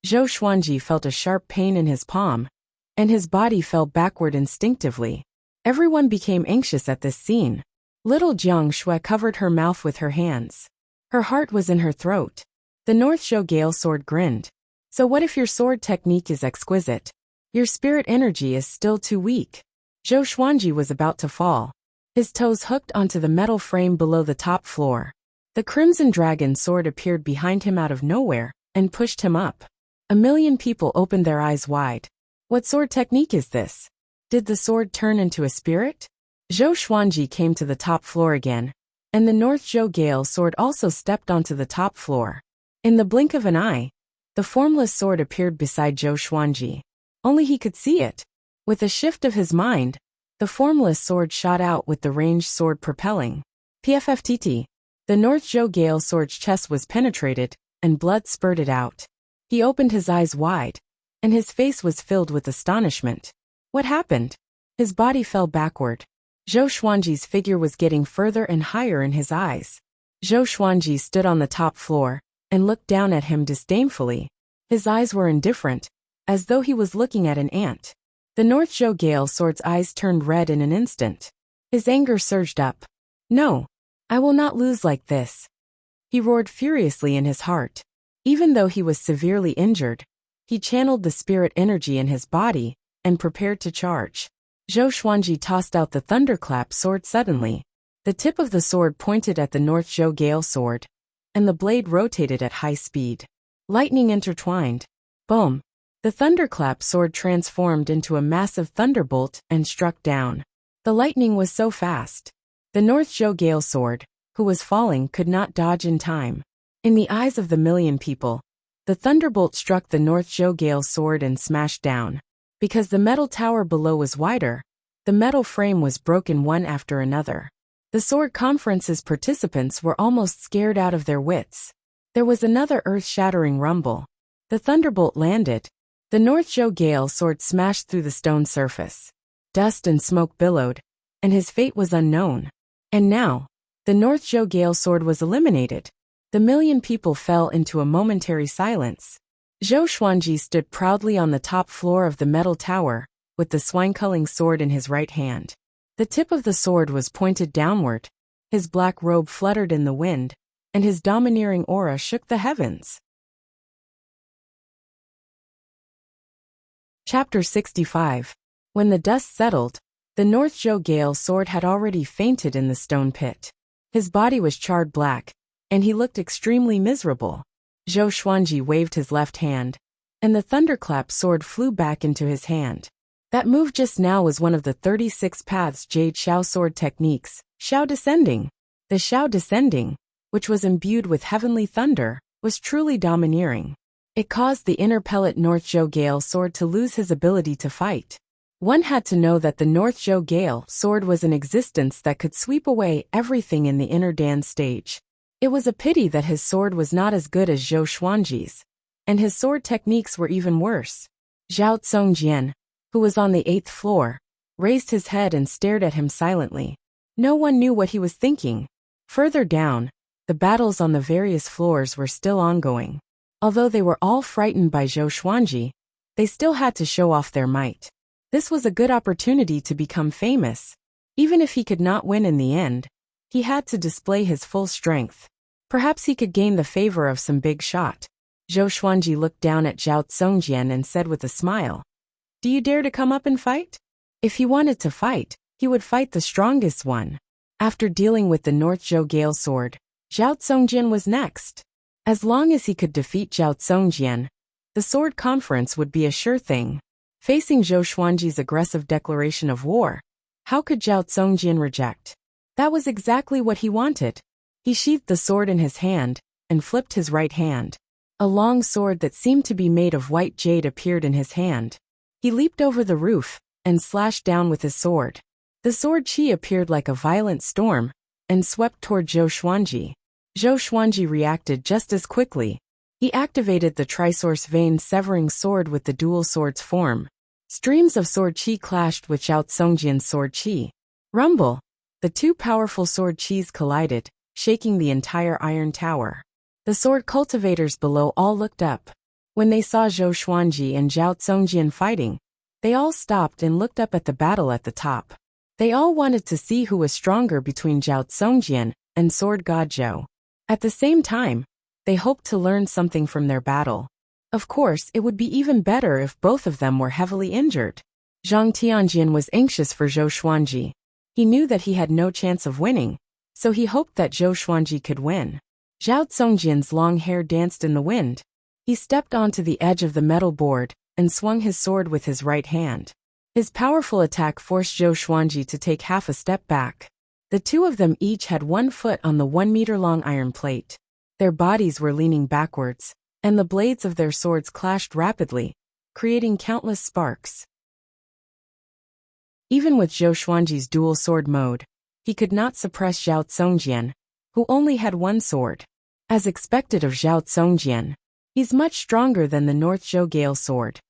Zhou Xuanji felt a sharp pain in his palm, and his body fell backward instinctively. Everyone became anxious at this scene. Little Jiang Shui covered her mouth with her hands. Her heart was in her throat. The North Zhou Gale sword grinned. So what if your sword technique is exquisite? Your spirit energy is still too weak. Zhou Xuanji was about to fall. His toes hooked onto the metal frame below the top floor. The Crimson Dragon sword appeared behind him out of nowhere and pushed him up. A million people opened their eyes wide. What sword technique is this? Did the sword turn into a spirit? Zhou Xuanji came to the top floor again, and the North Zhou Gale sword also stepped onto the top floor. In the blink of an eye, the formless sword appeared beside Zhou Xuanji. Only he could see it. With a shift of his mind, the formless sword shot out with the ranged sword propelling. PFFTT. The North Zhou Gale sword's chest was penetrated, and blood spurted out. He opened his eyes wide, and his face was filled with astonishment. What happened? His body fell backward. Zhou Xuanji's figure was getting further and higher in his eyes. Zhou Xuanji stood on the top floor and looked down at him disdainfully. His eyes were indifferent, as though he was looking at an ant. The North Zhou Gale sword's eyes turned red in an instant. His anger surged up. No, I will not lose like this. He roared furiously in his heart. Even though he was severely injured, he channeled the spirit energy in his body and prepared to charge. Zhou Xuanji tossed out the thunderclap sword suddenly. The tip of the sword pointed at the North Zhou Gale sword, and the blade rotated at high speed. Lightning intertwined. Boom! The thunderclap sword transformed into a massive thunderbolt and struck down. The lightning was so fast. The North Zhou Gale sword, who was falling, could not dodge in time. In the eyes of the million people, the thunderbolt struck the North Zhou Gale sword and smashed down. Because the metal tower below was wider, the metal frame was broken one after another. The sword conference's participants were almost scared out of their wits. There was another earth-shattering rumble. The thunderbolt landed. The North Zhou Gale sword smashed through the stone surface. Dust and smoke billowed, and his fate was unknown. And now, the North Zhou Gale sword was eliminated. The million people fell into a momentary silence. Zhou Xuanji stood proudly on the top floor of the metal tower, with the swine-culling sword in his right hand. The tip of the sword was pointed downward, his black robe fluttered in the wind, and his domineering aura shook the heavens. Chapter 65. When the dust settled, the North Zhou Gale sword had already fainted in the stone pit. His body was charred black, and he looked extremely miserable. Zhou Xuanji waved his left hand, and the thunderclap sword flew back into his hand. That move just now was one of the 36 paths Jade Xiao sword techniques, Xiao Descending. The Xiao Descending, which was imbued with heavenly thunder, was truly domineering. It caused the inner pellet North Zhou Gale sword to lose his ability to fight. One had to know that the North Zhou Gale sword was an existence that could sweep away everything in the inner Dan stage. It was a pity that his sword was not as good as Zhou Xuanji's, and his sword techniques were even worse. Zhao Tsongjian, who was on the 8th floor, raised his head and stared at him silently. No one knew what he was thinking. Further down, the battles on the various floors were still ongoing. Although they were all frightened by Zhou Xuanji, they still had to show off their might. This was a good opportunity to become famous. Even if he could not win in the end, he had to display his full strength. Perhaps he could gain the favor of some big shot. Zhou Xuanji looked down at Zhao Tsongjian and said with a smile, "Do you dare to come up and fight?" If he wanted to fight, he would fight the strongest one. After dealing with the North Zhou Gale sword, Zhao Tsongjian was next. As long as he could defeat Zhao Tsongjian, the sword conference would be a sure thing. Facing Zhou Xuanji's aggressive declaration of war, how could Zhao Tsongjian reject? That was exactly what he wanted. He sheathed the sword in his hand, and flipped his right hand. A long sword that seemed to be made of white jade appeared in his hand. He leaped over the roof, and slashed down with his sword. The sword chi appeared like a violent storm, and swept toward Zhou Xuanji. Zhou Xuanji reacted just as quickly. He activated the Trisource Vein severing sword with the dual sword's form. Streams of sword chi clashed with Zhao Tsongjian's sword chi. Rumble! The two powerful sword chis collided, shaking the entire iron tower. The sword cultivators below all looked up. When they saw Zhou Xuanji and Zhao Tsongjian fighting, they all stopped and looked up at the battle at the top. They all wanted to see who was stronger between Zhao Tsongjian and Sword God Zhou. At the same time, they hoped to learn something from their battle. Of course, it would be even better if both of them were heavily injured. Zhang Tianjian was anxious for Zhou Xuanji. He knew that he had no chance of winning, so he hoped that Zhou Xuanji could win. Zhao Tsongjian's long hair danced in the wind. He stepped onto the edge of the metal board and swung his sword with his right hand. His powerful attack forced Zhou Xuanji to take half a step back. The two of them each had 1 foot on the 1-meter-long iron plate. Their bodies were leaning backwards, and the blades of their swords clashed rapidly, creating countless sparks. Even with Zhou Xuanji's dual sword mode, he could not suppress Zhao Tsongjian, who only had 1 sword. As expected of Zhao Tsongjian, he's much stronger than the North Zhou Gale sword.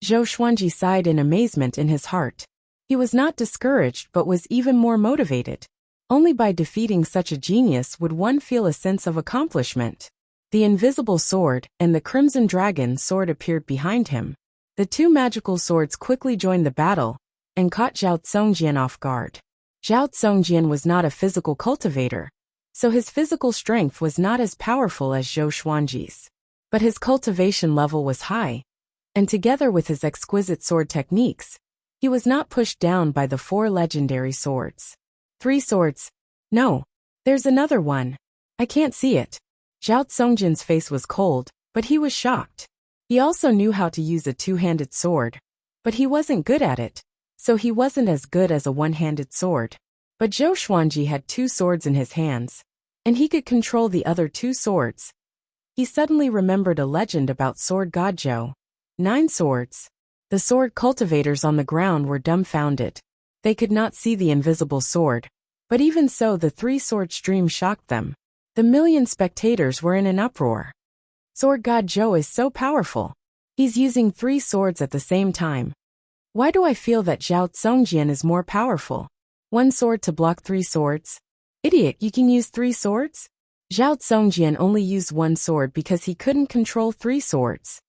Zhou Xuanji sighed in amazement in his heart. He was not discouraged but was even more motivated. Only by defeating such a genius would one feel a sense of accomplishment. The invisible sword and the crimson dragon sword appeared behind him. The two magical swords quickly joined the battle and caught Zhao Tsongjian off guard. Zhao Tsongjian was not a physical cultivator, so his physical strength was not as powerful as Zhou Xuanji's. But his cultivation level was high, and together with his exquisite sword techniques, he was not pushed down by the 4 legendary swords. 3 swords? No. There's another one. I can't see it. Zhao Tsongjian's face was cold, but he was shocked. He also knew how to use a 2-handed sword, but he wasn't good at it, so he wasn't as good as a 1-handed sword. But Zhou Xuanji had 2 swords in his hands, and he could control the other 2 swords. He suddenly remembered a legend about Sword God Zhou. 9 swords. The sword cultivators on the ground were dumbfounded. They could not see the invisible sword, but even so the 3-sword stream shocked them. The million spectators were in an uproar. Sword God Zhou is so powerful. He's using 3 swords at the same time. Why do I feel that Zhao Tsongjian is more powerful? 1 sword to block 3 swords? Idiot, you can use 3 swords? Zhao Zongjian only used one sword because he couldn't control 3 swords.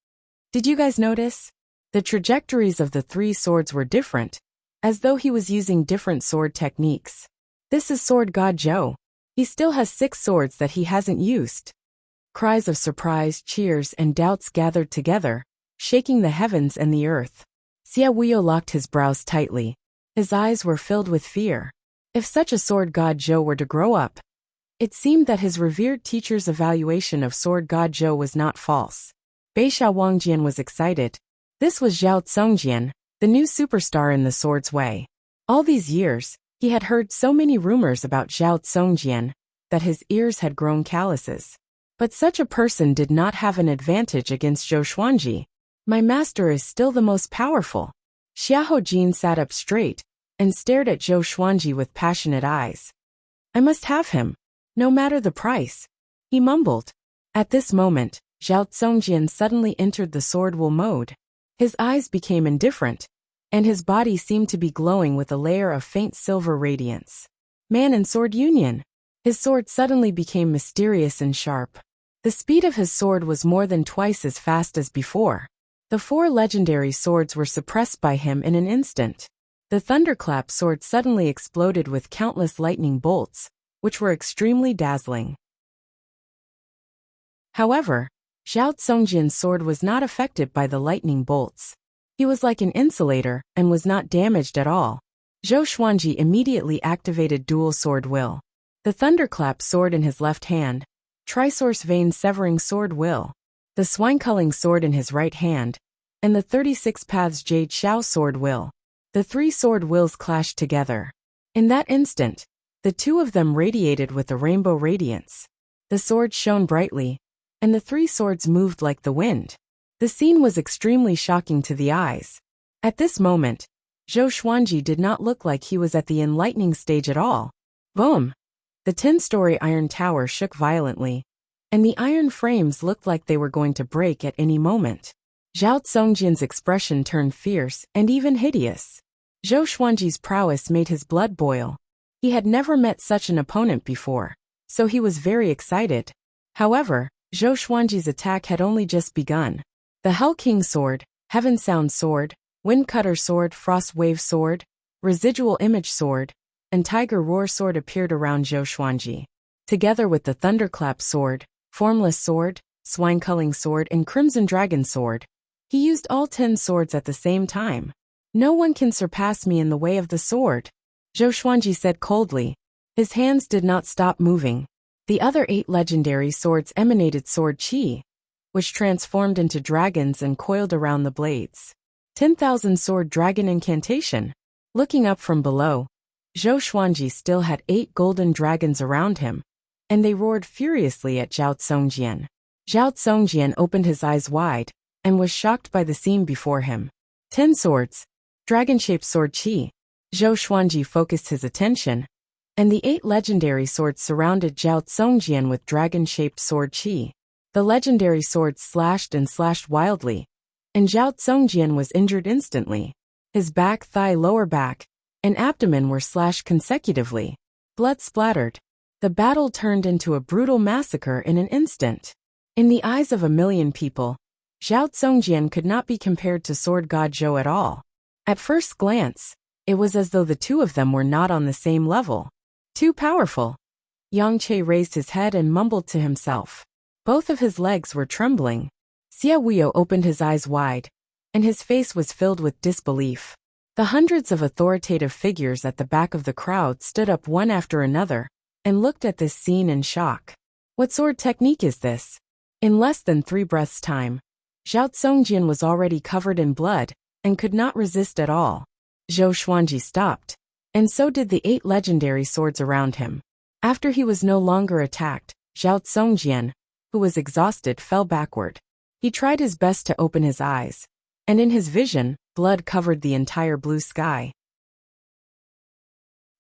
Did you guys notice? The trajectories of the 3 swords were different, as though he was using different sword techniques. This is Sword God Zhou. He still has 6 swords that he hasn't used. Cries of surprise, cheers, and doubts gathered together, shaking the heavens and the earth. Xia Wuyo locked his brows tightly. His eyes were filled with fear. If such a Sword God Zhou were to grow up, it seemed that his revered teacher's evaluation of Sword God Zhou was not false. Beishao Wangjian was excited. This was Zhao Zongjian, the new superstar in the sword's way. All these years, he had heard so many rumors about Zhao Zongjian that his ears had grown calluses. But such a person did not have an advantage against Zhou Xuanji. My master is still the most powerful. Xiahou Jin sat up straight and stared at Zhou Xuanji with passionate eyes. I must have him, no matter the price, he mumbled. At this moment, Zhao Zongjian suddenly entered the sword will mode. His eyes became indifferent, and his body seemed to be glowing with a layer of faint silver radiance. Man and sword union. His sword suddenly became mysterious and sharp. The speed of his sword was more than twice as fast as before. The 4 legendary swords were suppressed by him in an instant. The thunderclap sword suddenly exploded with countless lightning bolts, which were extremely dazzling. However, Zhao Zongjian's sword was not affected by the lightning bolts. He was like an insulator and was not damaged at all. Zhou Xuanji immediately activated dual sword will. The thunderclap sword in his left hand, Trisource Vein Severing Sword will, the Swine-Culling sword in his right hand, and the 36 Paths Jade Xiao sword will. The 3 sword wills clashed together. In that instant, the 2 of them radiated with a rainbow radiance. The swords shone brightly, and the 3 swords moved like the wind. The scene was extremely shocking to the eyes. At this moment, Zhou Xuanji did not look like he was at the enlightening stage at all. Boom! The 10-story iron tower shook violently, and the iron frames looked like they were going to break at any moment. Zhao Zongjian's expression turned fierce and even hideous. Zhou Xuanji's prowess made his blood boil. He had never met such an opponent before, so he was very excited. However, Zhou Xuanji's attack had only just begun. The Hell King Sword, Heaven Sound Sword, Wind Cutter Sword, Frost Wave Sword, Residual Image Sword, and Tiger Roar Sword appeared around Zhou Xuanji. Together with the Thunderclap Sword, Formless Sword, Swine-Culling Sword, and Crimson Dragon Sword, he used all 10 swords at the same time. No one can surpass me in the way of the sword, Zhou Xuanji said coldly. His hands did not stop moving. The other 8 legendary swords emanated sword chi, which transformed into dragons and coiled around the blades. 10,000 sword dragon incantation. Looking up from below, Zhou Xuanji still had 8 golden dragons around him, and they roared furiously at Zhao Zongjian. Zhao Zongjian opened his eyes wide and was shocked by the scene before him. 10 swords, dragon-shaped sword chi. Zhou Xuanji focused his attention, and the 8 legendary swords surrounded Zhao Zongjian with dragon-shaped sword chi. The legendary swords slashed and slashed wildly, and Zhao Zongjian was injured instantly. His back, thigh, lower back, and abdomen were slashed consecutively. Blood splattered. The battle turned into a brutal massacre in an instant. In the eyes of a million people, Zhao Zongjian could not be compared to Sword God Zhou at all. At first glance, it was as though the 2 of them were not on the same level. Too powerful. Yang Che raised his head and mumbled to himself. Both of his legs were trembling. Xia Wuyo opened his eyes wide, and his face was filled with disbelief. The hundreds of authoritative figures at the back of the crowd stood up one after another, and looked at this scene in shock. What sword technique is this? In less than 3 breaths' time, Zhao Zongjian was already covered in blood, and could not resist at all. Zhou Xuanji stopped, and so did the 8 legendary swords around him. After he was no longer attacked, Zhao Zongjian, who was exhausted, fell backward. He tried his best to open his eyes, and in his vision, blood covered the entire blue sky.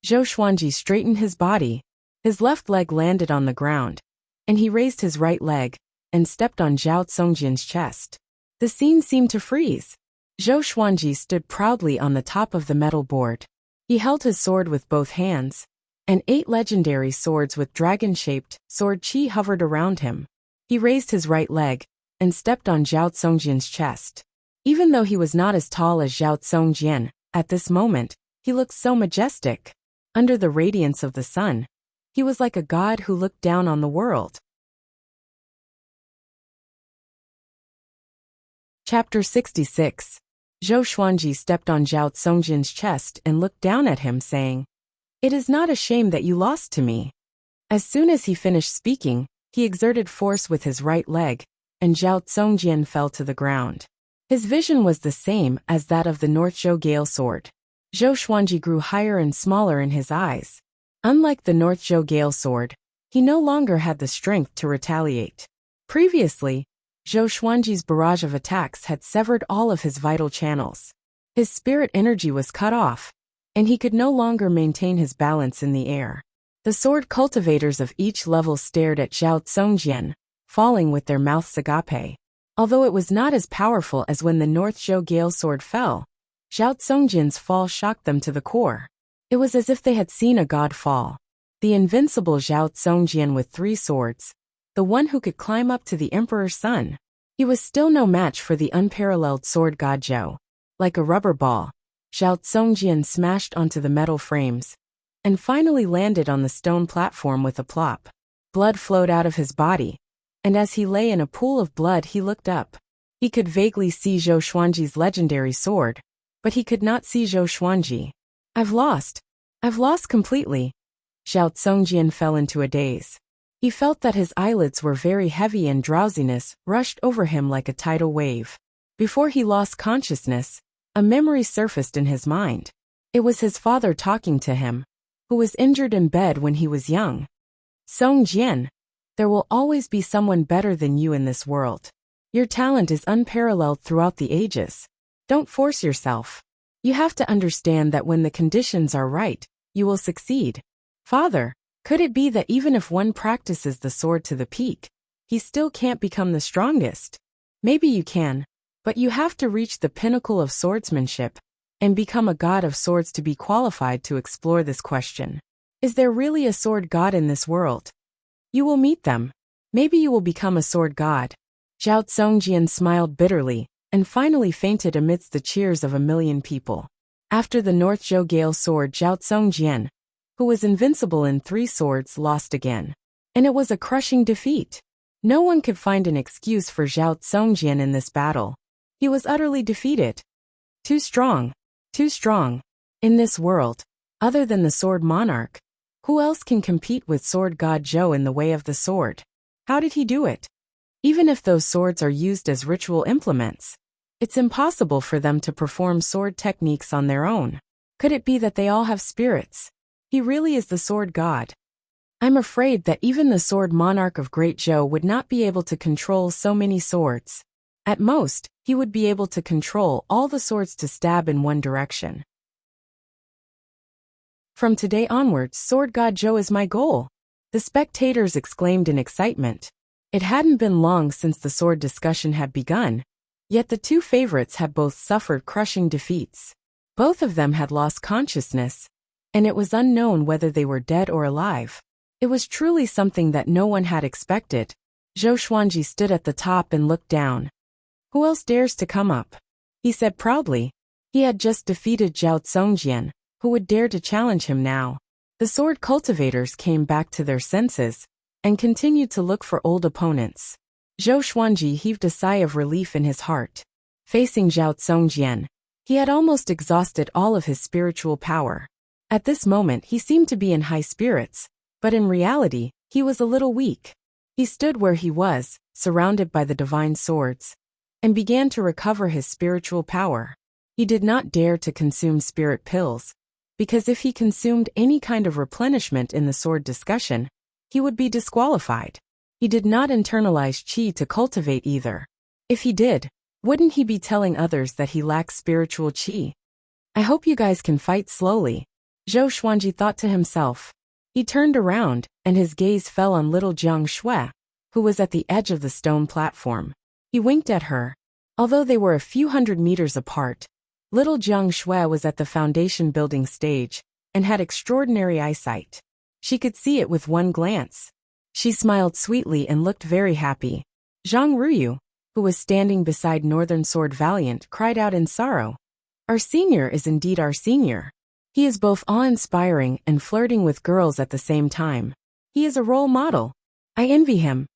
Zhou Xuanji straightened his body. His left leg landed on the ground, and he raised his right leg and stepped on Zhao Zongjian's chest. The scene seemed to freeze. Zhou Xuanji stood proudly on the top of the metal board. He held his sword with both hands, and 8 legendary swords with dragon-shaped sword chi hovered around him. He raised his right leg and stepped on Zhao Tsongjian's chest. Even though he was not as tall as Zhao Tsongjian, at this moment, he looked so majestic. Under the radiance of the sun, he was like a god who looked down on the world. Chapter 66. Zhou Xuanji stepped on Zhao Tsongjian's chest and looked down at him, saying, "It is not a shame that you lost to me." As soon as he finished speaking, he exerted force with his right leg, and Zhao Tsongjian fell to the ground. His vision was the same as that of the Northzhou Gale sword. Zhou Xuanji grew higher and smaller in his eyes. Unlike the Northzhou Gale sword, he no longer had the strength to retaliate. Previously, Zhou Xuanji's barrage of attacks had severed all of his vital channels. His spirit energy was cut off, and he could no longer maintain his balance in the air. The sword cultivators of each level stared at Zhao Tsongjian, falling with their mouths agape. Although it was not as powerful as when the Northzhou Gale sword fell, Zhao Tsongjian's fall shocked them to the core. It was as if they had seen a god fall. The invincible Zhao Tsongjian with 3 swords, the one who could climb up to the Emperor's son. He was still no match for the unparalleled sword god Zhou. Like a rubber ball, Zhao Tsongjian smashed onto the metal frames, and finally landed on the stone platform with a plop. Blood flowed out of his body, and as he lay in a pool of blood he looked up. He could vaguely see Zhou Xuanji's legendary sword, but he could not see Zhou Xuanji. I've lost completely." Zhao Tsongjian fell into a daze. He felt that his eyelids were very heavy and drowsiness rushed over him like a tidal wave. Before he lost consciousness, a memory surfaced in his mind. It was his father talking to him, who was injured in bed when he was young. "Tsongjian, there will always be someone better than you in this world. Your talent is unparalleled throughout the ages. Don't force yourself. You have to understand that when the conditions are right, you will succeed." "Father, could it be that even if one practices the sword to the peak, he still can't become the strongest?" "Maybe you can, but you have to reach the pinnacle of swordsmanship and become a god of swords to be qualified to explore this question. Is there really a sword god in this world? You will meet them. Maybe you will become a sword god." Zhao Tsongjian smiled bitterly and finally fainted amidst the cheers of a million people. After the Northzhou Gale sword, Zhao Tsongjian, who was invincible in 3 swords, lost again. And it was a crushing defeat. No one could find an excuse for Zhao Tsongjian in this battle. He was utterly defeated. Too strong. In this world, other than the sword monarch, who else can compete with sword god Zhou in the way of the sword? How did he do it? Even if those swords are used as ritual implements, it's impossible for them to perform sword techniques on their own. Could it be that they all have spirits? He really is the sword god. I'm afraid that even the sword monarch of Great Zhou would not be able to control so many swords. At most, he would be able to control all the swords to stab in one direction. From today onwards, sword god Zhou is my goal, the spectators exclaimed in excitement. It hadn't been long since the sword discussion had begun, yet the 2 favorites had both suffered crushing defeats. Both of them had lost consciousness, and it was unknown whether they were dead or alive. It was truly something that no one had expected. Zhou Xuanji stood at the top and looked down. "Who else dares to come up?" he said proudly. He had just defeated Zhao Tsongjian. Who would dare to challenge him now? The sword cultivators came back to their senses and continued to look for old opponents. Zhou Xuanji heaved a sigh of relief in his heart. Facing Zhao Tsongjian, he had almost exhausted all of his spiritual power. At this moment he seemed to be in high spirits, but in reality, he was a little weak. He stood where he was, surrounded by the divine swords, and began to recover his spiritual power. He did not dare to consume spirit pills, because if he consumed any kind of replenishment in the sword discussion, he would be disqualified. He did not internalize qi to cultivate either. If he did, wouldn't he be telling others that he lacks spiritual qi? "I hope you guys can fight slowly," Zhou Xuanji thought to himself. He turned around, and his gaze fell on little Jiang Shui, who was at the edge of the stone platform. He winked at her. Although they were a few hundred meters apart, little Jiang Shui was at the foundation building stage and had extraordinary eyesight. She could see it with one glance. She smiled sweetly and looked very happy. Zhang Ruyu, who was standing beside Northern Sword Valiant, cried out in sorrow. Our senior is indeed our senior. He is both awe-inspiring and flirting with girls at the same time. He is a role model. I envy him.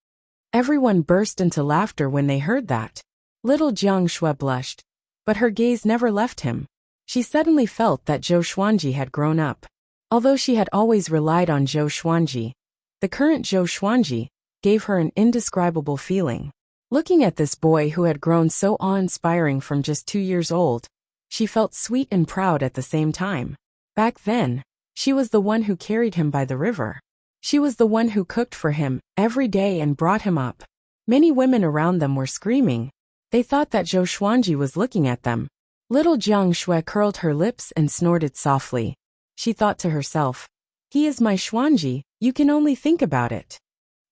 Everyone burst into laughter when they heard that. Little Jiang Shui blushed, but her gaze never left him. She suddenly felt that Zhou Xuanji had grown up. Although she had always relied on Zhou Xuanji, the current Zhou Xuanji gave her an indescribable feeling. Looking at this boy who had grown so awe-inspiring from just 2 years old, she felt sweet and proud at the same time. Back then, she was the one who carried him by the river. She was the one who cooked for him every day and brought him up. Many women around them were screaming. They thought that Zhou Xuanji was looking at them. Little Jiang Shui curled her lips and snorted softly. She thought to herself, he is my Xuanji, you can only think about it.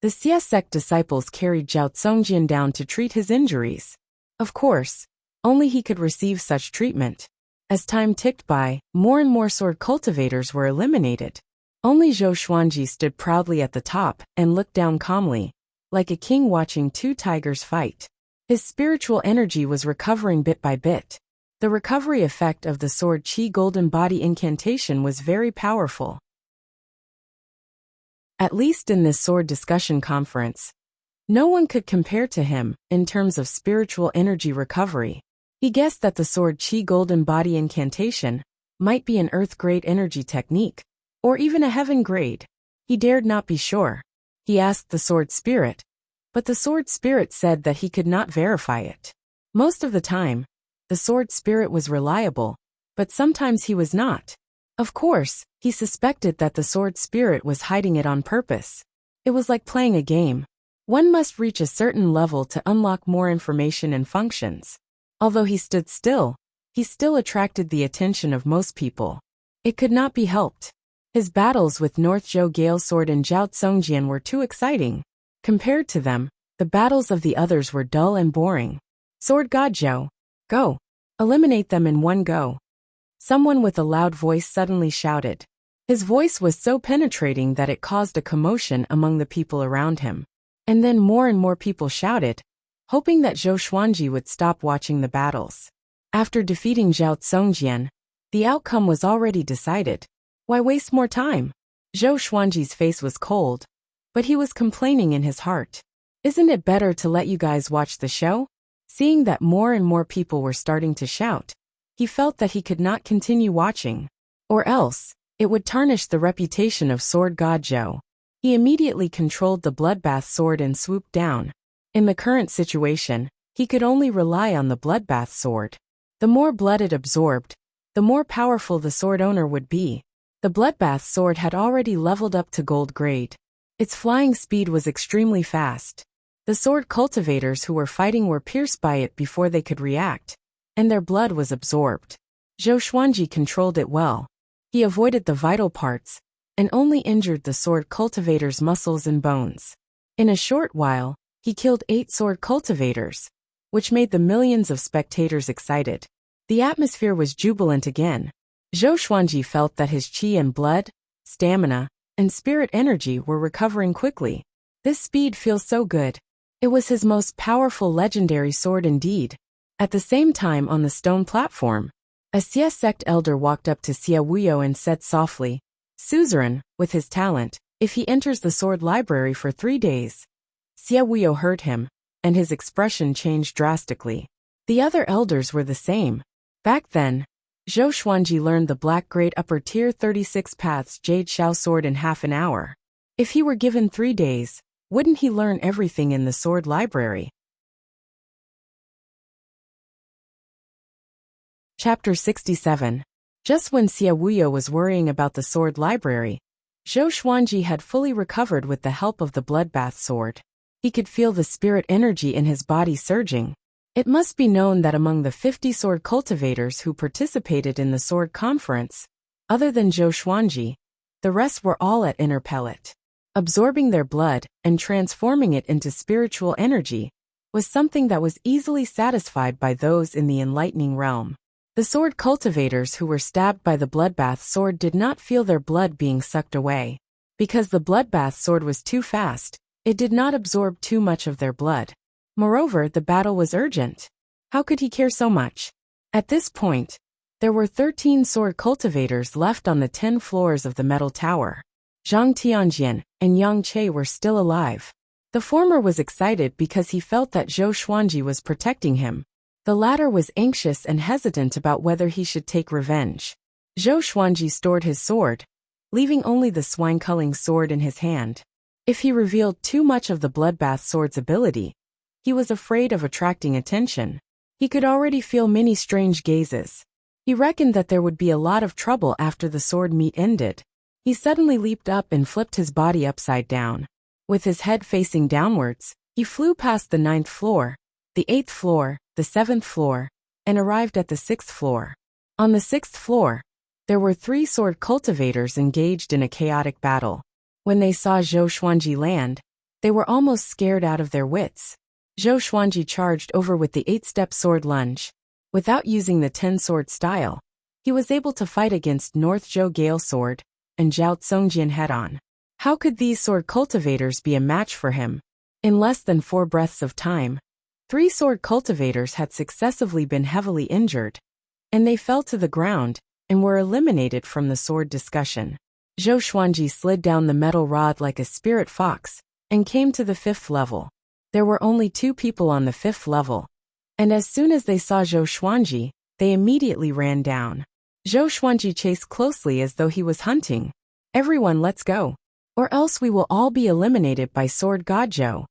The Xie sect disciples carried Zhao Zongjian down to treat his injuries. Of course, only he could receive such treatment. As time ticked by, more and more sword cultivators were eliminated. Only Zhou Xuanji stood proudly at the top and looked down calmly, like a king watching 2 tigers fight. His spiritual energy was recovering bit by bit. The recovery effect of the sword Qi Golden Body incantation was very powerful. At least in this sword discussion conference, no one could compare to him in terms of spiritual energy recovery. He guessed that the sword Qi Golden Body incantation might be an earth grade energy technique, or even a heaven grade. He dared not be sure. He asked the sword spirit, but the sword spirit said that he could not verify it. Most of the time, the sword spirit was reliable, but sometimes he was not. Of course, he suspected that the sword spirit was hiding it on purpose. It was like playing a game. One must reach a certain level to unlock more information and functions. Although he stood still, he still attracted the attention of most people. It could not be helped. His battles with North Zhou Gale Sword and Zhao Zongjian were too exciting. Compared to them, the battles of the others were dull and boring. Sword God Zhou, go! Eliminate them in one go. Someone with a loud voice suddenly shouted. His voice was so penetrating that it caused a commotion among the people around him. And then more and more people shouted, hoping that Zhou Xuanji would stop watching the battles. After defeating Zhao Zongjian, the outcome was already decided. Why waste more time? Zhou Xuanji's face was cold, but he was complaining in his heart. Isn't it better to let you guys watch the show? Seeing that more and more people were starting to shout, he felt that he could not continue watching. Or else, it would tarnish the reputation of Sword God Zhou. He immediately controlled the bloodbath sword and swooped down. In the current situation, he could only rely on the bloodbath sword. The more blood it absorbed, the more powerful the sword owner would be. The bloodbath sword had already leveled up to gold grade. Its flying speed was extremely fast. The sword cultivators who were fighting were pierced by it before they could react, and their blood was absorbed. Zhou Xuanji controlled it well. He avoided the vital parts, and only injured the sword cultivator's muscles and bones. In a short while, he killed 8 sword cultivators, which made the millions of spectators excited. The atmosphere was jubilant again. Zhou Xuanji felt that his qi and blood, stamina, and spirit energy were recovering quickly. This speed feels so good. It was his most powerful legendary sword indeed. At the same time on the stone platform, a Xie sect elder walked up to Xie Wuyo and said softly, Suzerain, with his talent, if he enters the sword library for 3 days. Xie Wuyo heard him, and his expression changed drastically. The other elders were the same. Back then, Zhou Xuanji learned the Black Grade Upper Tier 36 Paths Jade Shao Sword in half an hour. If he were given 3 days, wouldn't he learn everything in the sword library? Chapter 67. Just when Xie Wuyo was worrying about the sword library, Zhou Xuanji had fully recovered with the help of the bloodbath sword. He could feel the spirit energy in his body surging. It must be known that among the 50 sword cultivators who participated in the sword conference, other than Zhou Xuanji, the rest were all at inner pellet. Absorbing their blood and transforming it into spiritual energy was something that was easily satisfied by those in the enlightening realm. The sword cultivators who were stabbed by the bloodbath sword did not feel their blood being sucked away. Because the bloodbath sword was too fast, it did not absorb too much of their blood. Moreover, the battle was urgent. How could he care so much? At this point, there were 13 sword cultivators left on the 10 floors of the metal tower. Zhang Tianjian and Yang Che were still alive. The former was excited because he felt that Zhou Xuanji was protecting him. The latter was anxious and hesitant about whether he should take revenge. Zhou Xuanji stored his sword, leaving only the swine-culling sword in his hand. If he revealed too much of the bloodbath sword's ability, he was afraid of attracting attention. He could already feel many strange gazes. He reckoned that there would be a lot of trouble after the sword meet ended. He suddenly leaped up and flipped his body upside down. With his head facing downwards, he flew past the 9th floor, the 8th floor, the 7th floor, and arrived at the 6th floor. On the 6th floor, there were 3 sword cultivators engaged in a chaotic battle. When they saw Zhou Xuanji land, they were almost scared out of their wits. Zhou Xuanji charged over with the 8-step sword lunge. Without using the 10-sword style, he was able to fight against North Zhou Gale sword and Zhao Tsongjian head-on. How could these sword cultivators be a match for him? In less than 4 breaths of time, 3 sword cultivators had successively been heavily injured, and they fell to the ground and were eliminated from the sword discussion. Zhou Xuanji slid down the metal rod like a spirit fox and came to the 5th level. There were only 2 people on the 5th level, and as soon as they saw Zhou Xuanji, they immediately ran down. Zhou Xuanji chased closely as though he was hunting. "Everyone, let's go, or else we will all be eliminated by Sword God Zhou."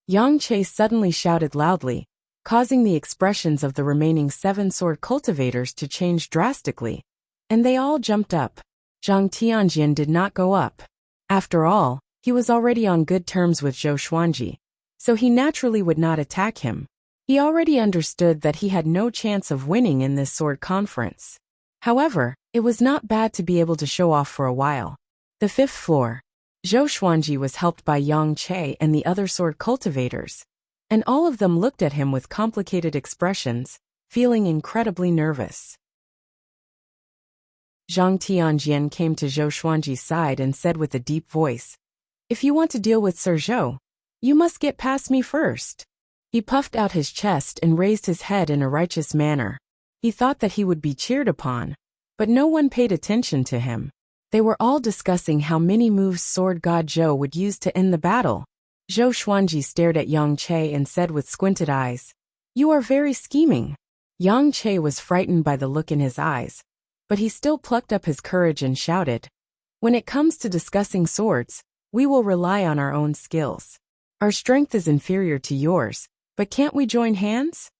Yang Che suddenly shouted loudly, causing the expressions of the remaining 7 sword cultivators to change drastically, and they all jumped up. Zhang Tianjian did not go up. After all, he was already on good terms with Zhou Xuanji, so he naturally would not attack him. He already understood that he had no chance of winning in this sword conference. However, it was not bad to be able to show off for a while. The 5th floor. Zhou Xuanji was helped by Yang Che and the other sword cultivators, and all of them looked at him with complicated expressions, feeling incredibly nervous. Zhang Tianjian came to Zhou Xuanji's side and said with a deep voice, "If you want to deal with Sir Zhou, you must get past me first." He puffed out his chest and raised his head in a righteous manner. He thought that he would be cheered upon, but no one paid attention to him. They were all discussing how many moves Sword God Zhou would use to end the battle. Zhou Xuanji stared at Yang Che and said with squinted eyes, "You are very scheming." Yang Che was frightened by the look in his eyes, but he still plucked up his courage and shouted, "When it comes to discussing swords, we will rely on our own skills. Our strength is inferior to yours, but can't we join hands?"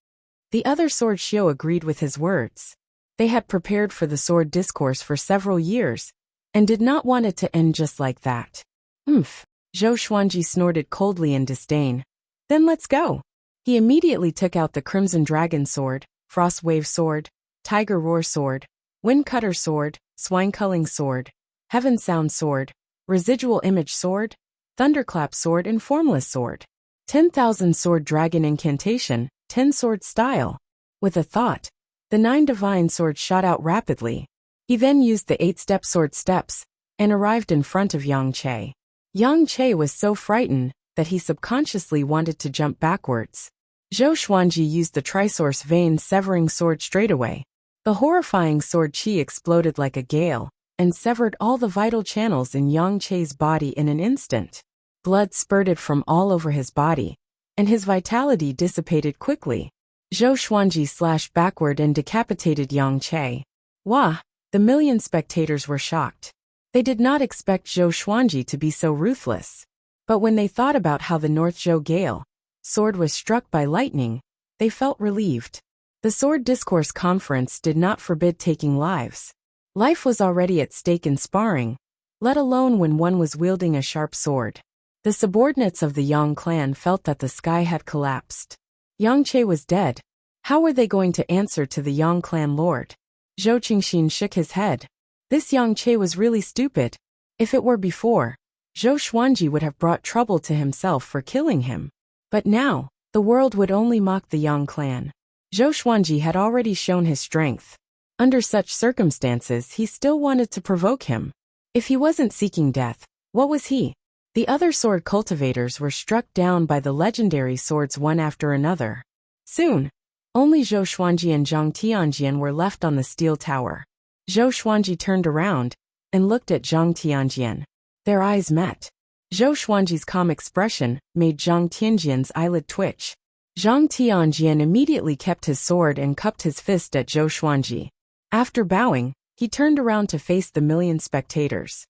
The other sword Xiu agreed with his words. They had prepared for the sword discourse for several years, and did not want it to end just like that. "Zhou Xuanji snorted coldly in disdain. "Then let's go." He immediately took out the Crimson Dragon Sword, Frost Wave Sword, Tiger Roar Sword, Wind Cutter Sword, Swine Culling Sword, Heaven Sound Sword, Residual Image Sword, Thunderclap Sword and Formless Sword. 10,000 Sword Dragon Incantation, 10 Sword Style. With a thought, the 9 divine swords shot out rapidly. He then used the 8-step sword steps, and arrived in front of Yang Che. Yang Che was so frightened that he subconsciously wanted to jump backwards. Zhou Xuanji used the Trisource Vein Severing Sword straightaway. The horrifying sword chi exploded like a gale, and severed all the vital channels in Yang Che's body in an instant. Blood spurted from all over his body, and his vitality dissipated quickly. Zhou Xuanji slashed backward and decapitated Yang Che. Wah! The million spectators were shocked. They did not expect Zhou Xuanji to be so ruthless. But when they thought about how the North Zhou Gale sword was struck by lightning, they felt relieved. The Sword Discourse Conference did not forbid taking lives. Life was already at stake in sparring, let alone when one was wielding a sharp sword. The subordinates of the Yang clan felt that the sky had collapsed. Yang Che was dead. How were they going to answer to the Yang clan lord? Zhou Qingxin shook his head. This Yang Che was really stupid. If it were before, Zhou Xuanji would have brought trouble to himself for killing him. But now, the world would only mock the Yang clan. Zhou Xuanji had already shown his strength. Under such circumstances, he still wanted to provoke him. If he wasn't seeking death, What was he? The other sword cultivators were struck down by the legendary swords one after another. Soon, only Zhou Xuanji and Zhang Tianjian were left on the steel tower. Zhou Xuanji turned around and looked at Zhang Tianjian. Their eyes met. Zhou Xuanji's calm expression made Zhang Tianjian's eyelid twitch. Zhang Tianjian immediately kept his sword and cupped his fist at Zhou Xuanji. After bowing, he turned around to face the million spectators.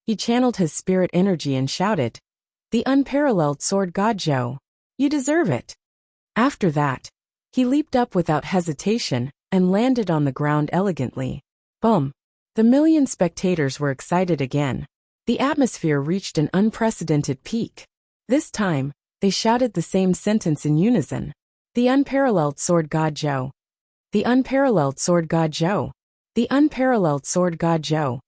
He channeled his spirit energy and shouted, "The unparalleled sword god Zhou. You deserve it." After that, he leaped up without hesitation and landed on the ground elegantly. Boom! The million spectators were excited again. The atmosphere reached an unprecedented peak. This time, they shouted the same sentence in unison. "The unparalleled sword god Zhou. The unparalleled sword god Zhou. The unparalleled sword god Zhou."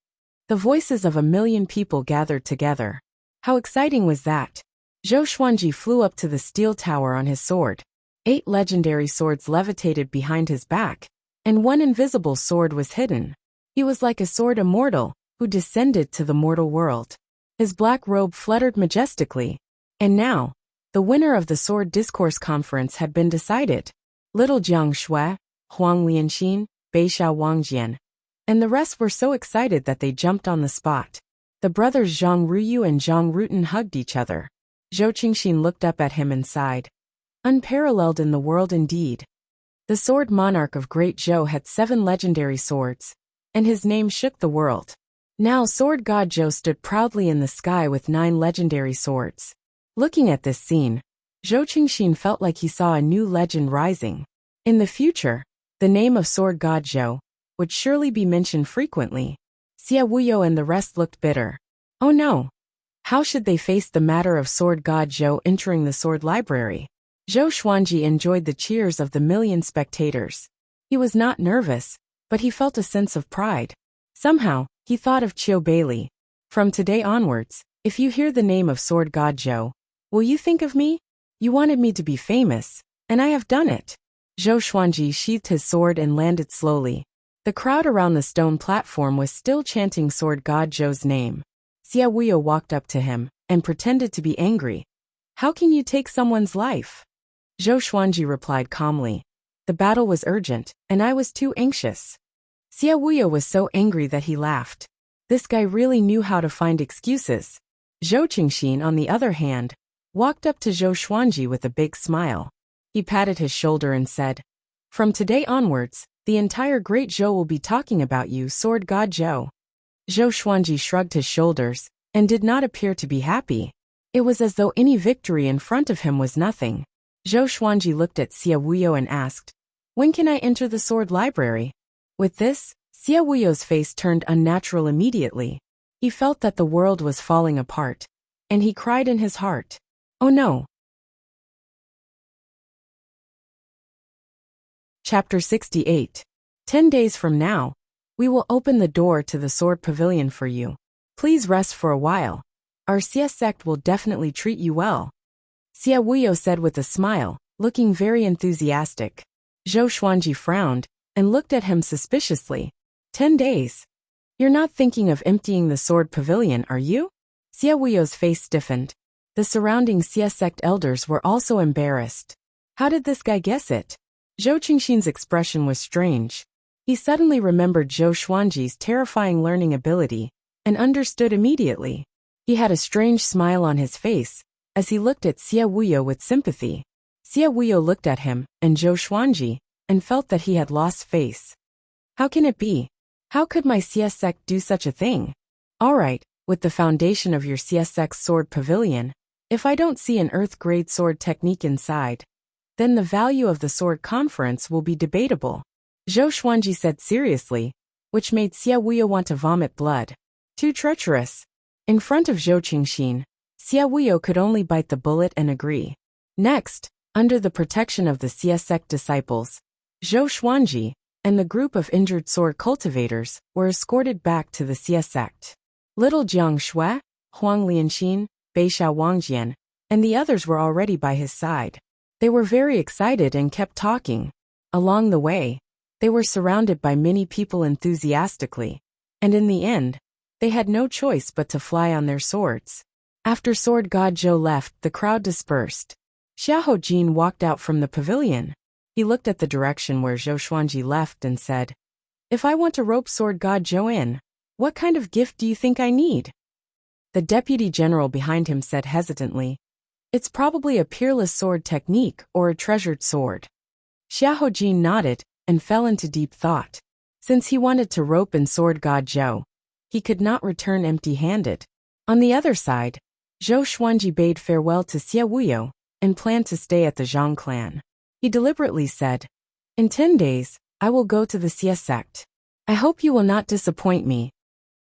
The voices of a million people gathered together. How exciting was that? Zhou Xuanji flew up to the steel tower on his sword. 8 legendary swords levitated behind his back, and one invisible sword was hidden. He was like a sword immortal, who descended to the mortal world. His black robe fluttered majestically. And now, the winner of the Sword Discourse Conference had been decided. Little Jiang Shui, Huang Lianxin, Beishao Wangjian, and the rest were so excited that they jumped on the spot. The brothers Zhang Ruyu and Zhang Rutan hugged each other. Zhou Qingxin looked up at him and sighed. Unparalleled in the world indeed. The sword monarch of Great Zhou had 7 legendary swords, and his name shook the world. Now sword god Zhou stood proudly in the sky with 9 legendary swords. Looking at this scene, Zhou Qingxin felt like he saw a new legend rising. In the future, the name of sword god Zhou would surely be mentioned frequently. Xie Wuyo and the rest looked bitter. Oh no! How should they face the matter of sword god Zhou entering the sword library? Zhou Xuanji enjoyed the cheers of the million spectators. He was not nervous, but he felt a sense of pride. Somehow, he thought of Qiu Beili. From today onwards, if you hear the name of sword god Zhou, will you think of me? You wanted me to be famous, and I have done it. Zhou Xuanji sheathed his sword and landed slowly. The crowd around the stone platform was still chanting sword god Zhou's name. Xie Wuyo walked up to him and pretended to be angry. How can you take someone's life? Zhou Xuanji replied calmly. The battle was urgent, and I was too anxious. Xie Wuyo was so angry that he laughed. This guy really knew how to find excuses. Zhou Qingxin, on the other hand, walked up to Zhou Xuanji with a big smile. He patted his shoulder and said, "From today onwards, the entire Great Zhou will be talking about you, sword god Zhou." Zhou Xuanji shrugged his shoulders and did not appear to be happy. It was as though any victory in front of him was nothing. Zhou Xuanji looked at Xie Wuyo and asked, "When can I enter the sword library?" With this, Xie Wuyo's face turned unnatural immediately. He felt that the world was falling apart, and he cried in his heart. Oh no! Chapter 68. 10 days from now, we will open the door to the sword pavilion for you. Please rest for a while. Our Xie sect will definitely treat you well. Xie Wuyo said with a smile, looking very enthusiastic. Zhou Xuanji frowned and looked at him suspiciously. 10 days? You're not thinking of emptying the sword pavilion, are you? Xie Wuyo's face stiffened. The surrounding Xie sect elders were also embarrassed. How did this guy guess it? Zhou Qingxin's expression was strange. He suddenly remembered Zhou Xuanji's terrifying learning ability and understood immediately. He had a strange smile on his face as he looked at Xie Wuyo with sympathy. Xie Wuyo looked at him and Zhou Xuanji and felt that he had lost face. How can it be? How could my Xie sect do such a thing? All right, with the foundation of your Xie sect's sword pavilion, if I don't see an earth-grade sword technique inside, then the value of the sword conference will be debatable. Zhou Xuanji said seriously, which made Xie Wuyo want to vomit blood. Too treacherous. In front of Zhou Qingxin, Xie Wuyo could only bite the bullet and agree. Next, under the protection of the Xie sect disciples, Zhou Xuanji and the group of injured sword cultivators were escorted back to the Xie sect. Little Jiang Shui, Huang Lianxin, Beishao Wangjian, and the others were already by his side. They were very excited and kept talking. Along the way, they were surrounded by many people enthusiastically, and in the end, They had no choice but to fly on their swords. After Sword God Zhou left, the crowd dispersed. Xiahou Jin walked out from the pavilion. He looked at the direction where Zhou Xuanji left and said, "If I want to rope Sword God Zhou in, what kind of gift do you think I need?" The deputy general behind him said hesitantly, "It's probably a peerless sword technique or a treasured sword." Xiahou Jin nodded and fell into deep thought. Since he wanted to rope in Sword God Zhou, he could not return empty-handed. On the other side, Zhou Xuanji bade farewell to Xie Wuyo and planned to stay at the Zhang clan. He deliberately said, "In 10 days, I will go to the Xie sect. I hope you will not disappoint me."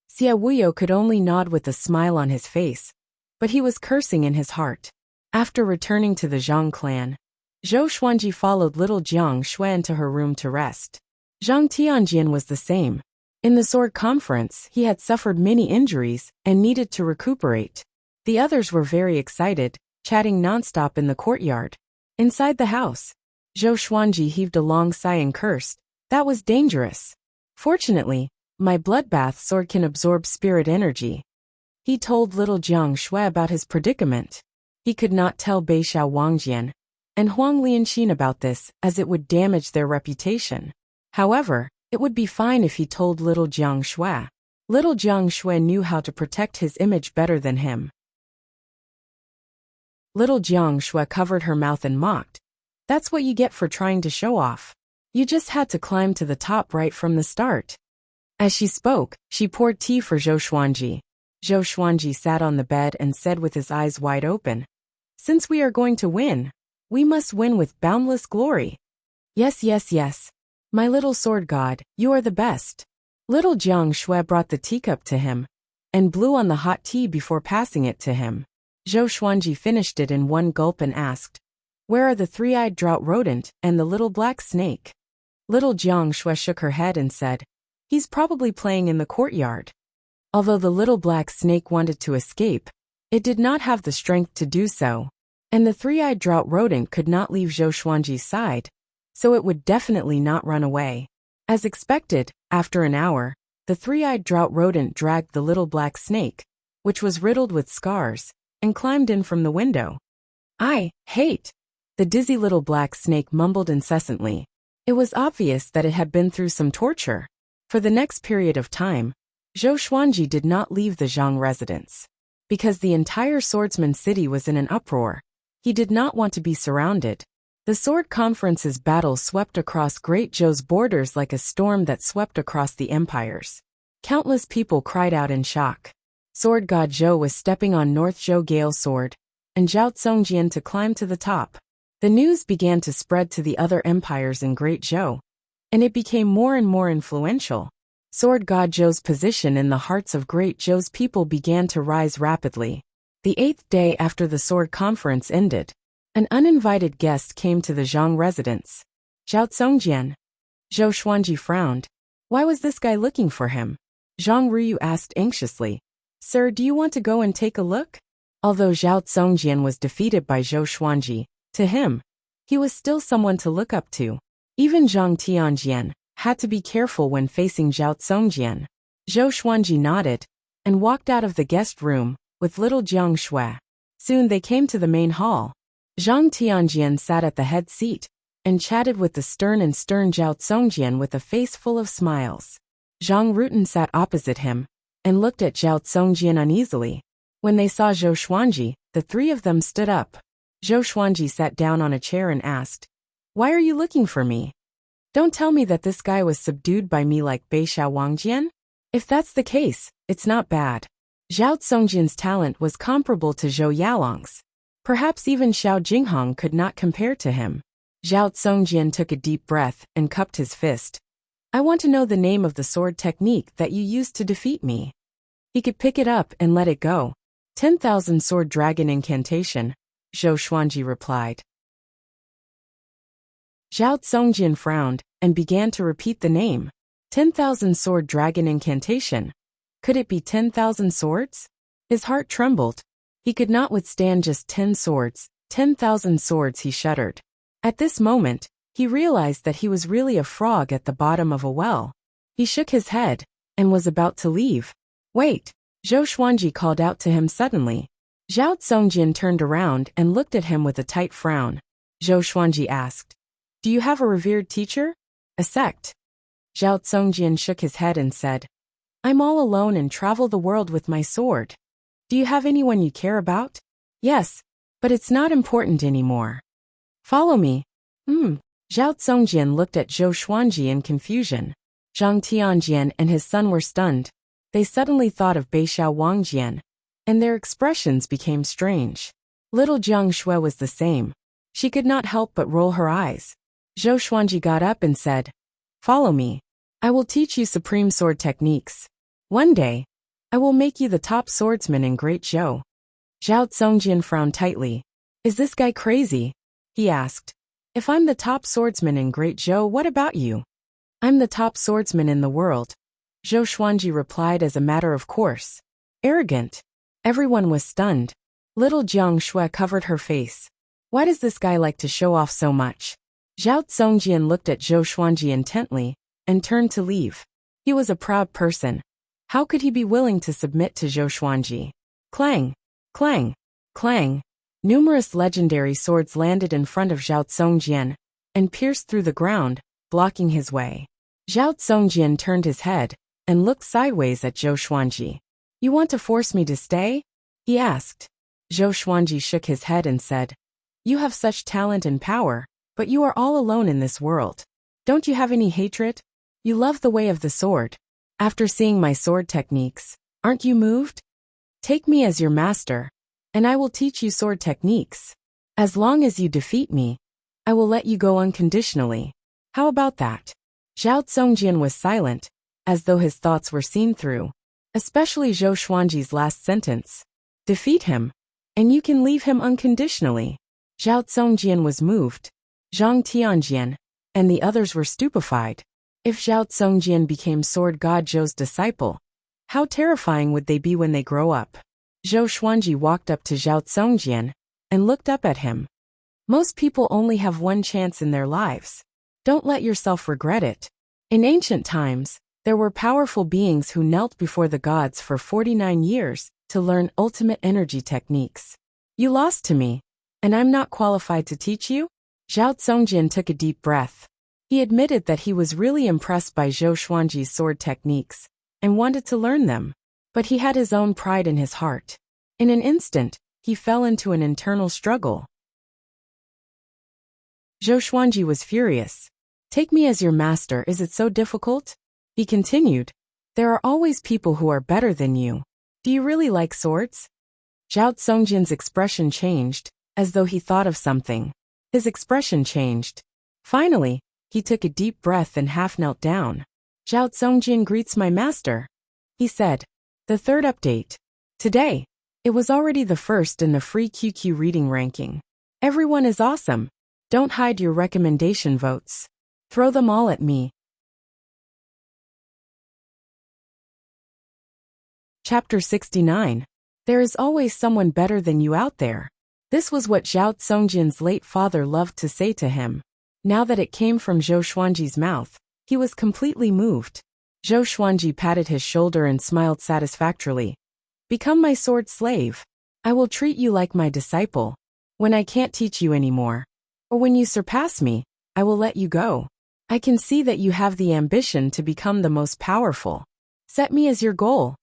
Xie Wuyo could only nod with a smile on his face, but he was cursing in his heart. After returning to the Zhang clan, Zhou Xuanji followed little Jiang Shui into her room to rest. Zhang Tianjian was the same. In the sword conference, he had suffered many injuries and needed to recuperate. The others were very excited, chatting nonstop in the courtyard. Inside the house, Zhou Xuanji heaved a long sigh and cursed. That was dangerous. Fortunately, my bloodbath sword can absorb spirit energy. He told little Jiang Shui about his predicament. He could not tell Beixiao Wangjian and Huang Lianxin about this, as it would damage their reputation. However, it would be fine if he told little Jiang Shui. Little Jiang Shui knew how to protect his image better than him. Little Jiang Shui covered her mouth and mocked. "That's what you get for trying to show off. You just had to climb to the top right from the start." As she spoke, she poured tea for Zhou Xuanji. Zhou Xuanji sat on the bed and said with his eyes wide open, "Since we are going to win, we must win with boundless glory. Yes, yes, yes. My little sword god, you are the best." Little Jiang Shui brought the teacup to him and blew on the hot tea before passing it to him. Zhou Xuanji finished it in one gulp and asked, "Where are the three-eyed drought rodent and the little black snake?" Little Jiang Shui shook her head and said, "He's probably playing in the courtyard." Although the little black snake wanted to escape, it did not have the strength to do so, and the three-eyed drought rodent could not leave Zhou Xuanji's side, so it would definitely not run away. As expected, after an hour, the three-eyed drought rodent dragged the little black snake, which was riddled with scars, and climbed in from the window. "I hate." The dizzy little black snake mumbled incessantly. It was obvious that it had been through some torture. For the next period of time, Zhou Xuanji did not leave the Zhang residence. Because the entire swordsman city was in an uproar, he did not want to be surrounded. The sword conference's battle swept across Great Zhou's borders like a storm that swept across the empires. Countless people cried out in shock. Sword God Zhou was stepping on North Zhou Gale's sword, and Zhao Congjian to climb to the top. The news began to spread to the other empires in Great Zhou, and it became more and more influential. Sword God Zhou's position in the hearts of Great Zhou's people began to rise rapidly. The 8th day after the sword conference ended, an uninvited guest came to the Zhang residence. Zhao Congjian. Zhou Xuanji frowned. Why was this guy looking for him? Zhang Ruyu asked anxiously. "Sir, do you want to go and take a look?" Although Zhao Congjian was defeated by Zhou Xuanji, to him, he was still someone to look up to. Even Zhang Tianjian had to be careful when facing Zhao Congjian. Zhou Xuanji nodded and walked out of the guest room with little Jiang Shui. Soon they came to the main hall. Zhang Tianjian sat at the head seat and chatted with the stern Zhao Congjian with a face full of smiles. Zhang Rutan sat opposite him and looked at Zhao Congjian uneasily. When they saw Zhou Xuanji, the three of them stood up. Zhou Xuanji sat down on a chair and asked, "Why are you looking for me? Don't tell me that this guy was subdued by me like Beixiao Wangjian? If that's the case, it's not bad." Zhao Congjian's talent was comparable to Zhou Yalong's. Perhaps even Xiao Jinghong could not compare to him. Zhao Congjian took a deep breath and cupped his fist. "I want to know the name of the sword technique that you used to defeat me." He could pick it up and let it go. 10,000 sword dragon incantation, Zhou Xuanji replied. Zhao Congjian frowned and began to repeat the name. 10,000 sword dragon incantation. Could it be 10,000 swords? His heart trembled. He could not withstand just 10 swords. 10,000 swords, he shuddered. At this moment, he realized that he was really a frog at the bottom of a well. He shook his head and was about to leave Wait! Zhou Xuanji called out to him suddenly. Zhao Songjin turned around and looked at him with a tight frown. Zhou Xuanji asked, "Do you have a revered teacher? A sect?" Zhao Songjin shook his head and said, "I'm all alone and travel the world with my sword." "Do you have anyone you care about?" "Yes, but it's not important anymore." "Follow me." Zhao Songjin looked at Zhou Xuanji in confusion. Zhang Tianjian and his son were stunned. They suddenly thought of Beixiao Wangjian, and their expressions became strange. Little Jiang Shui was the same. She could not help but roll her eyes. Zhou Xuanji got up and said, "Follow me. I will teach you supreme sword techniques. One day, I will make you the top swordsman in Great Zhou." Zhao Songjin frowned tightly. "Is this guy crazy?" he asked. "If I'm the top swordsman in Great Zhou, what about you?" "I'm the top swordsman in the world," Zhou Xuanji replied as a matter of course. Arrogant. Everyone was stunned. Little Jiang Shui covered her face. Why does this guy like to show off so much? Zhao Songjin looked at Zhou Xuanji intently and turned to leave. He was a proud person. How could he be willing to submit to Zhou Xuanji? Clang! Clang! Clang! Numerous legendary swords landed in front of Zhao Songjin and pierced through the ground, blocking his way. Zhao Songjin turned his head and looked sideways at Zhou Xuanji. "You want to force me to stay?" he asked. Zhou Xuanji shook his head and said, "You have such talent and power, but you are all alone in this world. Don't you have any hatred? You love the way of the sword. After seeing my sword techniques, aren't you moved? Take me as your master, and I will teach you sword techniques. As long as you defeat me, I will let you go unconditionally. How about that?" Zhao Songjin was silent, as though his thoughts were seen through. Especially Zhou Xuanji's last sentence. "Defeat him, and you can leave him unconditionally." Zhao Songjin was moved. Zhang Tianjian and the others were stupefied. If Zhao Songjin became Sword God Zhou's disciple, how terrifying would they be when they grow up? Zhou Xuanji walked up to Zhao Songjin and looked up at him. "Most people only have one chance in their lives. Don't let yourself regret it. In ancient times, there were powerful beings who knelt before the gods for 49 years to learn ultimate energy techniques. You lost to me, and I'm not qualified to teach you?" Zhao Songjin took a deep breath. He admitted that he was really impressed by Zhou Xuanji's sword techniques and wanted to learn them, but he had his own pride in his heart. In an instant, he fell into an internal struggle. Zhou Xuanji was furious. "Take me as your master, is it so difficult?" He continued, "There are always people who are better than you. Do you really like swords?" Zhao Songjin's expression changed, as though he thought of something. His expression changed. Finally, he took a deep breath and half knelt down. "Zhao Songjin greets my master," he said. The third update. Today, it was already the first in the free QQ reading ranking. Everyone is awesome. Don't hide your recommendation votes. Throw them all at me. Chapter 69. There is always someone better than you out there. This was what Zhao Songjin's late father loved to say to him. Now that it came from Zhou Xuanji's mouth, he was completely moved. Zhou Xuanji patted his shoulder and smiled satisfactorily. "Become my sword slave. I will treat you like my disciple. When I can't teach you anymore, or when you surpass me, I will let you go. I can see that you have the ambition to become the most powerful. Set me as your goal."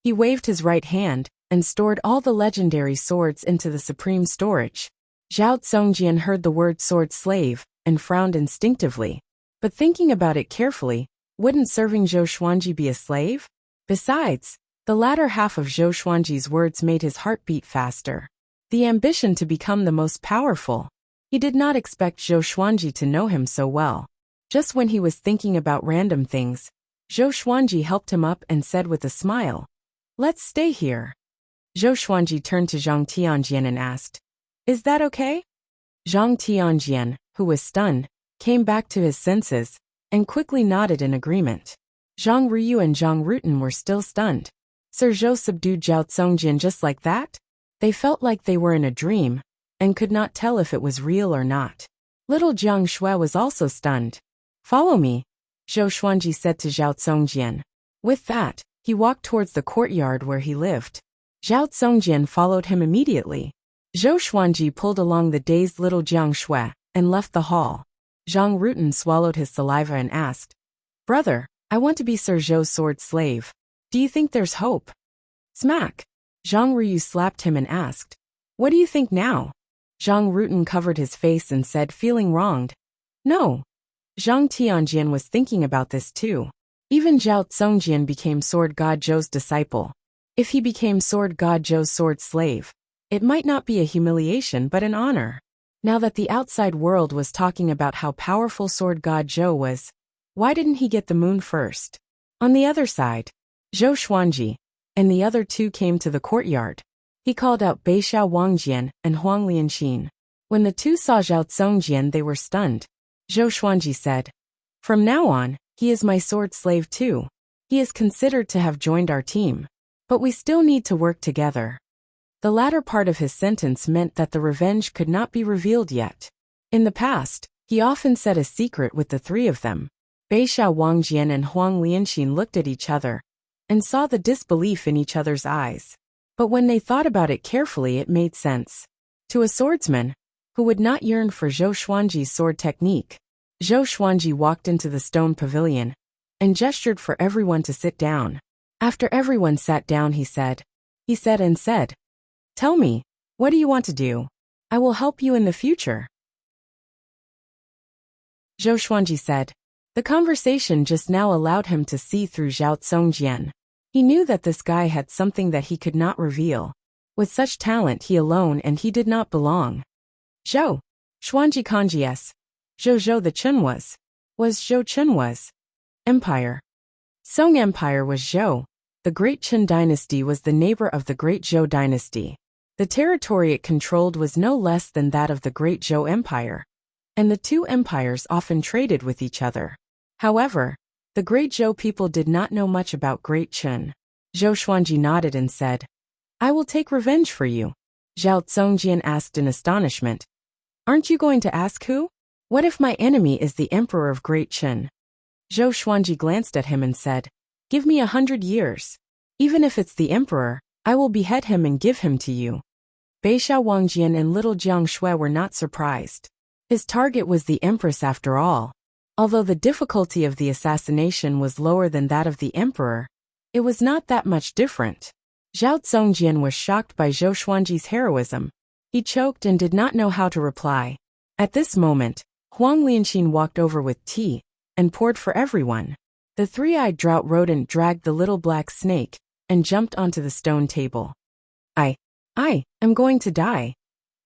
He waved his right hand and stored all the legendary swords into the supreme storage. Zhao Songjin heard the word sword slave and frowned instinctively. But thinking about it carefully, wouldn't serving Zhou Xuanji be a slave? Besides, the latter half of Zhou Xuanji's words made his heart beat faster. The ambition to become the most powerful. He did not expect Zhou Xuanji to know him so well. Just when he was thinking about random things, Zhou Xuanji helped him up and said with a smile, "Let's stay here." Zhou Xuanji turned to Zhang Tianjian and asked, "Is that okay?" Zhang Tianjian, who was stunned, came back to his senses and quickly nodded in agreement. Zhang Ryu and Zhang Rutan were still stunned. Sir Zhou subdued Zhao Songjin just like that? They felt like they were in a dream and could not tell if it was real or not. Little Jiang Shui was also stunned. "Follow me," Zhou Xuanji said to Zhao Songjin. With that, He walked towards the courtyard where he lived. Zhao Zongjian followed him immediately. Zhou Xuanji pulled along the dazed little Jiang Shui and left the hall. Zhang Rutan swallowed his saliva and asked, "Brother, I want to be Sir Zhou's sword slave. Do you think there's hope?" Smack! Zhang Ruyu slapped him and asked, "What do you think now?" Zhang Rutan covered his face and said, feeling wronged, "No." Zhang Tianjian was thinking about this too. Even Zhao Zongjian became Sword God Zhou's disciple. If he became Sword God Zhou's sword slave, it might not be a humiliation but an honor. Now that the outside world was talking about how powerful Sword God Zhou was, why didn't he get the moon first? On the other side, Zhou Xuanji and the other two came to the courtyard. He called out Beixiao Wangjian and Huang Lianxin. When the two saw Zhao Zongjian, they were stunned. Zhou Xuanji said, "From now on, he is my sword slave too. He is considered to have joined our team. But we still need to work together." The latter part of his sentence meant that the revenge could not be revealed yet. In the past, he often said a secret with the three of them. Beixiao Wangjian and Huang Lianxin looked at each other and saw the disbelief in each other's eyes. But when they thought about it carefully, it made sense. To a swordsman, who would not yearn for Zhou Xuanji's sword technique, Zhou Xuanji walked into the stone pavilion and gestured for everyone to sit down. After everyone sat down, he said, "Tell me, what do you want to do? I will help you in the future." Zhou Xuanji said. The conversation just now allowed him to see through Zhao Zongjian. He knew that this guy had something that he could not reveal. With such talent, he alone and he did not belong. Zhou Xuanji kanji s. Zhou the Chen was Zhou Chen was. Empire. Song Empire was Zhou. The Great Qin dynasty was the neighbor of the Great Zhou dynasty. The territory it controlled was no less than that of the Great Zhou Empire, and the two empires often traded with each other. However, the Great Zhou people did not know much about Great Qin. Zhou Xuanji nodded and said, "I will take revenge for you." Zhao Zongjian asked in astonishment, "Aren't you going to ask who? What if my enemy is the emperor of Great Qin?" Zhou Xuanji glanced at him and said, "Give me 100 years. Even if it's the emperor, I will behead him and give him to you." Beixiao Wangjian and little Jiang Shui were not surprised. His target was the empress after all. Although the difficulty of the assassination was lower than that of the emperor, it was not that much different. Zhao Zongjian was shocked by Zhou Xuanji's heroism. He choked and did not know how to reply. At this moment, Huang Lianxin walked over with tea and poured for everyone. The three-eyed drought rodent dragged the little black snake and jumped onto the stone table. I am going to die,"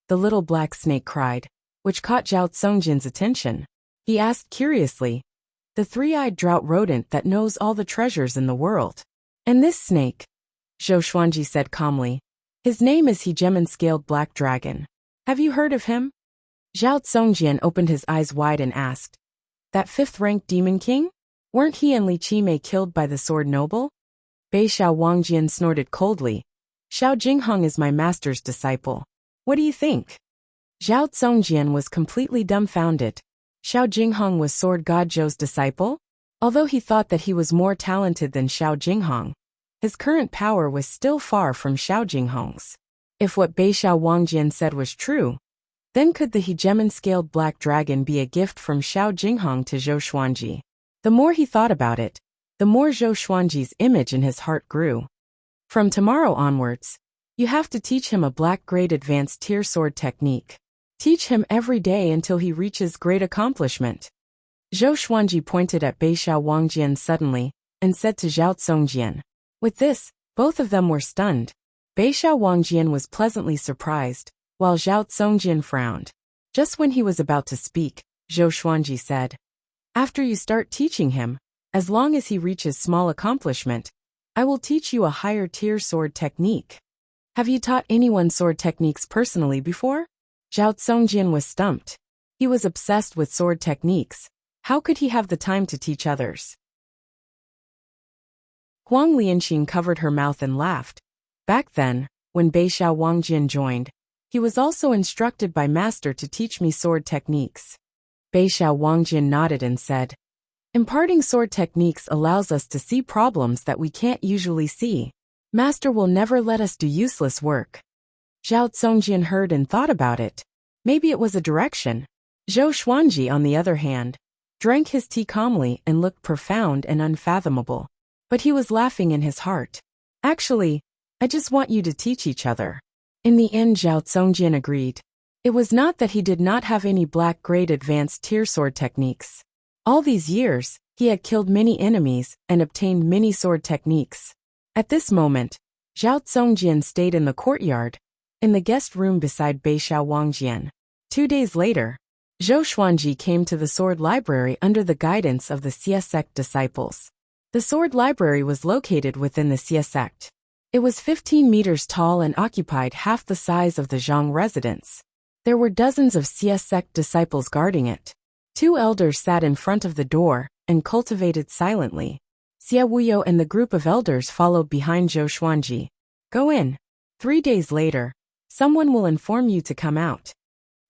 the little black snake cried, which caught Zhao Zongjian's attention. He asked curiously, "The three-eyed drought rodent that knows all the treasures in the world. And this snake?" Zhou Xuanji said calmly, "His name is Hegemon-scaled black dragon. Have you heard of him?" Zhao Zongjian opened his eyes wide and asked, "That fifth-ranked demon king? Weren't he and Li Qimei killed by the sword noble?" Beixiao Wangjian snorted coldly. "Xiao Jinghong is my master's disciple. What do you think?" Zhao Zongjian was completely dumbfounded. Xiao Jinghong was Sword God Zhou's disciple? Although he thought that he was more talented than Xiao Jinghong, his current power was still far from Xiao Jinghong's. If what Beixiao Wangjian said was true, then could the Hegemon-scaled black dragon be a gift from Xiao Jinghong to Zhou Xuanji? The more he thought about it, the more Zhou Xuanji's image in his heart grew. From tomorrow onwards, you have to teach him a black-grade advanced tier sword technique. Teach him every day until he reaches great accomplishment. Zhou Xuanji pointed at Beixiao Wangjian suddenly and said to Zhao Zongjian. With this, both of them were stunned. Beixiao Wangjian was pleasantly surprised, while Zhao Zongjian frowned. Just when he was about to speak, Zhou Xuanji said, "After you start teaching him, as long as he reaches small accomplishment, I will teach you a higher tier sword technique." Have you taught anyone sword techniques personally before? Zhao Zongjian was stumped. He was obsessed with sword techniques. How could he have the time to teach others? Huang Lianxin covered her mouth and laughed. Back then, when Beixiao Wangjian joined, he was also instructed by master to teach me sword techniques. Beixiao Wangjian nodded and said, Imparting sword techniques allows us to see problems that we can't usually see. Master will never let us do useless work. Zhao Zongjian heard and thought about it. Maybe it was a direction. Zhou Xuanji, on the other hand, drank his tea calmly and looked profound and unfathomable. But he was laughing in his heart. Actually, I just want you to teach each other. In the end, Zhao Zongjian agreed. It was not that he did not have any black-grade advanced tier sword techniques. All these years, he had killed many enemies and obtained many sword techniques. At this moment, Zhao Zongjian stayed in the courtyard, in the guest room beside Beishao Wangjian. 2 days later, Zhou Xuanji came to the sword library under the guidance of the Xie sect disciples. The sword library was located within the Xie sect. It was 15 meters tall and occupied half the size of the Zhang residence. There were dozens of Xie sect disciples guarding it. 2 elders sat in front of the door and cultivated silently. Xie Wuyo and the group of elders followed behind Zhou Xuanji. Go in. 3 days later, someone will inform you to come out.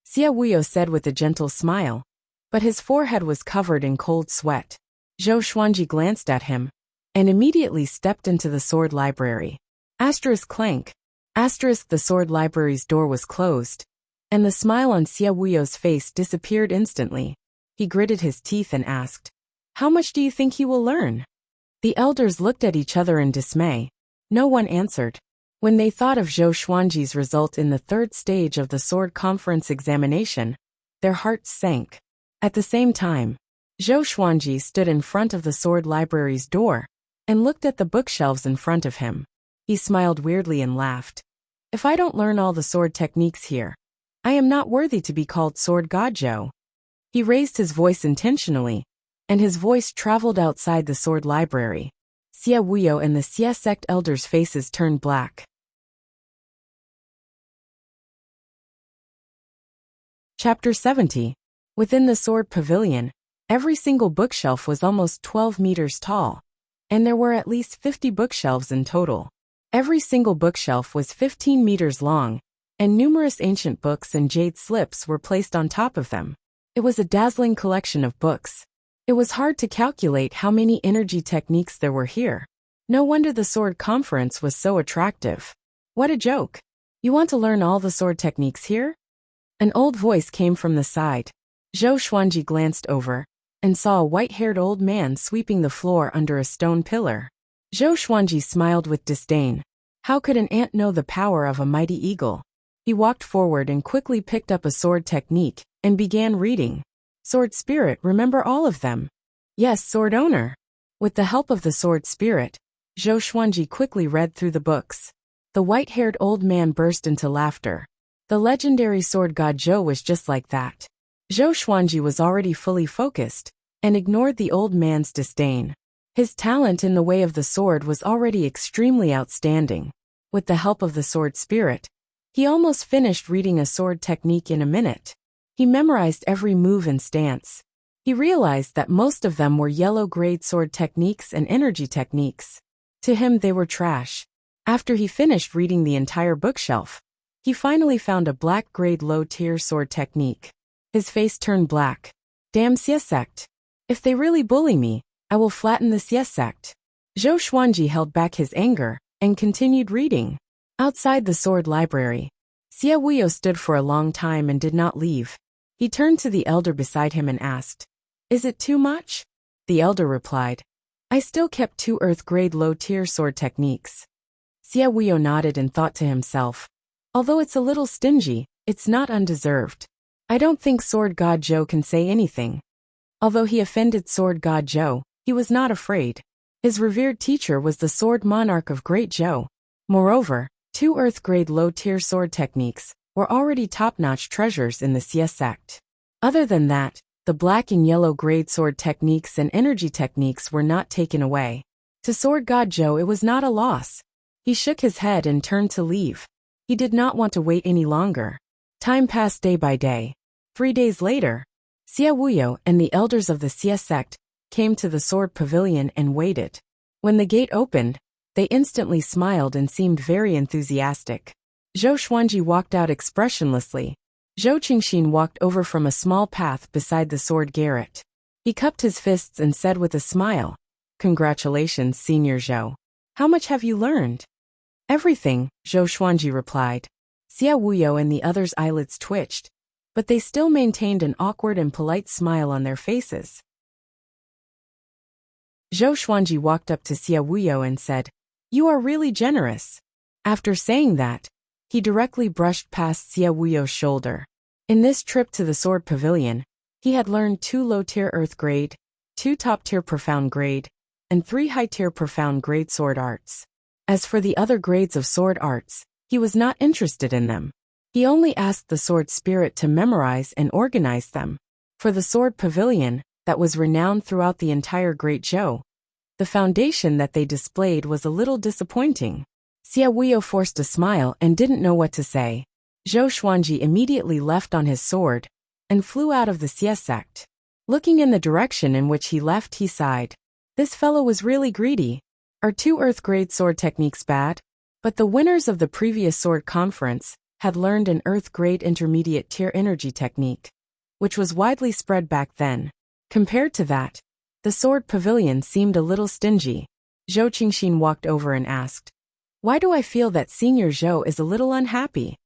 Xie Wuyo said with a gentle smile, but his forehead was covered in cold sweat. Zhou Xuanji glanced at him and immediately stepped into the sword library. Asterisk clank. Asterisk the sword library's door was closed, and the smile on Xie Wuyo's face disappeared instantly. He gritted his teeth and asked, "How much do you think he will learn?" The elders looked at each other in dismay. No one answered. When they thought of Zhou Xuanji's result in the 3rd stage of the sword conference examination, their hearts sank. At the same time, Zhou Xuanji stood in front of the sword library's door and looked at the bookshelves in front of him. He smiled weirdly and laughed. If I don't learn all the sword techniques here, I am not worthy to be called Sword God Zhou. He raised his voice intentionally, and his voice traveled outside the sword library. Xie Wuyo and the Xie sect elders' faces turned black. Chapter 70. Within the sword pavilion, every single bookshelf was almost 12 meters tall, and there were at least 50 bookshelves in total. Every single bookshelf was 15 meters long, and numerous ancient books and jade slips were placed on top of them. It was a dazzling collection of books. It was hard to calculate how many energy techniques there were here. No wonder the sword conference was so attractive. What a joke! You want to learn all the sword techniques here? An old voice came from the side. Zhou Xuanji glanced over and saw a white-haired old man sweeping the floor under a stone pillar. Zhou Xuanji smiled with disdain. How could an ant know the power of a mighty eagle? He walked forward and quickly picked up a sword technique and began reading. Sword Spirit, remember all of them? Yes, Sword Owner. With the help of the Sword Spirit, Zhou Xuanji quickly read through the books. The white-haired old man burst into laughter. The legendary Sword God Zhou was just like that. Zhou Xuanji was already fully focused and ignored the old man's disdain. His talent in the way of the sword was already extremely outstanding. With the help of the Sword Spirit, he almost finished reading a sword technique in a minute. He memorized every move and stance. He realized that most of them were yellow-grade sword techniques and energy techniques. To him they were trash. After he finished reading the entire bookshelf, he finally found a black-grade low-tier sword technique. His face turned black. Damn Xie sect. If they really bully me, I will flatten the Xie sect. Zhou Xuanji held back his anger and continued reading. Outside the sword library, Xie Wuyo stood for a long time and did not leave. He turned to the elder beside him and asked, "Is it too much?" The elder replied, "I still kept 2 earth-grade low-tier sword techniques." Xie Wuyo nodded and thought to himself, "Although it's a little stingy, it's not undeserved. I don't think Sword God Zhou can say anything." Although he offended Sword God Zhou, he was not afraid. His revered teacher was the sword monarch of Great Zhou. Moreover, 2 earth-grade low-tier sword techniques were already top-notch treasures in the Xie sect. Other than that, the black and yellow-grade sword techniques and energy techniques were not taken away. To Sword God Zhou it was not a loss. He shook his head and turned to leave. He did not want to wait any longer. Time passed day by day. 3 days later, Xie Wuyo and the elders of the Xie sect came to the sword pavilion and waited. When the gate opened, they instantly smiled and seemed very enthusiastic. Zhou Xuanji walked out expressionlessly. Zhou Qingxin walked over from a small path beside the sword garret. He cupped his fists and said with a smile, "Congratulations, Senior Zhou. How much have you learned?" "Everything," Zhou Xuanji replied. Xia Wuyo and the others' eyelids twitched, but they still maintained an awkward and polite smile on their faces. Zhou Xuanji walked up to Xia Wuyo and said, "You are really generous." After saying that, he directly brushed past Xia Wuyo's shoulder. In this trip to the Sword Pavilion, he had learned 2 low-tier Earth grade, 2 top-tier Profound grade, and 3 high-tier Profound grade sword arts. As for the other grades of sword arts, he was not interested in them. He only asked the sword spirit to memorize and organize them. For the Sword Pavilion, that was renowned throughout the entire Great Zhou, the foundation that they displayed was a little disappointing. Xia Wuyo forced a smile and didn't know what to say. Zhou Xuanji immediately left on his sword and flew out of the Xie sect. Looking in the direction in which he left, he sighed. This fellow was really greedy. Are 2 Earth grade sword techniques bad? But the winners of the previous sword conference had learned an Earth grade intermediate tier energy technique, which was widely spread back then. Compared to that, the Sword Pavilion seemed a little stingy. Zhou Qingxin walked over and asked, "Why do I feel that Senior Zhou is a little unhappy?"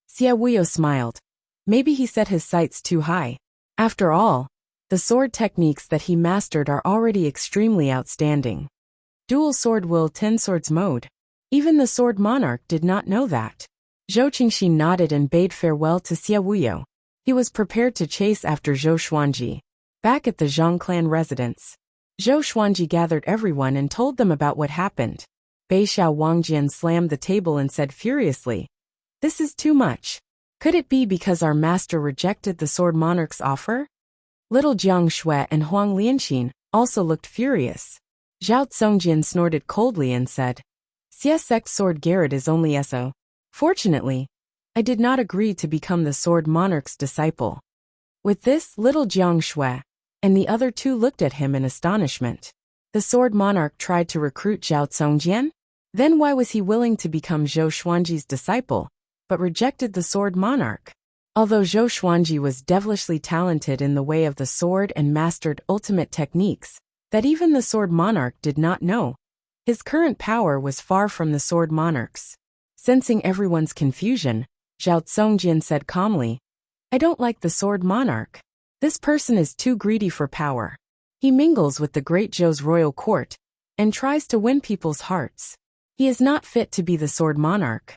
Xia Wuyo smiled. Maybe he set his sights too high. After all, the sword techniques that he mastered are already extremely outstanding. Dual Sword Will 10 Swords Mode. Even the Sword Monarch did not know that. Zhou Qingxin nodded and bade farewell to Xia Wuyo. He was prepared to chase after Zhou Xuanji. Back at the Zhang clan residence, Zhou Xuanji gathered everyone and told them about what happened. Beixiao Wangjian slammed the table and said furiously, "This is too much. Could it be because our master rejected the Sword Monarch's offer?" Little Jiang Shui and Huang Lianxin also looked furious. Zhao Tsongjian snorted coldly and said, "Xie sect Sword Garrett is only SO. Fortunately, I did not agree to become the Sword Monarch's disciple." With this, little Jiang Shui and the other 2 looked at him in astonishment. The Sword Monarch tried to recruit Zhao Tsongjian? Then why was he willing to become Zhou Xuanji's disciple, but rejected the Sword Monarch? Although Zhou Xuanji was devilishly talented in the way of the sword and mastered ultimate techniques that even the Sword Monarch did not know, his current power was far from the Sword Monarch's. Sensing everyone's confusion, Zhao Tsongjian said calmly, "I don't like the Sword Monarch. This person is too greedy for power. He mingles with the Great Zhou's royal court and tries to win people's hearts. He is not fit to be the Sword Monarch."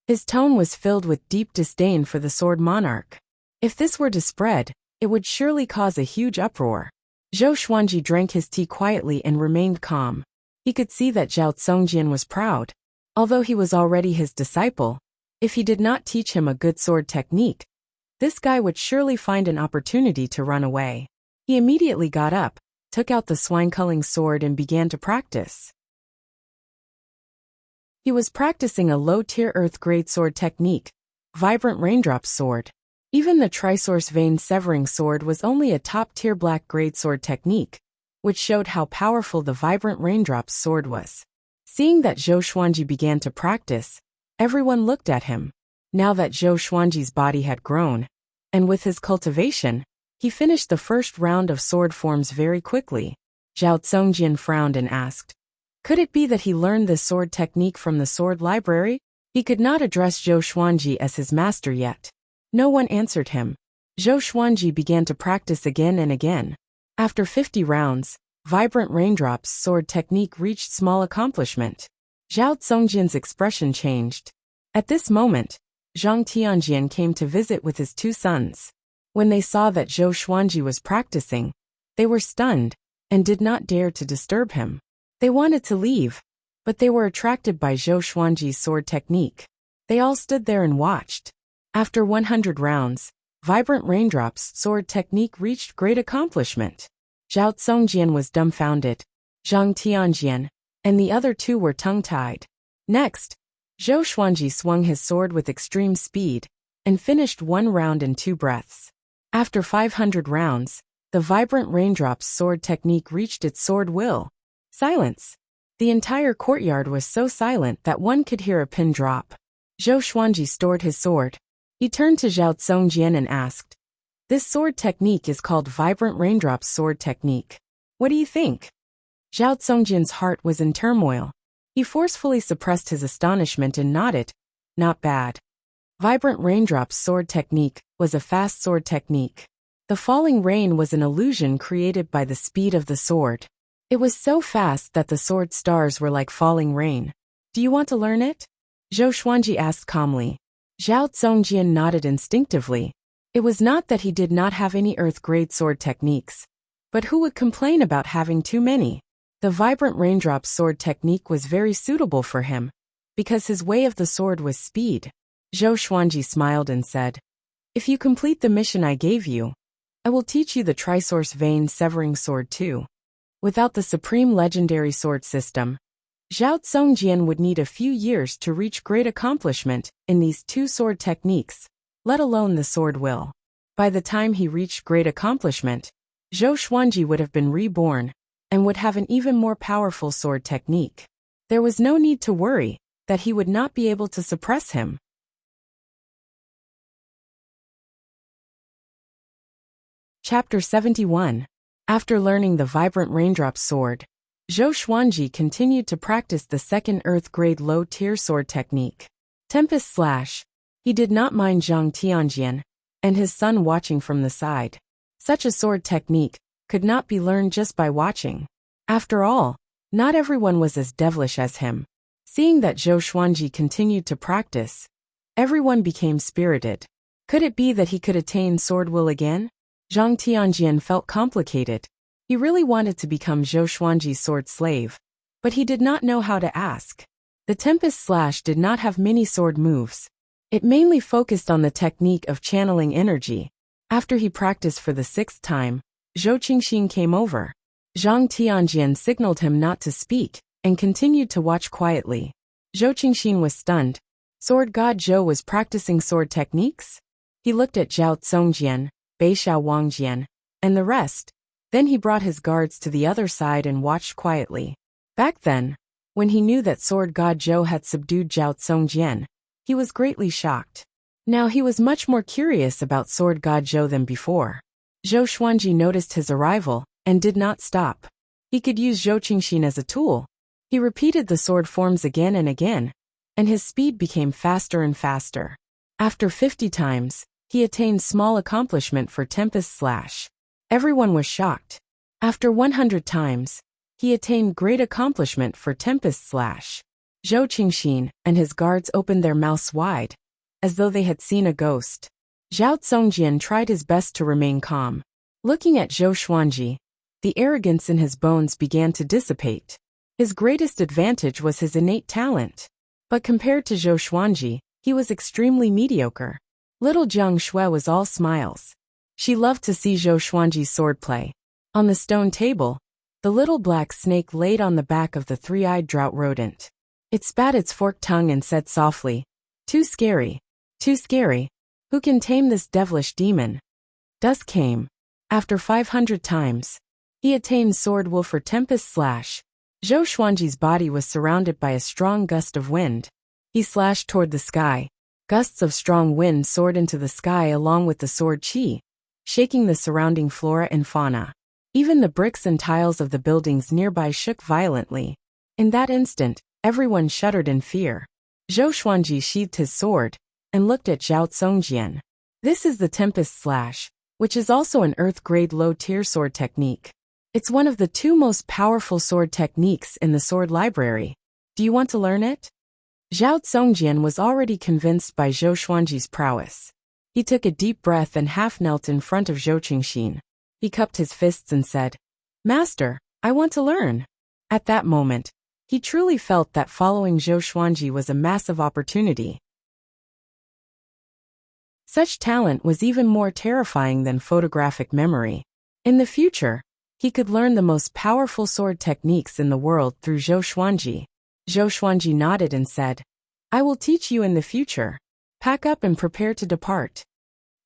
His tone was filled with deep disdain for the Sword Monarch. If this were to spread, it would surely cause a huge uproar. Zhou Xuanji drank his tea quietly and remained calm. He could see that Zhao Tsongjian was proud. Although he was already his disciple, if he did not teach him a good sword technique, this guy would surely find an opportunity to run away. He immediately got up, took out the swine-culling sword and began to practice. He was practicing a low-tier Earth-grade sword technique, Vibrant Raindrops Sword. Even the Trisource Vein Severing Sword was only a top-tier black-grade sword technique, which showed how powerful the Vibrant Raindrops Sword was. Seeing that Zhou Xuanji began to practice, everyone looked at him. Now that Zhou Xuanji's body had grown, and with his cultivation, he finished the first round of sword forms very quickly. Zhao Tsongjian frowned and asked, "Could it be that he learned this sword technique from the sword library?" He could not address Zhou Xuanji as his master yet. No one answered him. Zhou Xuanji began to practice again and again. After 50 rounds, Vibrant Raindrops sword technique reached small accomplishment. Zhao Tsongjian's expression changed. At this moment, Zhang Tianjian came to visit with his 2 sons. When they saw that Zhou Xuanji was practicing, they were stunned and did not dare to disturb him. They wanted to leave, but they were attracted by Zhou Xuanji's sword technique. They all stood there and watched. After 100 rounds, Vibrant Raindrops sword technique reached great accomplishment. Zhao Tsongjian was dumbfounded. Zhang Tianjian and the other 2 were tongue-tied. Next, Zhou Xuanji swung his sword with extreme speed and finished 1 round in 2 breaths. After 500 rounds, the Vibrant Raindrops sword technique reached its sword will. Silence. The entire courtyard was so silent that one could hear a pin drop. Zhou Xuanji stored his sword. He turned to Zhao Tsongjian and asked, This sword technique is called Vibrant Raindrops Sword Technique. What do you think? Zhao Zongjian's heart was in turmoil. He forcefully suppressed his astonishment and nodded. Not bad. Vibrant Raindrops Sword Technique was a fast sword technique. The falling rain was an illusion created by the speed of the sword. It was so fast that the sword stars were like falling rain. Do you want to learn it? Zhou Xuanji asked calmly. Zhao Zongjian nodded instinctively. It was not that he did not have any earth-grade sword techniques. But who would complain about having too many? The Vibrant Raindrops Sword Technique was very suitable for him, because his way of the sword was speed. Zhou Xuanji smiled and said, "If you complete the mission I gave you, I will teach you the Trisource Vein Severing Sword too." Without the Supreme Legendary Sword System, Zhao Zongjian would need a few years to reach great accomplishment in these two sword techniques, let alone the sword will. By the time he reached great accomplishment, Zhou Xuanji would have been reborn and would have an even more powerful sword technique. There was no need to worry that he would not be able to suppress him. Chapter 71. After learning the Vibrant Raindrops Sword, Zhou Xuanji continued to practice the second Earth-grade low-tier sword technique, Tempest Slash. He did not mind Zhang Tianjian and his son watching from the side. Such a sword technique could not be learned just by watching. After all, not everyone was as devilish as him. Seeing that Zhou Xuanji continued to practice, everyone became spirited. Could it be that he could attain sword will again? Zhang Tianjian felt complicated. He really wanted to become Zhou Xuanji's sword slave, but he did not know how to ask. The Tempest Slash did not have many sword moves. It mainly focused on the technique of channeling energy. After he practiced for the 6th time, Zhou Qingxin came over. Zhang Tianjian signaled him not to speak and continued to watch quietly. Zhou Qingxin was stunned. Sword God Zhou was practicing sword techniques? He looked at Zhao Zongjian, Beishao Wangjian, and the rest. Then he brought his guards to the other side and watched quietly. Back then, when he knew that Sword God Zhou had subdued Zhao Zongjian, he was greatly shocked. Now he was much more curious about Sword God Zhou than before. Zhou Xuanji noticed his arrival and did not stop. He could use Zhou Qingxin as a tool. He repeated the sword forms again and again, and his speed became faster and faster. After 50 times, he attained small accomplishment for Tempest Slash. Everyone was shocked. After 100 times, he attained great accomplishment for Tempest Slash. Zhou Qingxin and his guards opened their mouths wide, as though they had seen a ghost. Zhao Zongjian tried his best to remain calm. Looking at Zhou Xuanji, the arrogance in his bones began to dissipate. His greatest advantage was his innate talent. But compared to Zhou Xuanji, he was extremely mediocre. Little Jiang Shui was all smiles. She loved to see Zhou Xuanji's swordplay. On the stone table, the little black snake laid on the back of the three-eyed drought rodent. It spat its forked tongue and said softly, "Too scary. Too scary. Who can tame this devilish demon?" Dusk came. After 500 times, he attained sword will for Tempest Slash. Zhou Xuanji's body was surrounded by a strong gust of wind. He slashed toward the sky. Gusts of strong wind soared into the sky along with the sword qi, shaking the surrounding flora and fauna. Even the bricks and tiles of the buildings nearby shook violently. In that instant, everyone shuddered in fear. Zhou Xuanji sheathed his sword and looked at Zhao Zongjian. This is the Tempest Slash, which is also an earth-grade low-tier sword technique. It's one of the 2 most powerful sword techniques in the sword library. Do you want to learn it? Zhao Zongjian was already convinced by Zhou Xuanji's prowess. He took a deep breath and half knelt in front of Zhou Qingxin. He cupped his fists and said, "Master, I want to learn." At that moment, he truly felt that following Zhou Xuanji was a massive opportunity. Such talent was even more terrifying than photographic memory. In the future, he could learn the most powerful sword techniques in the world through Zhou Xuanji. Zhou Xuanji nodded and said, "I will teach you in the future. Pack up and prepare to depart."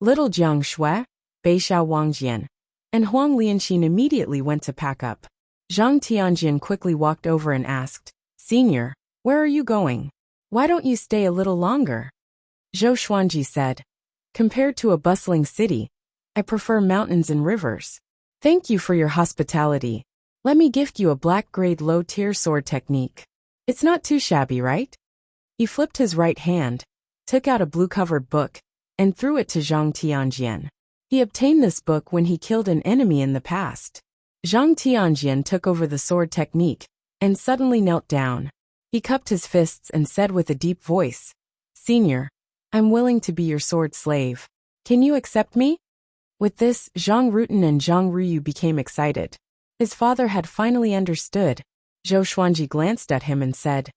Little Jiang Shui, Beishao Wangjian, and Huang Lianxin immediately went to pack up. Zhang Tianjian quickly walked over and asked, "Senior, where are you going? Why don't you stay a little longer?" Zhou Xuanji said, "Compared to a bustling city, I prefer mountains and rivers. Thank you for your hospitality. Let me gift you a black-grade low-tier sword technique. It's not too shabby, right? He flipped his right hand, took out a blue-covered book, and threw it to Zhang Tianjian. He obtained this book when he killed an enemy in the past. Zhang Tianjian took over the sword technique, and suddenly knelt down. He cupped his fists and said with a deep voice, "Senior, I'm willing to be your sword slave. Can you accept me?" With this, Zhang Rutan and Zhang Ruyu became excited. His father had finally understood. Zhou Xuanji glanced at him and said,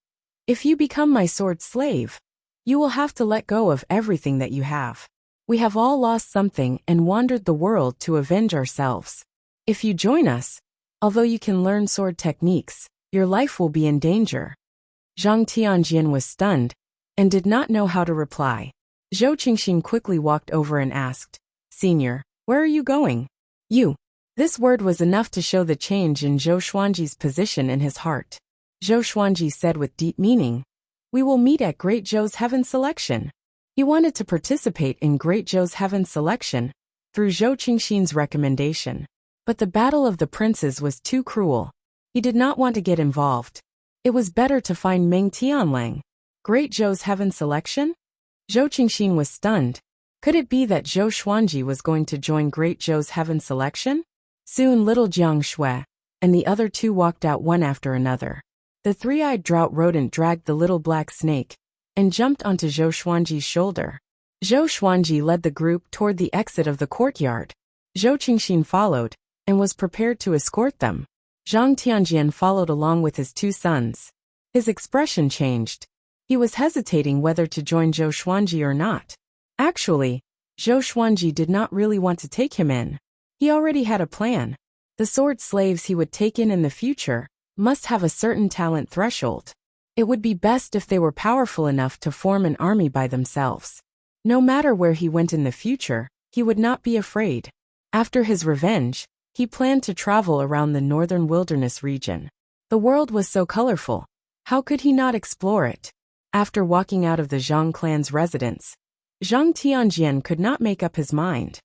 "If you become my sword slave, you will have to let go of everything that you have. We have all lost something and wandered the world to avenge ourselves. If you join us, although you can learn sword techniques, your life will be in danger." Zhang Tianjian was stunned and did not know how to reply. Zhou Qingxin quickly walked over and asked, "Senior, where are you going?" "You." This word was enough to show the change in Zhou Xuanji's position in his heart. Zhou Xuanji said with deep meaning, "We will meet at Great Zhou's Heaven Selection." He wanted to participate in Great Zhou's Heaven Selection through Zhou Qingxin's recommendation. But the battle of the princes was too cruel. He did not want to get involved. It was better to find Meng Tianlang. Great Zhou's Heaven Selection? Zhou Qingxin was stunned. Could it be that Zhou Xuanji was going to join Great Zhou's Heaven Selection? Soon little Jiang Shui and the other two walked out one after another. The three-eyed drought rodent dragged the little black snake and jumped onto Zhou Xuanji's shoulder. Zhou Xuanji led the group toward the exit of the courtyard. Zhou Qingxin followed and was prepared to escort them. Zhang Tianjian followed along with his two sons. His expression changed. He was hesitating whether to join Zhou Xuanji or not. Actually, Zhou Xuanji did not really want to take him in. He already had a plan. The sword slaves he would take in the future must have a certain talent threshold. It would be best if they were powerful enough to form an army by themselves. No matter where he went in the future, he would not be afraid. After his revenge, he planned to travel around the northern wilderness region. The world was so colorful. How could he not explore it? After walking out of the Zhang clan's residence, Zhang Tianjian could not make up his mind.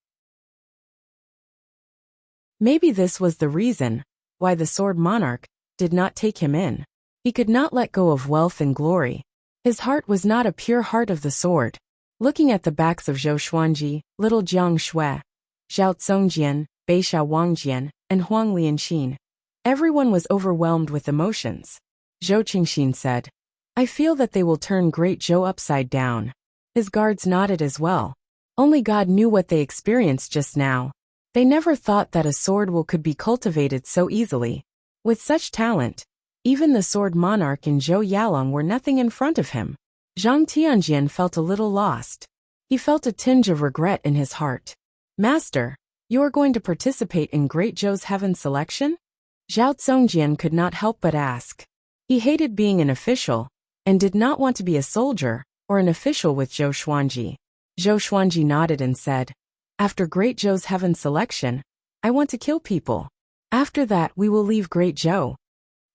Maybe this was the reason why the sword monarch did not take him in. He could not let go of wealth and glory. His heart was not a pure heart of the sword. Looking at the backs of Zhou Xuanji, little Jiang Shui, Zhao Zongjian, Bei Xiao Wangjian, and Huang Lianxin, everyone was overwhelmed with emotions. Zhou Qingxin said, "I feel that they will turn Great Zhou upside down." His guards nodded as well. Only God knew what they experienced just now. They never thought that a sword will could be cultivated so easily. With such talent, even the sword monarch and Zhou Yalong were nothing in front of him. Zhang Tianjian felt a little lost. He felt a tinge of regret in his heart. "Master, you are going to participate in Great Zhou's Heaven Selection?" Zhao Zongjian could not help but ask. He hated being an official, and did not want to be a soldier or an official with Zhou Xuanji. Zhou Xuanji nodded and said, "After Great Zhou's Heaven Selection, I want to kill people. After that we will leave Great Zhou."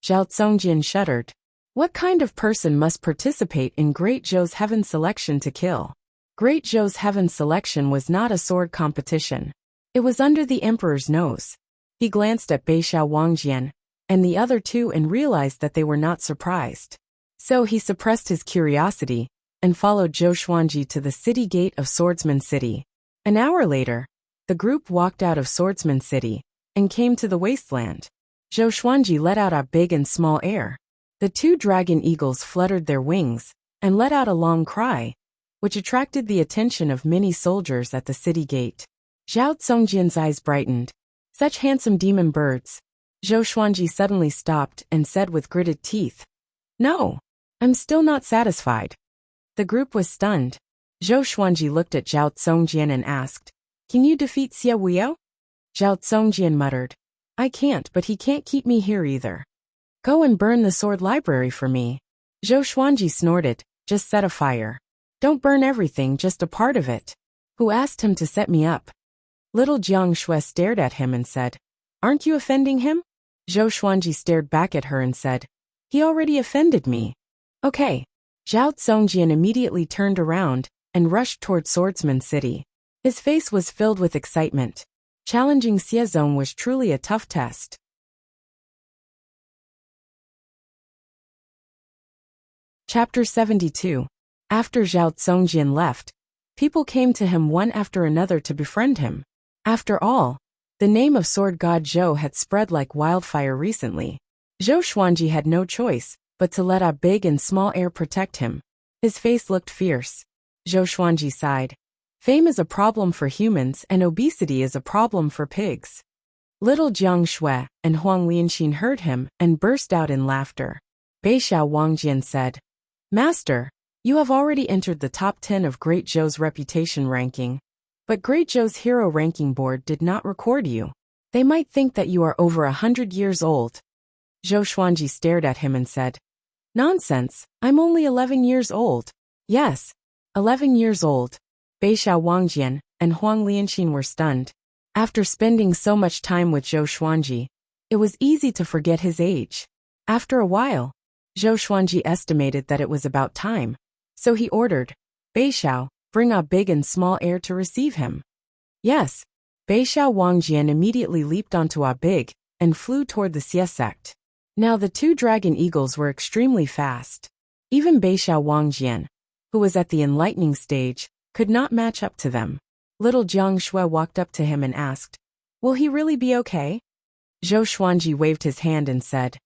Zhao Zongjian shuddered. What kind of person must participate in Great Zhou's Heaven Selection to kill? Great Zhou's Heaven Selection was not a sword competition. It was under the emperor's nose. He glanced at Bei Xiao Wangjian and the other two and realized that they were not surprised. So he suppressed his curiosity and followed Zhou Xuanji to the city gate of Swordsman City. An hour later, the group walked out of Swordsman City and came to the wasteland. Zhou Xuanji let out a big and small air. The two dragon eagles fluttered their wings and let out a long cry, which attracted the attention of many soldiers at the city gate. Zhao Zongjian's eyes brightened. Such handsome demon birds. Zhou Xuanji suddenly stopped and said with gritted teeth, "No, I'm still not satisfied." The group was stunned. Zhou Xuanji looked at Zhao Zongjian and asked, "Can you defeat Xie Wuyo?" Zhao Zongjian muttered, "I can't, but he can't keep me here either." "Go and burn the sword library for me." Zhou Xuanji snorted, "Just set a fire. Don't burn everything, just a part of it." "Who asked him to set me up?" Little Jiang Shui stared at him and said, "Aren't you offending him?" Zhou Xuanji stared back at her and said, "He already offended me." "Okay." Zhao Zongjian immediately turned around and rushed toward Swordsman City. His face was filled with excitement. Challenging Xiezong was truly a tough test. Chapter 72. After Zhao Zongjian left, people came to him one after another to befriend him. After all, the name of Sword God Zhou had spread like wildfire recently. Zhou Xuanji had no choice but to let a big and small heir protect him. His face looked fierce. Zhou Xuanji sighed. Fame is a problem for humans and obesity is a problem for pigs. Little Jiang Shui and Huang Lianxin heard him and burst out in laughter. Beixiao Wangjian said, Master, you have already entered the top 10 of Great Zhou's reputation ranking. But Great Zhou's hero ranking board did not record you. They might think that you are over 100 years old. Zhou Xuanji stared at him and said, Nonsense, I'm only 11 years old. Yes, 11 years old. Beixiao Wangjian and Huang Lianxin were stunned. After spending so much time with Zhou Xuanji, it was easy to forget his age. After a while, Zhou Xuanji estimated that it was about time, so he ordered, Beixiao, bring a big and small heir to receive him. Yes, Beixiao Wangjian immediately leaped onto a big and flew toward the Xie sect. Now the two dragon eagles were extremely fast. Even Beixiao Wangjian, who was at the enlightening stage, could not match up to them. Little Jiang Shui walked up to him and asked, Will he really be okay? Zhou Xuanji waved his hand and said,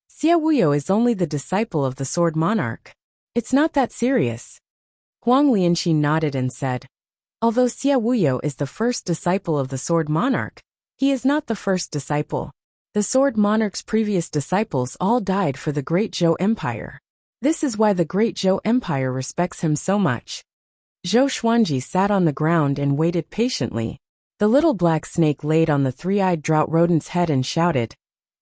Xie Wuyo is only the disciple of the Sword Monarch. It's not that serious. Huang Lianxin nodded and said, Although Xie Wuyo is the first disciple of the Sword Monarch, he is not the first disciple. The Sword Monarch's previous disciples all died for the Great Zhou Empire. This is why the Great Zhou Empire respects him so much. Zhou Xuanji sat on the ground and waited patiently. The little black snake laid on the three-eyed drought rodent's head and shouted,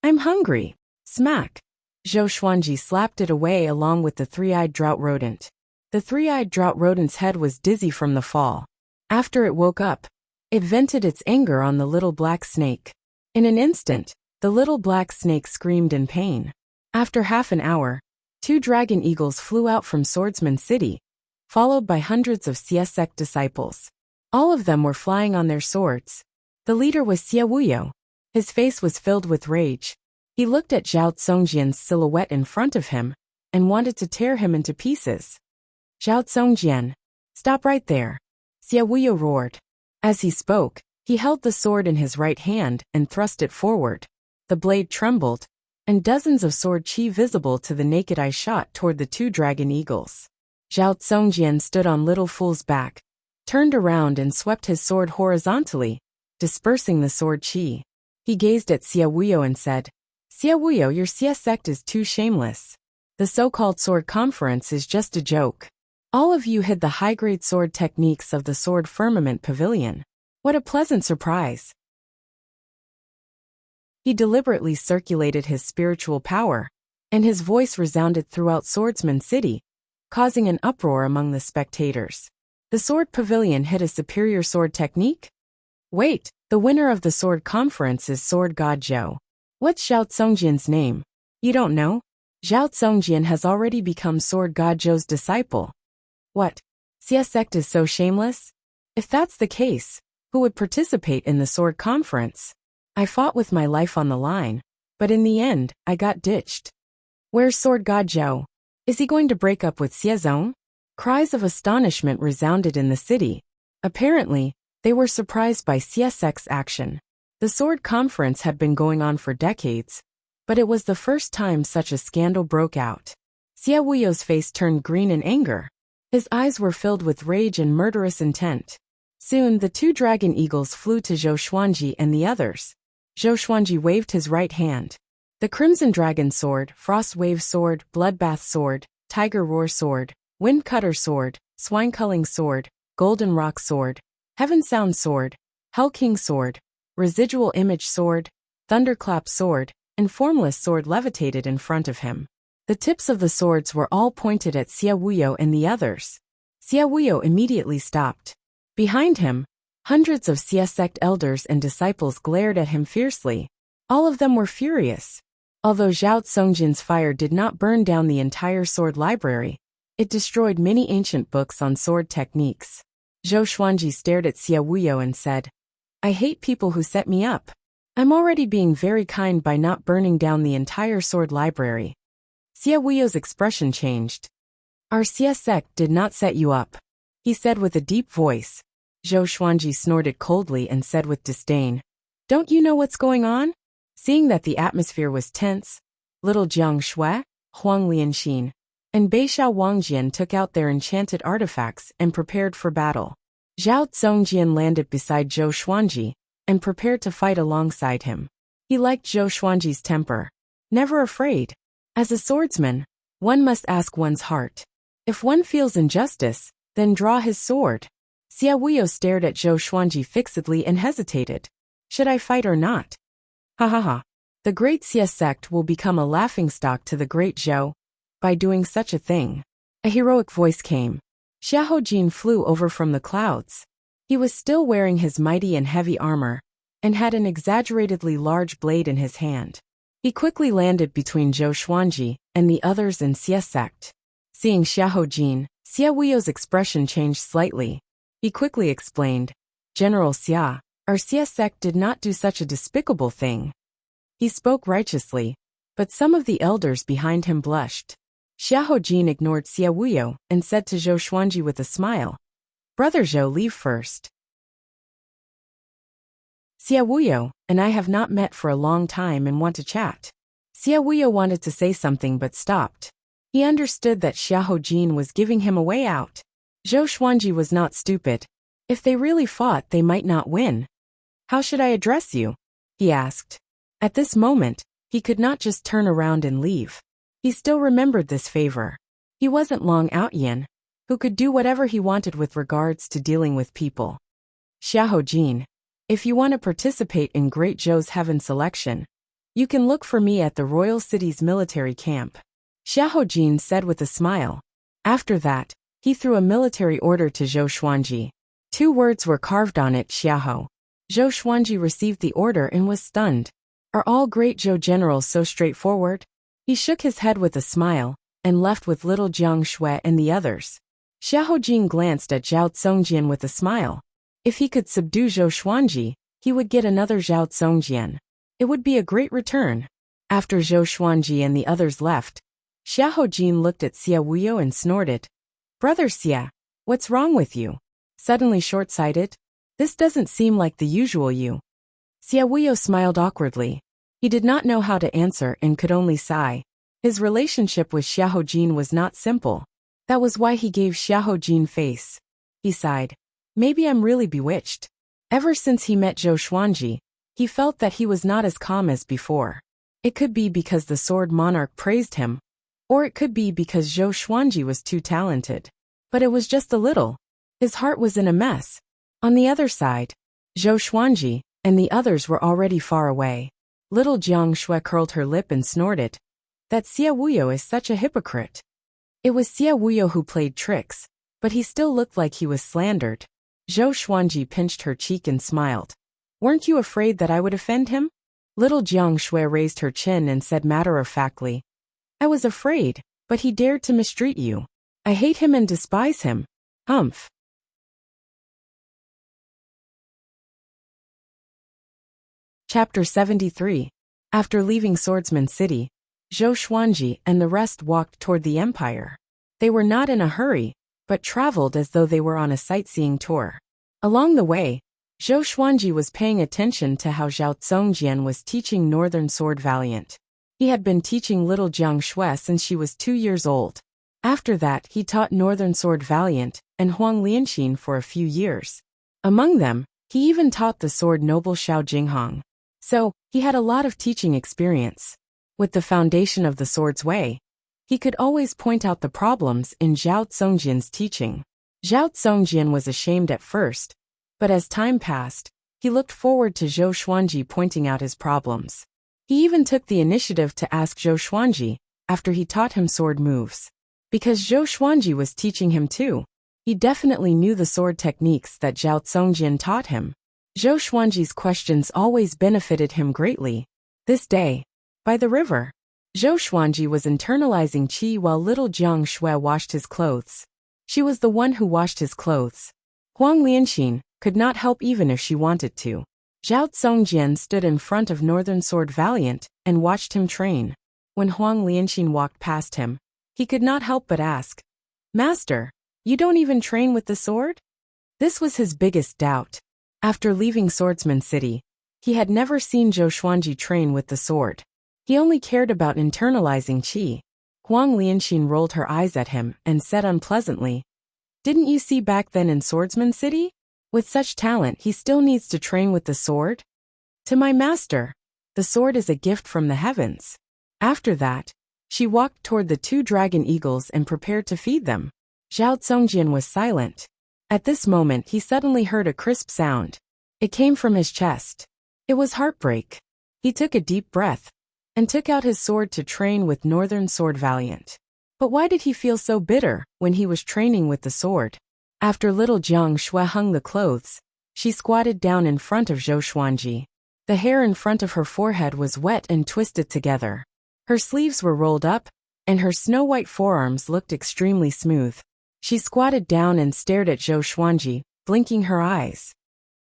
I'm hungry. Smack. Zhou Xuanji slapped it away along with the three-eyed drought rodent. The three-eyed drought rodent's head was dizzy from the fall. After it woke up, it vented its anger on the little black snake. In an instant, the little black snake screamed in pain. After half an hour, 2 dragon eagles flew out from Swordsman City, followed by hundreds of Xie sect disciples. All of them were flying on their swords. The leader was Xie Wuyo. His face was filled with rage. He looked at Zhao Zongjian's silhouette in front of him and wanted to tear him into pieces. Zhao Zongjian, stop right there. Xie Wuyo roared. As he spoke, he held the sword in his right hand and thrust it forward. The blade trembled, and dozens of sword chi visible to the naked eye shot toward the 2 dragon eagles. Zhao Zongjian stood on Little Fool's back, turned around and swept his sword horizontally, dispersing the sword chi. He gazed at Xie Wuyo and said, Xie Wuyo, your Xie sect is too shameless. The so-called sword conference is just a joke. All of you hid the high-grade sword techniques of the Sword Firmament Pavilion. What a pleasant surprise. He deliberately circulated his spiritual power, and his voice resounded throughout Swordsman City, causing an uproar among the spectators. The Sword Pavilion hid a superior sword technique? Wait, the winner of the sword conference is Sword God Zhou. What's Zhao Zongjian's name? You don't know? Zhao Zongjian has already become Sword God Zhou's disciple. What? Xie sect is so shameless? If that's the case, who would participate in the sword conference? I fought with my life on the line, but in the end, I got ditched. Where's Sword God Zhou? Is he going to break up with Xiezong? Cries of astonishment resounded in the city. Apparently, they were surprised by Xie sect's action. The sword conference had been going on for decades, but it was the first time such a scandal broke out. Xie Wuyo's face turned green in anger. His eyes were filled with rage and murderous intent. Soon the 2 dragon eagles flew to Zhou Xuanji and the others. Zhou Xuanji waved his right hand. The Crimson Dragon Sword, Frost Wave Sword, Bloodbath Sword, Tiger Roar Sword, Wind Cutter Sword, Swine Culling Sword, Golden Rock Sword, Heaven Sound Sword, Hell King Sword, Residual Image Sword, Thunderclap Sword, and Formless Sword levitated in front of him. The tips of the swords were all pointed at Xie Wuyo and the others. Xie Wuyo immediately stopped. Behind him, hundreds of Xie sect elders and disciples glared at him fiercely. All of them were furious. Although Zhao Zongjian's fire did not burn down the entire sword library, it destroyed many ancient books on sword techniques. Zhou Xuanji stared at Xie Wuyo and said, I hate people who set me up. I'm already being very kind by not burning down the entire sword library. Xie Wuyo's expression changed. Our Xie sect did not set you up, he said with a deep voice. Zhou Xuanji snorted coldly and said with disdain, Don't you know what's going on? Seeing that the atmosphere was tense, little Jiang Shui, Huang Lianxin, and Beixiao Wangjian took out their enchanted artifacts and prepared for battle. Zhao Zongjian landed beside Zhou Xuanji and prepared to fight alongside him. He liked Zhou Xuanji's temper. Never afraid. As a swordsman, one must ask one's heart. If one feels injustice, then draw his sword. Xie Wuyo stared at Zhou Xuanji fixedly and hesitated. Should I fight or not? Ha ha ha. The great Xie sect will become a laughingstock to the great Zhou by doing such a thing. A heroic voice came. Xiahou Jin flew over from the clouds. He was still wearing his mighty and heavy armor, and had an exaggeratedly large blade in his hand. He quickly landed between Zhou Xuanji and the others in Xie sect. Seeing Xiahou Jin, Xie Wuyo's expression changed slightly. He quickly explained, General Xia, our Xie sect did not do such a despicable thing. He spoke righteously, but some of the elders behind him blushed. Xiahou Jin ignored Xie Wuyo and said to Zhou Xuanji with a smile, Brother Zhou, leave first. Xie Wuyo and I have not met for a long time and want to chat. Xie Wuyo wanted to say something but stopped. He understood that Xiahou Jin was giving him a way out. Zhou Xuanji was not stupid. If they really fought, they might not win. How should I address you? He asked. At this moment, he could not just turn around and leave. He still remembered this favor. He wasn't Long Outyan, who could do whatever he wanted with regards to dealing with people. Xiahou Jin, if you want to participate in Great Zhou's heaven selection, you can look for me at the royal city's military camp. Xiahou Jin said with a smile. After that, he threw a military order to Zhou Xuanji. 2 words were carved on it, Xiahou. Zhou Xuanji received the order and was stunned. Are all great Zhou generals so straightforward? He shook his head with a smile, and left with little Jiang Shui and the others. Xiahou Jin glanced at Zhao Zongjian with a smile. If he could subdue Zhou Xuanji, he would get another Zhao Zongjian. It would be a great return. After Zhou Xuanji and the others left, Xiahou Jin looked at Xie Wuyo and snorted. Brother Xie, what's wrong with you? Suddenly short-sighted? This doesn't seem like the usual you. Xie Wuyo smiled awkwardly. He did not know how to answer and could only sigh. His relationship with Xiahou Jin was not simple. That was why he gave Xiahou Jin face. He sighed. Maybe I'm really bewitched. Ever since he met Zhou Xuanji, he felt that he was not as calm as before. It could be because the sword monarch praised him, or it could be because Zhou Xuanji was too talented. But it was just a little. His heart was in a mess. On the other side, Zhou Xuanji and the others were already far away. Little Jiang Shui curled her lip and snorted. That Xie Wuyo is such a hypocrite. It was Xie Wuyo who played tricks, but he still looked like he was slandered. Zhou Xuanji pinched her cheek and smiled. Weren't you afraid that I would offend him? Little Jiang Shui raised her chin and said matter-of-factly. I was afraid, but he dared to mistreat you. I hate him and despise him. Humph. Chapter 73. After leaving Swordsman City, Zhou Xuanji and the rest walked toward the empire. They were not in a hurry, but traveled as though they were on a sightseeing tour. Along the way, Zhou Xuanji was paying attention to how Zhao Zongjian was teaching Northern Sword Valiant. He had been teaching little Jiang Shui since she was 2 years old. After that, he taught Northern Sword Valiant and Huang Lianxin for a few years. Among them, he even taught the sword noble Xiao Jinghong. So, he had a lot of teaching experience. With the foundation of the sword's way, he could always point out the problems in Zhao Zongjian's teaching. Zhao Zongjian was ashamed at first, but as time passed, he looked forward to Zhou Xuanji pointing out his problems. He even took the initiative to ask Zhou Xuanji, after he taught him sword moves. Because Zhou Xuanji was teaching him too, he definitely knew the sword techniques that Zhao Zongjian taught him. Zhou Xuanji's questions always benefited him greatly. This day, by the river, Zhou Xuanji was internalizing qi while little Jiang Shui washed his clothes. She was the one who washed his clothes. Huang Lianxin could not help even if she wanted to. Zhao Tsongjian stood in front of Northern Sword Valiant and watched him train. When Huang Lianxin walked past him, he could not help but ask, "Master, you don't even train with the sword?" This was his biggest doubt. After leaving Swordsman City, he had never seen Zhou Xuanji train with the sword. He only cared about internalizing qi. Huang Lianxin rolled her eyes at him and said unpleasantly, "Didn't you see back then in Swordsman City? With such talent he still needs to train with the sword? To my master, the sword is a gift from the heavens." After that, she walked toward the two dragon eagles and prepared to feed them. Zhao Tsongjian was silent. At this moment he suddenly heard a crisp sound. It came from his chest. It was heartbreak. He took a deep breath and took out his sword to train with Northern Sword Valiant. But why did he feel so bitter when he was training with the sword? After little Jiang Shui hung the clothes, she squatted down in front of Zhou Xuanji. The hair in front of her forehead was wet and twisted together. Her sleeves were rolled up, and her snow-white forearms looked extremely smooth. She squatted down and stared at Zhou Xuanji, blinking her eyes.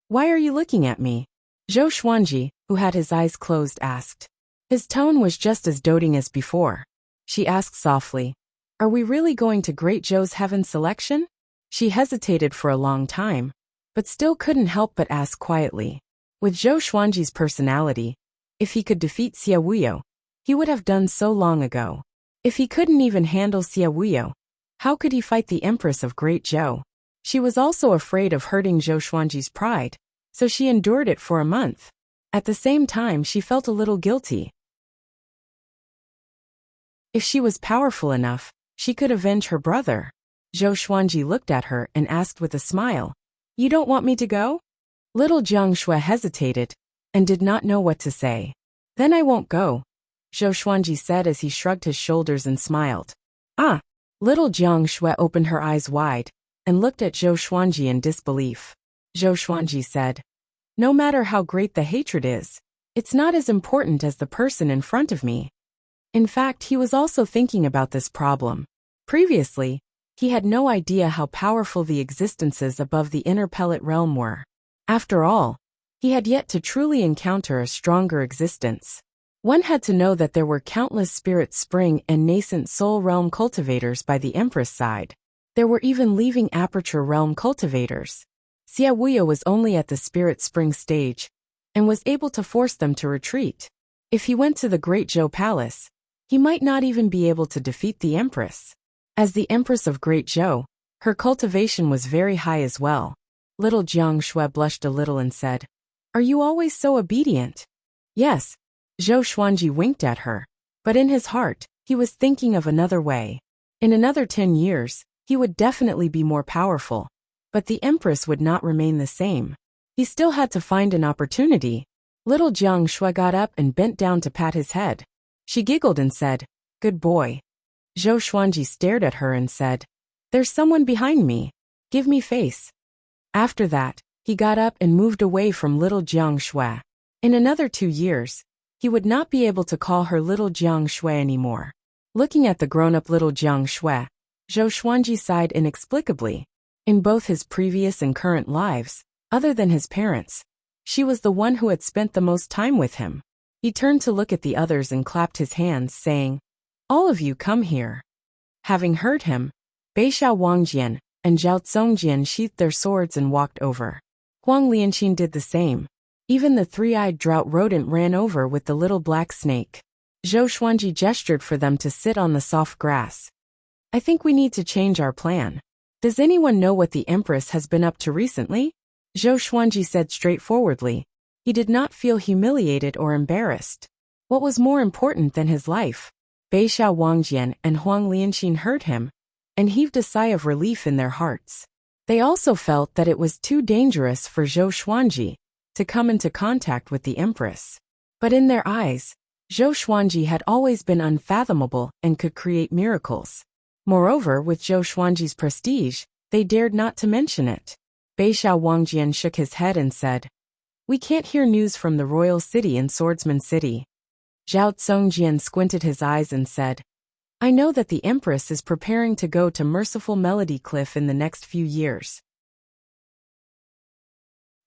"Why are you looking at me?" Zhou Xuanji, who had his eyes closed, asked. His tone was just as doting as before. She asked softly, "Are we really going to Great Zhou's Heaven Selection?" She hesitated for a long time, but still couldn't help but ask quietly. With Zhou Xuanji's personality, if he could defeat Xia Wuyo, he would have done so long ago. If he couldn't even handle Xia Wuyo, how could he fight the Empress of Great Zhou? She was also afraid of hurting Zhou Xuanji's pride, so she endured it for a month. At the same time she felt a little guilty. If she was powerful enough, she could avenge her brother. Zhou Xuanji looked at her and asked with a smile, "You don't want me to go?" Little Jiang Shui hesitated and did not know what to say. "Then I won't go," Zhou Xuanji said as he shrugged his shoulders and smiled. "Ah!" Little Jiang Shui opened her eyes wide and looked at Zhou Xuanji in disbelief. Zhou Xuanji said, "No matter how great the hatred is, it's not as important as the person in front of me." In fact, he was also thinking about this problem. Previously, he had no idea how powerful the existences above the inner pellet realm were. After all, he had yet to truly encounter a stronger existence. One had to know that there were countless spirit spring and nascent soul realm cultivators by the Empress side. There were even leaving aperture realm cultivators. Xia Wuyo was only at the spirit spring stage and was able to force them to retreat. If he went to the Great Zhou Palace, he might not even be able to defeat the Empress. As the Empress of Great Zhou, her cultivation was very high as well. Little Jiang Shui blushed a little and said, "Are you always so obedient?" "Yes." Zhou Xuanji winked at her, but in his heart, he was thinking of another way. In another 10 years, he would definitely be more powerful, but the Empress would not remain the same. He still had to find an opportunity. Little Jiang Shui got up and bent down to pat his head. She giggled and said, "Good boy." Zhou Xuanji stared at her and said, "There's someone behind me. Give me face." After that, he got up and moved away from little Jiang Shui. In another 2 years, he would not be able to call her little Jiang Shui anymore. Looking at the grown-up little Jiang Shui, Zhou Xuanji sighed inexplicably. In both his previous and current lives, other than his parents, she was the one who had spent the most time with him. He turned to look at the others and clapped his hands, saying, "All of you come here." Having heard him, Beixiao Wangjian and Zhao Tsongjian sheathed their swords and walked over. Huang Lianqin did the same. Even the three-eyed drought rodent ran over with the little black snake. Zhou Xuanji gestured for them to sit on the soft grass. "I think we need to change our plan. Does anyone know what the Empress has been up to recently?" Zhou Xuanji said straightforwardly. He did not feel humiliated or embarrassed. What was more important than his life? Beixiao Wangjian and Huang Lianqin heard him and heaved a sigh of relief in their hearts. They also felt that it was too dangerous for Zhou Xuanji to come into contact with the Empress. But in their eyes, Zhou Xuanji had always been unfathomable and could create miracles. Moreover, with Zhou Xuanji's prestige, they dared not to mention it. Beixiao Wangjian shook his head and said, "We can't hear news from the royal city in Swordsman City." Zhao Tsongjian squinted his eyes and said, "I know that the Empress is preparing to go to Merciful Melody Cliff in the next few years.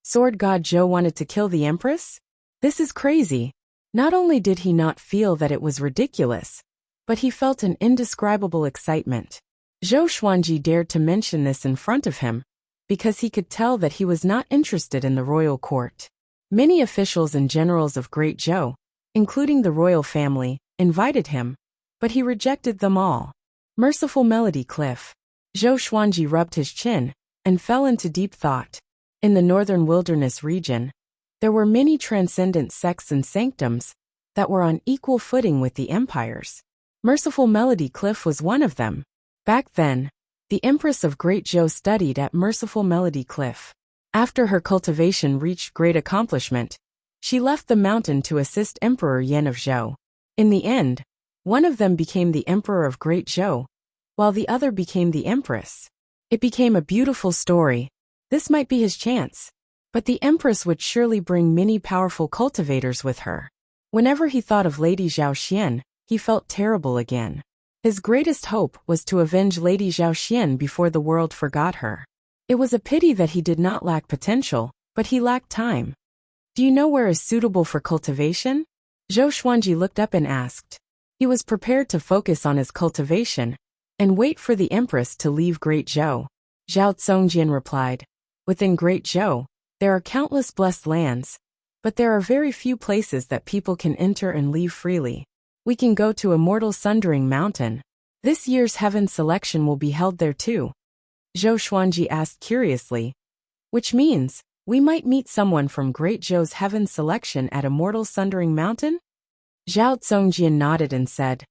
Sword God Zhou wanted to kill the empress? This is crazy. Not only did he not feel that it was ridiculous, but he felt an indescribable excitement. Zhou Xuanji dared to mention this in front of him, because he could tell that he was not interested in the royal court. Many officials and generals of Great Zhou, including the royal family, invited him, but he rejected them all. Merciful Melody Cliff. Zhou Xuanji rubbed his chin and fell into deep thought. In the northern wilderness region, there were many transcendent sects and sanctums that were on equal footing with the empires. Merciful Melody Cliff was one of them. Back then, the Empress of Great Zhou studied at Merciful Melody Cliff. After her cultivation reached great accomplishment, she left the mountain to assist Emperor Yan of Zhou. In the end, one of them became the Emperor of Great Zhou, while the other became the Empress. It became a beautiful story. This might be his chance. But the Empress would surely bring many powerful cultivators with her. Whenever he thought of Lady Zhao Xian, he felt terrible again. His greatest hope was to avenge Lady Zhao Xian before the world forgot her. It was a pity that he did not lack potential, but he lacked time. Do you know where is suitable for cultivation? Zhou Xuanji looked up and asked. He was prepared to focus on his cultivation and wait for the Empress to leave Great Zhou. Zhao Tsongjian replied, within Great Zhou, there are countless blessed lands, but there are very few places that people can enter and leave freely. We can go to Immortal Sundering Mountain. This year's heaven selection will be held there too. Zhou Xuanji asked curiously, which means, we might meet someone from Great Zhou's heaven selection at Immortal Sundering Mountain? Zhao Tsongjian nodded and said,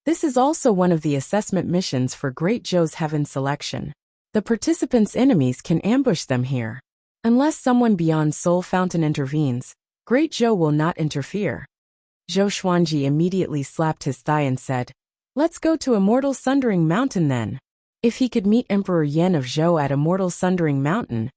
this is also one of the assessment missions for Great Zhou's heaven selection. The participants' enemies can ambush them here. Unless someone beyond Soul Fountain intervenes, Great Zhou will not interfere. Zhou Xuanji immediately slapped his thigh and said, let's go to Immortal Sundering Mountain then. If he could meet Emperor Yan of Zhou at Immortal Sundering Mountain,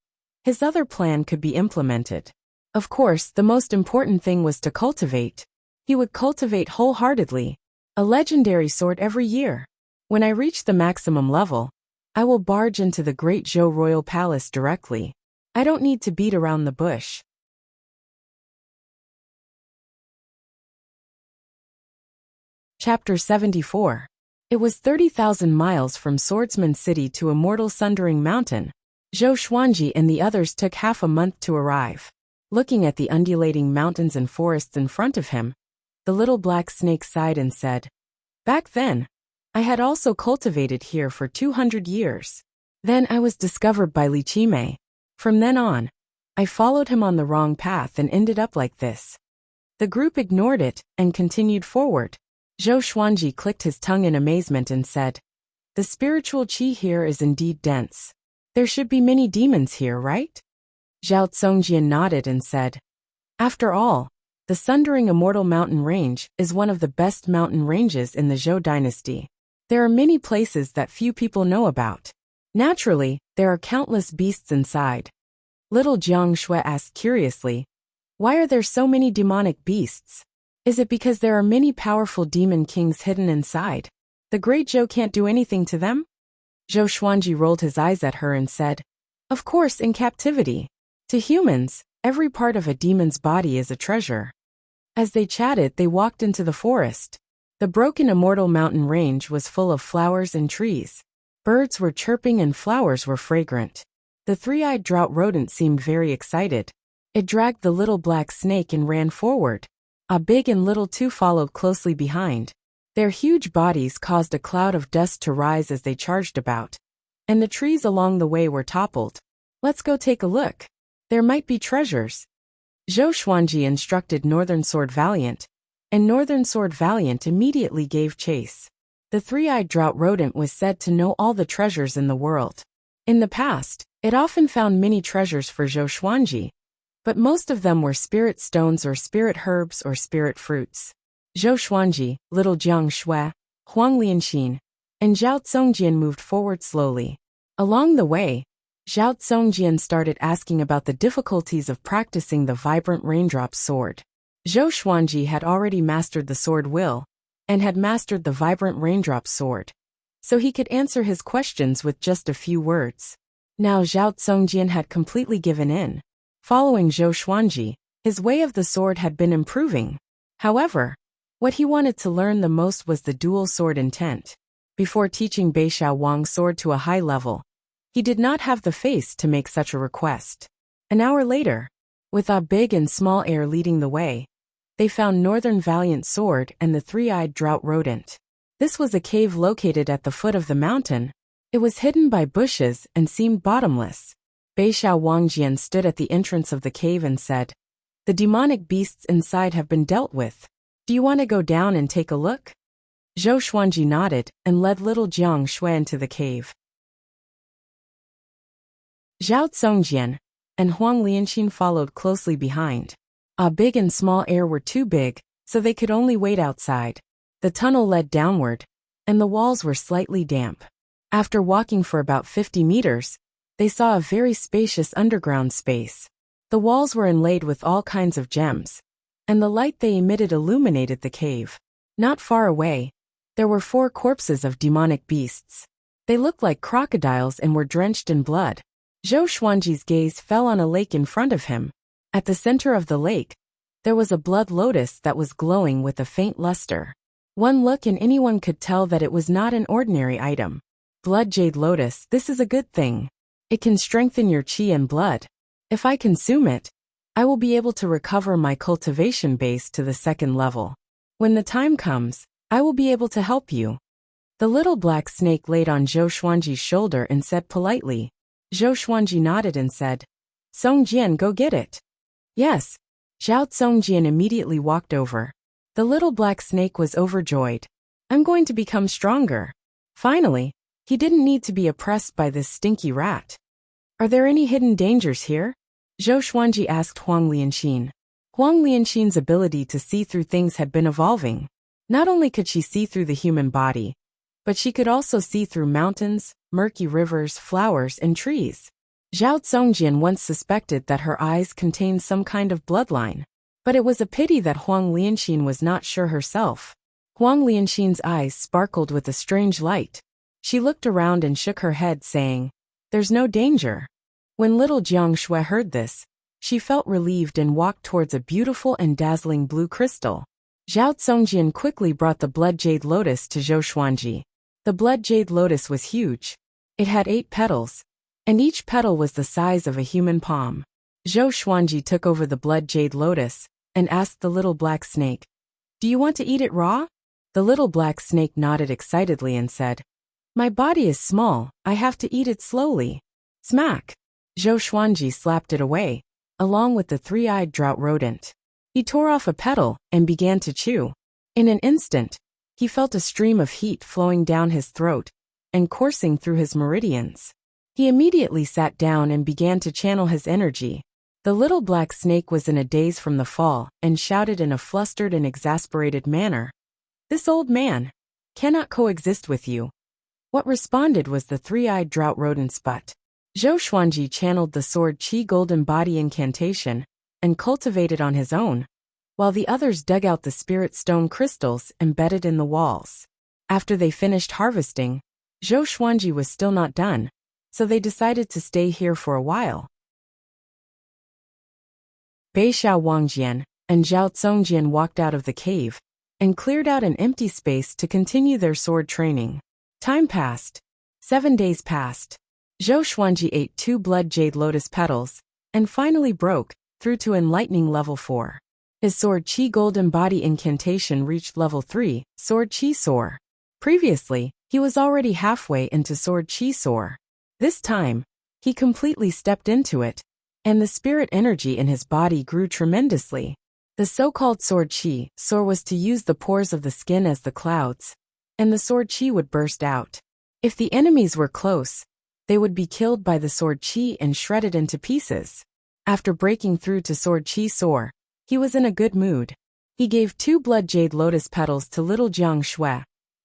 his other plan could be implemented. Of course, the most important thing was to cultivate. He would cultivate wholeheartedly, a legendary sword every year. When I reach the maximum level, I will barge into the Great Zhou Royal Palace directly. I don't need to beat around the bush. Chapter 74. It was 30,000 miles from Swordsman City to Immortal Sundering Mountain. Zhou Xuanji and the others took half a month to arrive. Looking at the undulating mountains and forests in front of him, the little black snake sighed and said, back then, I had also cultivated here for 200 years. Then I was discovered by Li Qimei. From then on, I followed him on the wrong path and ended up like this. The group ignored it and continued forward. Zhou Xuanji clicked his tongue in amazement and said, the spiritual qi here is indeed dense. There should be many demons here, right? Zhao Tsongjian nodded and said, after all, the Sundering Immortal Mountain Range is one of the best mountain ranges in the Zhou dynasty. There are many places that few people know about. Naturally, there are countless beasts inside. Little Jiang Shui asked curiously, why are there so many demonic beasts? Is it because there are many powerful demon kings hidden inside? The Great Zhou can't do anything to them? Zhou Xuanji rolled his eyes at her and said, of course, in captivity. To humans, every part of a demon's body is a treasure. As they chatted, they walked into the forest. The broken Immortal Mountain Range was full of flowers and trees. Birds were chirping and flowers were fragrant. The three-eyed drought rodent seemed very excited. It dragged the little black snake and ran forward. A big and little two followed closely behind. Their huge bodies caused a cloud of dust to rise as they charged about. And the trees along the way were toppled. Let's go take a look. There might be treasures. Zhou Xuanji instructed Northern Sword Valiant, and Northern Sword Valiant immediately gave chase. The three-eyed drought rodent was said to know all the treasures in the world. In the past, it often found many treasures for Zhou Xuanji, but most of them were spirit stones or spirit herbs or spirit fruits. Zhou Xuanji, Little Jiang Shui, Huang Lianxin, and Zhao Tsongjian moved forward slowly. Along the way, Zhao Tsongjian started asking about the difficulties of practicing the Vibrant Raindrop sword. Zhou Xuanji had already mastered the sword will, and had mastered the Vibrant Raindrop sword, so he could answer his questions with just a few words. Now Zhao Tsongjian had completely given in. Following Zhou Xuanji, his way of the sword had been improving. However, what he wanted to learn the most was the dual sword intent. Before teaching Bei Xiao Wang's sword to a high level, he did not have the face to make such a request. An hour later, with a big and small heir leading the way, they found Northern Valiant Sword and the three-eyed drought rodent. This was a cave located at the foot of the mountain. It was hidden by bushes and seemed bottomless. Bei Xiao Wangjian stood at the entrance of the cave and said, "The demonic beasts inside have been dealt with. Do you want to go down and take a look?" Zhou Xuanji nodded and led little Jiang Shui into the cave. Zhao Zongjian and Huang Lianxin followed closely behind. A big and small heir were too big, so they could only wait outside. The tunnel led downward, and the walls were slightly damp. After walking for about 50 meters, they saw a very spacious underground space. The walls were inlaid with all kinds of gems, and the light they emitted illuminated the cave. Not far away, there were 4 corpses of demonic beasts. They looked like crocodiles and were drenched in blood. Zhou Xuanji's gaze fell on a lake in front of him. At the center of the lake, there was a blood lotus that was glowing with a faint luster. One look and anyone could tell that it was not an ordinary item. Blood jade lotus, this is a good thing. It can strengthen your qi and blood. If I consume it, I will be able to recover my cultivation base to the 2nd level. When the time comes, I will be able to help you. The little black snake laid on Zhou Xuanji's shoulder and said politely. Zhou Xuanji nodded and said, "Songjian, go get it." Yes. Zhao Zongjian immediately walked over. The little black snake was overjoyed. "I'm going to become stronger." Finally, he didn't need to be oppressed by this stinky rat. "Are there any hidden dangers here?" Zhou Xuanji asked Huang Lianxin. Huang Lianxin's ability to see through things had been evolving. Not only could she see through the human body, but she could also see through mountains, murky rivers, flowers, and trees. Zhao Zongjian once suspected that her eyes contained some kind of bloodline, but it was a pity that Huang Lianxin was not sure herself. Huang Lianxin's eyes sparkled with a strange light. She looked around and shook her head, saying, "There's no danger." When little Jiang Shui heard this, she felt relieved and walked towards a beautiful and dazzling blue crystal. Zhao Zongjian quickly brought the blood jade lotus to Zhou Xuanji. The blood jade lotus was huge. It had 8 petals, and each petal was the size of a human palm. Zhou Xuanji took over the blood jade lotus and asked the little black snake, "Do you want to eat it raw?" The little black snake nodded excitedly and said, "My body is small, I have to eat it slowly." Smack! Zhou Xuanji slapped it away, along with the three-eyed drought rodent. He tore off a petal and began to chew. In an instant, he felt a stream of heat flowing down his throat and coursing through his meridians. He immediately sat down and began to channel his energy. The little black snake was in a daze from the fall and shouted in a flustered and exasperated manner, "This old man cannot coexist with you." What responded was the three-eyed drought rodent's butt. Zhou Xuanji channeled the sword Qi Golden Body incantation and cultivated on his own, while the others dug out the spirit stone crystals embedded in the walls. After they finished harvesting, Zhou Xuanji was still not done, so they decided to stay here for a while. Bei Xiao Wangjian and Zhao Zongjian walked out of the cave and cleared out an empty space to continue their sword training. Time passed. 7 days passed. Zhou Xuanji ate 2 blood jade lotus petals and finally broke through to enlightening level 4. His sword Qi Golden Body incantation reached level 3, Sword Qi Soar. Previously, he was already halfway into Sword Qi Soar. This time, he completely stepped into it, and the spirit energy in his body grew tremendously. The so-called Sword Qi Soar was to use the pores of the skin as the clouds, and the Sword Qi would burst out. If the enemies were close, they would be killed by the Sword Qi and shredded into pieces. After breaking through to Sword Qi Soar, he was in a good mood. He gave 2 blood jade lotus petals to little Jiang Shui,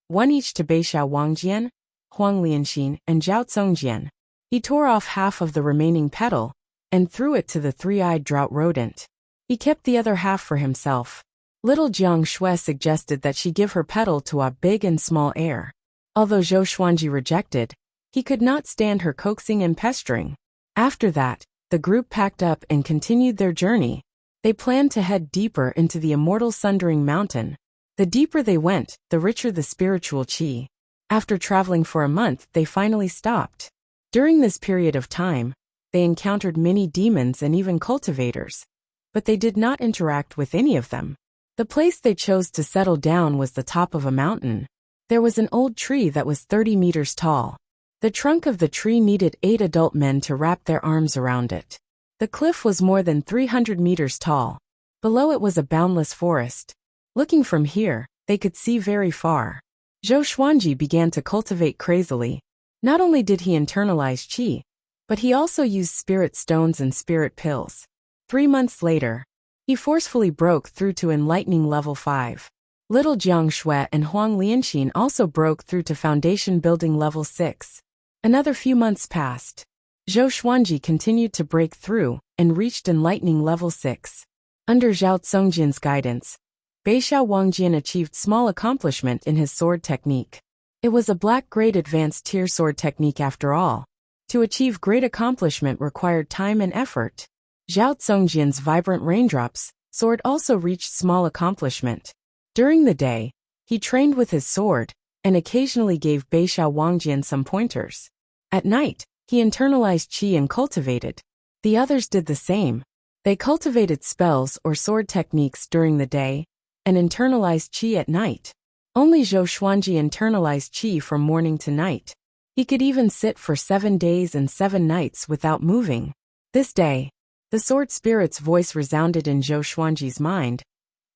1 each to Bei Xiao Wangjian, Huang Lianxin, and Zhao Zongjian. He tore off half of the remaining petal and threw it to the three-eyed drought rodent. He kept the other half for himself. Little Jiang Shui suggested that she give her petal to a big and small heir. Although Zhou Xuanji rejected, he could not stand her coaxing and pestering. After that, the group packed up and continued their journey. They planned to head deeper into the immortal Sundering Mountain. The deeper they went, the richer the spiritual qi. After traveling for a month, they finally stopped. During this period of time, they encountered many demons and even cultivators. But they did not interact with any of them. The place they chose to settle down was the top of a mountain. There was an old tree that was 30 meters tall. The trunk of the tree needed 8 adult men to wrap their arms around it. The cliff was more than 300 meters tall. Below it was a boundless forest. Looking from here, they could see very far. Zhou Xuanji began to cultivate crazily. Not only did he internalize qi, but he also used spirit stones and spirit pills. 3 months later, he forcefully broke through to enlightening level 5. Little Jiang Shui and Huang Lianxin also broke through to foundation building level 6. Another few months passed. Zhou Xuanji continued to break through and reached enlightening level 6. Under Zhao Congjian's guidance, Beixiao Wangjian achieved small accomplishment in his sword technique. It was a black-grade advanced tier sword technique after all. To achieve great accomplishment required time and effort. Zhao Congjian's vibrant raindrops sword also reached small accomplishment. During the day, he trained with his sword and occasionally gave Beixiao Wangjian some pointers. At night, he internalized qi and cultivated. The others did the same. They cultivated spells or sword techniques during the day and internalized qi at night. Only Zhou Xuanji internalized qi from morning to night. He could even sit for 7 days and 7 nights without moving. This day, the sword spirit's voice resounded in Zhou Xuanji's mind.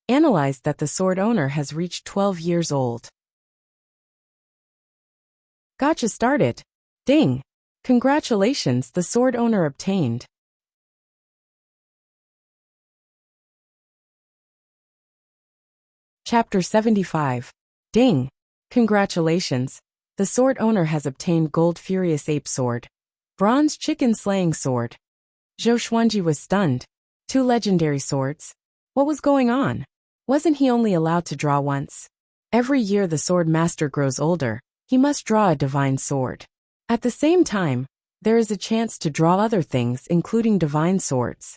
Analyzed that the sword owner has reached 12 years old. Gotcha started. Ding! Congratulations, the sword owner obtained. Chapter 75. Ding! Congratulations, the sword owner has obtained Gold Furious Ape Sword. Bronze Chicken Slaying Sword. Zhou Xuanji was stunned. 2 legendary swords? What was going on? Wasn't he only allowed to draw once? Every year the sword master grows older, he must draw a divine sword. At the same time, there is a chance to draw other things including divine swords.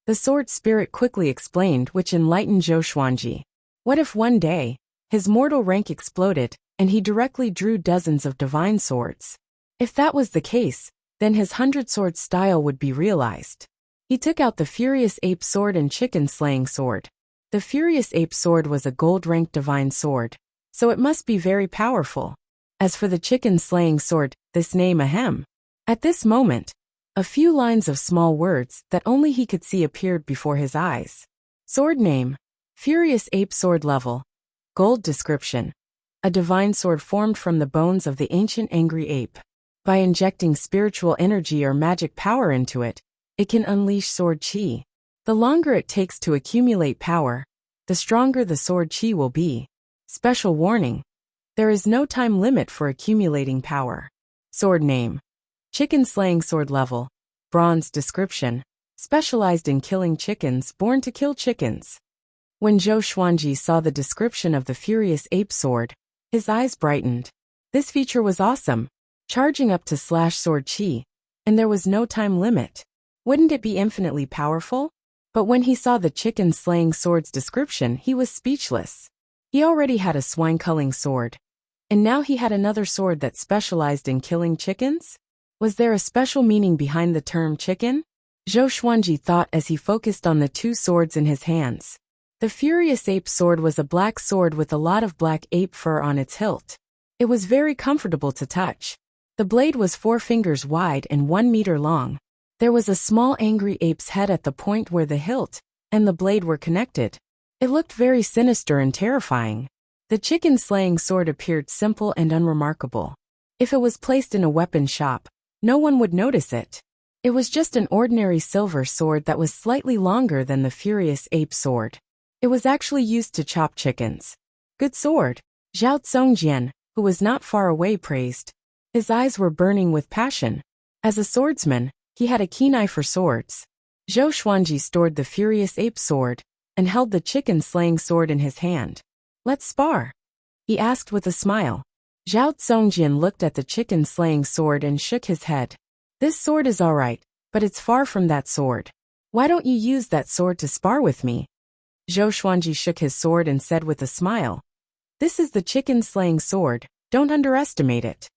The sword spirit quickly explained, which enlightened Zhou Xuanji. What if one day, his mortal rank exploded, and he directly drew dozens of divine swords? If that was the case, then his 100-sword style would be realized. He took out the Furious Ape Sword and Chicken Slaying Sword. The Furious Ape Sword was a gold-ranked divine sword, so it must be very powerful. As for the Chicken Slaying Sword, this name ahem. At this moment, a few lines of small words that only he could see appeared before his eyes. Sword name: Furious Ape Sword level. Gold description: a divine sword formed from the bones of the ancient angry ape. By injecting spiritual energy or magic power into it, it can unleash sword qi. The longer it takes to accumulate power, the stronger the sword qi will be. Special warning: there is no time limit for accumulating power. Sword name: Chicken Slaying Sword level. Bronze description: specialized in killing chickens, born to kill chickens. When Zhou Xuanji saw the description of the Furious Ape Sword, his eyes brightened. This feature was awesome, charging up to /sword qi, and there was no time limit. Wouldn't it be infinitely powerful? But when he saw the Chicken Slaying Sword's description, he was speechless. He already had a swine-culling sword, and now he had another sword that specialized in killing chickens? Was there a special meaning behind the term chicken? Zhou Xuanji thought as he focused on the 2 swords in his hands. The Furious Ape Sword was a black sword with a lot of black ape fur on its hilt. It was very comfortable to touch. The blade was 4 fingers wide and 1 meter long. There was a small angry ape's head at the point where the hilt and the blade were connected. It looked very sinister and terrifying. The Chicken Slaying Sword appeared simple and unremarkable. If it was placed in a weapon shop, no one would notice it. It was just an ordinary silver sword that was slightly longer than the Furious Ape Sword. It was actually used to chop chickens. Good sword, Zhao Congjian, who was not far away, praised. His eyes were burning with passion. As a swordsman, he had a keen eye for swords. Zhou Xuanji stored the Furious Ape Sword and held the Chicken Slaying Sword in his hand. Let's spar, he asked with a smile. Zhao Congjian looked at the Chicken Slaying Sword and shook his head. This sword is alright, But it's far from that sword. Why don't you use that sword to spar with me? Zhou Xuanji shook his sword and said with a smile, "This is the chicken-slaying sword, don't underestimate it."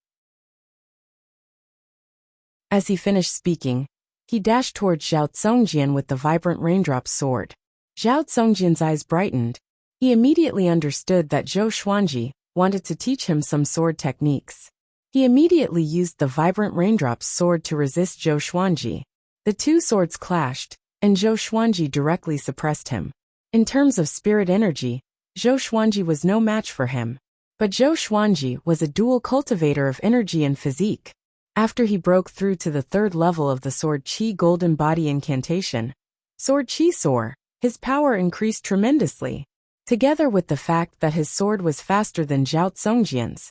As he finished speaking, he dashed towards Zhao Zongjian with the vibrant raindrop sword. Zhao Zongjian's eyes brightened. He immediately understood that Zhou Xuanji wanted to teach him some sword techniques. He immediately used the vibrant raindrops sword to resist Zhou Xuanji. The two swords clashed, and Zhou Xuanji directly suppressed him. In terms of spirit energy, Zhou Xuanji was no match for him. But Zhou Xuanji was a dual cultivator of energy and physique. After he broke through to the third level of the Sword Qi Golden Body Incantation, Sword Qi Soar, his power increased tremendously. Together with the fact that his sword was faster than Zhao Zongjian's,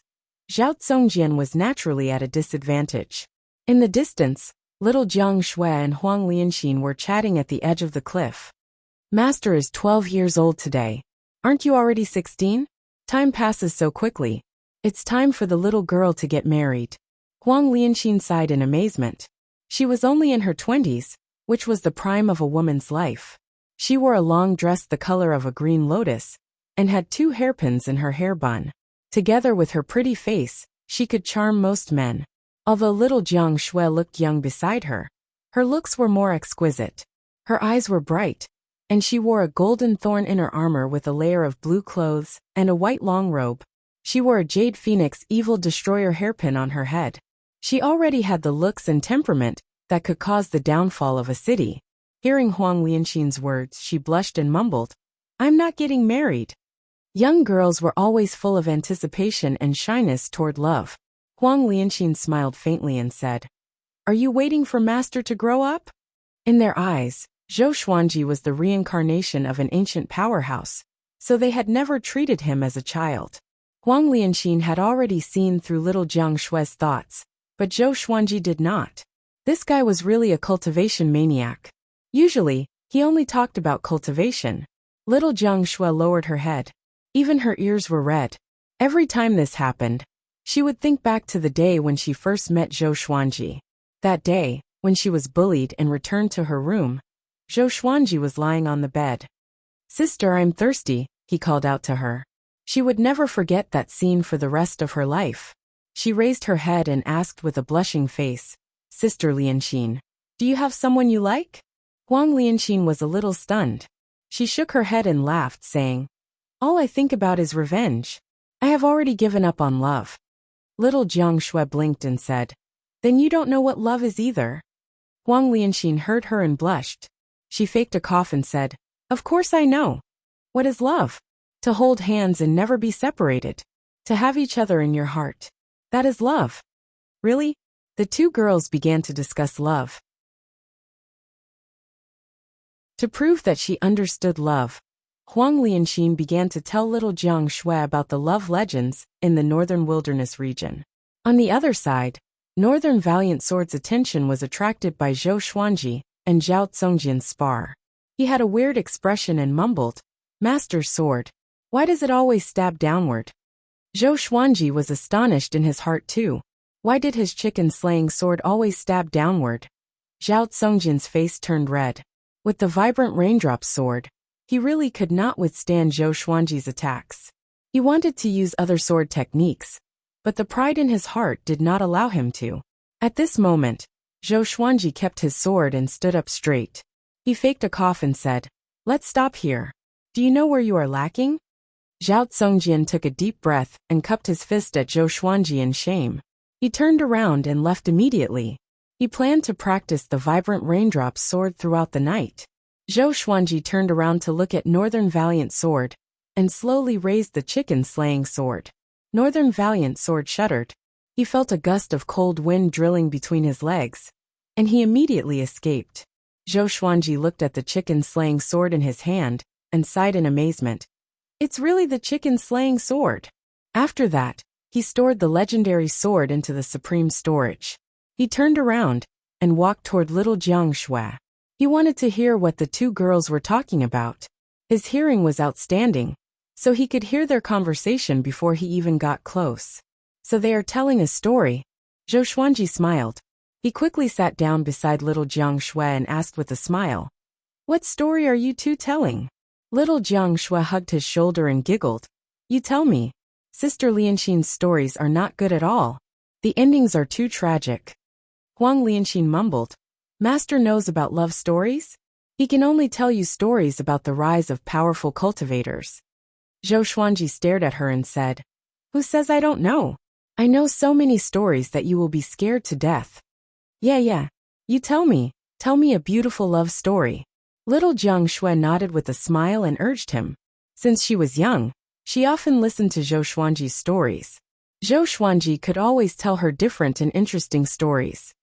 Zhao Zongjian was naturally at a disadvantage. In the distance, little Jiang Shui and Huang Lianxin were chatting at the edge of the cliff. "Master is 12 years old today. Aren't you already 16? Time passes so quickly. It's time for the little girl to get married." Huang Lianxin sighed in amazement. She was only in her 20s, which was the prime of a woman's life. She wore a long dress the color of a green lotus, and had 2 hairpins in her hair bun. Together with her pretty face, she could charm most men. Although little Jiang Shui looked young beside her, her looks were more exquisite. Her eyes were bright, and she wore a golden thorn inner armor with a layer of blue clothes and a white long robe. She wore a jade phoenix evil destroyer hairpin on her head. She already had the looks and temperament that could cause the downfall of a city. Hearing Huang Lianxin's words, she blushed and mumbled, "I'm not getting married." Young girls were always full of anticipation and shyness toward love. Huang Lianxin smiled faintly and said, "Are you waiting for Master to grow up?" In their eyes, Zhou Xuanji was the reincarnation of an ancient powerhouse, so they had never treated him as a child. Huang Lianxin had already seen through little Jiang Shui's thoughts, but Zhou Xuanji did not. This guy was really a cultivation maniac. Usually, he only talked about cultivation. Little Jiang Shui lowered her head. Even her ears were red. Every time this happened, she would think back to the day when she first met Zhou Xuanji. That day, when she was bullied and returned to her room, Zhou Xuanji was lying on the bed. "Sister, I'm thirsty," he called out to her. She would never forget that scene for the rest of her life. She raised her head and asked with a blushing face, "Sister Lianxin, do you have someone you like?" Huang Lianxin was a little stunned. She shook her head and laughed, saying, "All I think about is revenge. I have already given up on love." Little Jiang Shui blinked and said, "Then you don't know what love is either." Huang Lianxin heard her and blushed. She faked a cough and said, "Of course I know. What is love? To hold hands and never be separated. To have each other in your heart. That is love." "Really?" The two girls began to discuss love. To prove that she understood love, Huang Lianxin began to tell little Jiang Shui about the love legends in the northern wilderness region. On the other side, Northern Valiant Sword's attention was attracted by Zhou Xuanji and Zhao Zongjian's spar. He had a weird expression and mumbled, "Master's sword. Why does it always stab downward?" Zhou Xuanji was astonished in his heart too. Why did his chicken-slaying sword always stab downward? Zhao Zongjian's face turned red. With the vibrant raindrop sword, he really could not withstand Zhou Xuanji's attacks. He wanted to use other sword techniques, but the pride in his heart did not allow him to. At this moment, Zhou Xuanji kept his sword and stood up straight. He faked a cough and said, "Let's stop here. Do you know where you are lacking?" Zhao Zongjian took a deep breath and cupped his fist at Zhou Xuanji in shame. He turned around and left immediately. He planned to practice the vibrant raindrop sword throughout the night. Zhou Xuanji turned around to look at Northern Valiant Sword and slowly raised the chicken-slaying sword. Northern Valiant Sword shuddered. He felt a gust of cold wind drilling between his legs, and he immediately escaped. Zhou Xuanji looked at the chicken-slaying sword in his hand and sighed in amazement. "It's really the chicken-slaying sword." After that, he stored the legendary sword into the supreme storage. He turned around and walked toward little Jiang Shui. He wanted to hear what the two girls were talking about. His hearing was outstanding, so he could hear their conversation before he even got close. "So they are telling a story." Zhou Xuanji smiled. He quickly sat down beside little Jiang Shui and asked with a smile, "What story are you two telling?" Little Jiang Shui hugged his shoulder and giggled. "You tell me. Sister Lianxin's stories are not good at all. The endings are too tragic." Huang Lianxin mumbled, "Master knows about love stories? He can only tell you stories about the rise of powerful cultivators." Zhou Xuanji stared at her and said, "Who says I don't know? I know so many stories that you will be scared to death." Yeah. You tell me a beautiful love story." Little Jiang Shui nodded with a smile and urged him. Since she was young, she often listened to Zhou Xuanji's stories. Zhou Xuanji could always tell her different and interesting stories.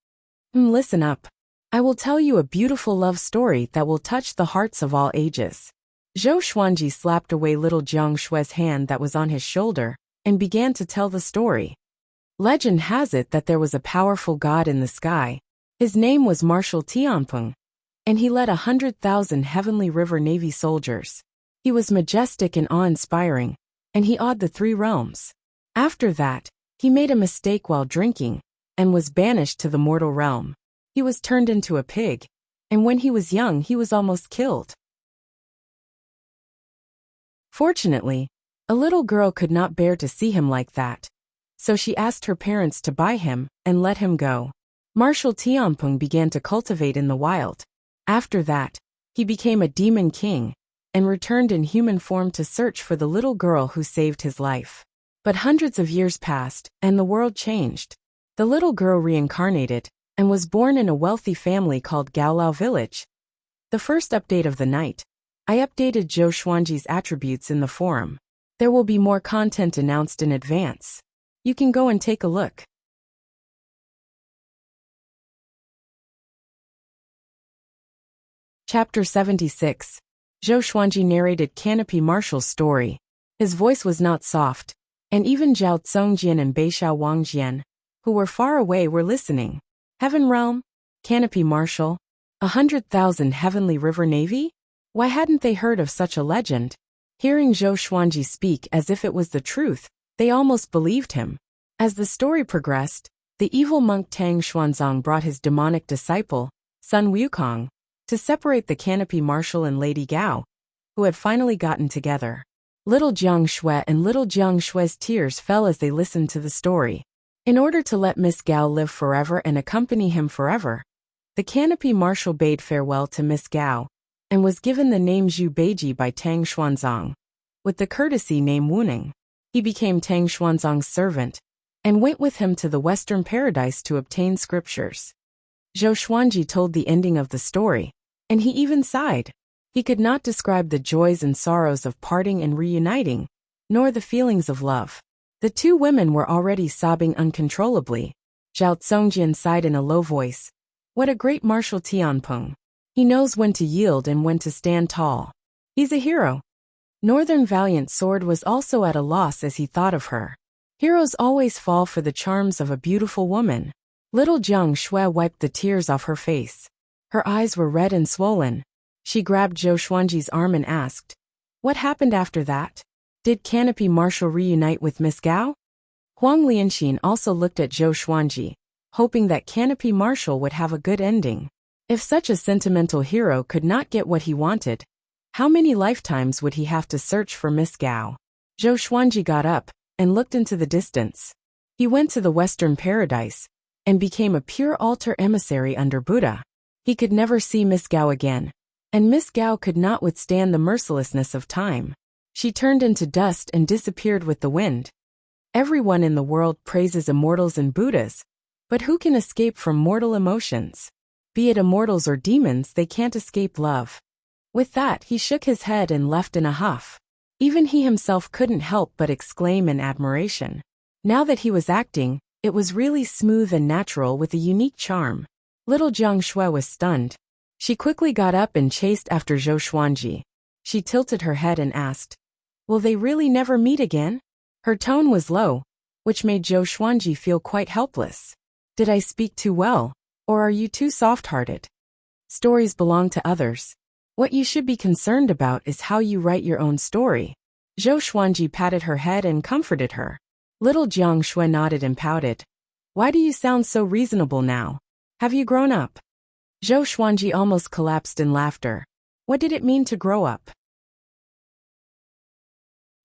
Listen up. I will tell you a beautiful love story that will touch the hearts of all ages." Zhou Xuanji slapped away little Jiang Shui's hand that was on his shoulder and began to tell the story. Legend has it that there was a powerful god in the sky. His name was Marshal Tianpeng, and he led 100,000 heavenly river navy soldiers. He was majestic and awe-inspiring, and he awed the three realms. After that, he made a mistake while drinking, and was banished to the mortal realm. He was turned into a pig, and when he was young he was almost killed. Fortunately, a little girl could not bear to see him like that, so she asked her parents to buy him and let him go. Marshal Tianpeng began to cultivate in the wild. After that, he became a demon king, and returned in human form to search for the little girl who saved his life. But hundreds of years passed, and the world changed. The little girl reincarnated, and was born in a wealthy family called Gaolao Village. The first update of the night. I updated Zhou Xuanji's attributes in the forum. There will be more content announced in advance. You can go and take a look. Chapter 76. Zhou Xuanji narrated Canopy Marshal's story. His voice was not soft, and even Zhao Congjian and Beixiao Wangjian, who were far away, were listening. Heaven Realm? Canopy Marshal? 100,000 Heavenly River Navy? Why hadn't they heard of such a legend? Hearing Zhou Xuanji speak as if it was the truth, they almost believed him. As the story progressed, the evil monk Tang Xuanzang brought his demonic disciple, Sun Wukong, to separate the Canopy Marshal and Lady Gao, who had finally gotten together. Little Jiang Shui and little Jiang Shui's tears fell as they listened to the story. In order to let Miss Gao live forever and accompany him forever, the Canopy Marshal bade farewell to Miss Gao, and was given the name Zhu Beiji by Tang Xuanzang, with the courtesy name Wuning. He became Tang Xuanzang's servant, and went with him to the Western Paradise to obtain scriptures. Zhou Xuanji told the ending of the story, and he even sighed. He could not describe the joys and sorrows of parting and reuniting, nor the feelings of love. The two women were already sobbing uncontrollably. Zhao Congjian sighed in a low voice. What a great Marshal Tianpeng. He knows when to yield and when to stand tall. He's a hero. Northern Valiant Sword was also at a loss as he thought of her. Heroes always fall for the charms of a beautiful woman. Little Jiang Shui wiped the tears off her face. Her eyes were red and swollen. She grabbed Zhou Xuanji's arm and asked, "What happened after that? Did Canopy Marshal reunite with Miss Gao?" Huang Lianxin also looked at Zhou Xuanji, hoping that Canopy Marshal would have a good ending. If such a sentimental hero could not get what he wanted, how many lifetimes would he have to search for Miss Gao? Zhou Xuanji got up and looked into the distance. He went to the Western Paradise and became a pure altar emissary under Buddha. He could never see Miss Gao again, and Miss Gao could not withstand the mercilessness of time. She turned into dust and disappeared with the wind. Everyone in the world praises immortals and Buddhas, but who can escape from mortal emotions? Be it immortals or demons, they can't escape love. With that, he shook his head and left in a huff. Even he himself couldn't help but exclaim in admiration. Now that he was acting, it was really smooth and natural with a unique charm. Little Jiang Shui was stunned. She quickly got up and chased after Zhou Xuanji. She tilted her head and asked, "Will they really never meet again?" Her tone was low, which made Zhou Xuanji feel quite helpless. Did I speak too well, or are you too soft-hearted? Stories belong to others. What you should be concerned about is how you write your own story. Zhou Xuanji patted her head and comforted her. Little Jiang Shui nodded and pouted. Why do you sound so reasonable now? Have you grown up? Zhou Xuanji almost collapsed in laughter. What did it mean to grow up?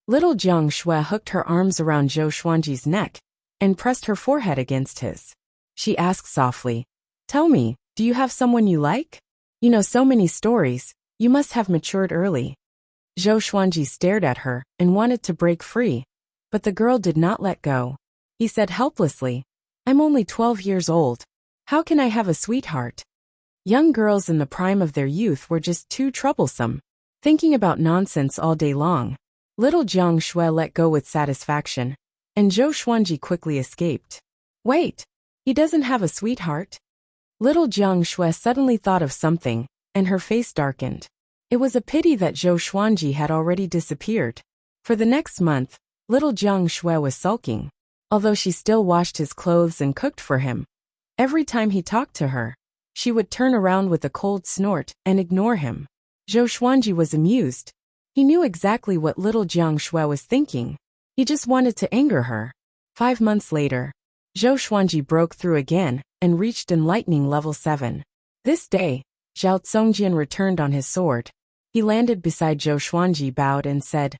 Little Jiang Shui hooked her arms around Zhou Xuanji's neck and pressed her forehead against his. She asked softly, "Tell me, do you have someone you like? You know so many stories, you must have matured early." Zhou Xuanji stared at her and wanted to break free, but the girl did not let go. He said helplessly, "I'm only 12 years old. How can I have a sweetheart?" Young girls in the prime of their youth were just too troublesome, thinking about nonsense all day long. Little Jiang Shui let go with satisfaction, and Zhou Xuanji quickly escaped. Wait, he doesn't have a sweetheart? Little Jiang Shui suddenly thought of something, and her face darkened. It was a pity that Zhou Xuanji had already disappeared. For the next month, little Jiang Shui was sulking. Although she still washed his clothes and cooked for him, every time he talked to her, she would turn around with a cold snort and ignore him. Zhou Xuanji was amused. He knew exactly what little Jiang Shui was thinking. He just wanted to anger her. 5 months later, Zhou Xuanji broke through again and reached enlightening level 7. This day, Zhao Tsongjian returned on his sword. He landed beside Zhou Xuanji, bowed and said,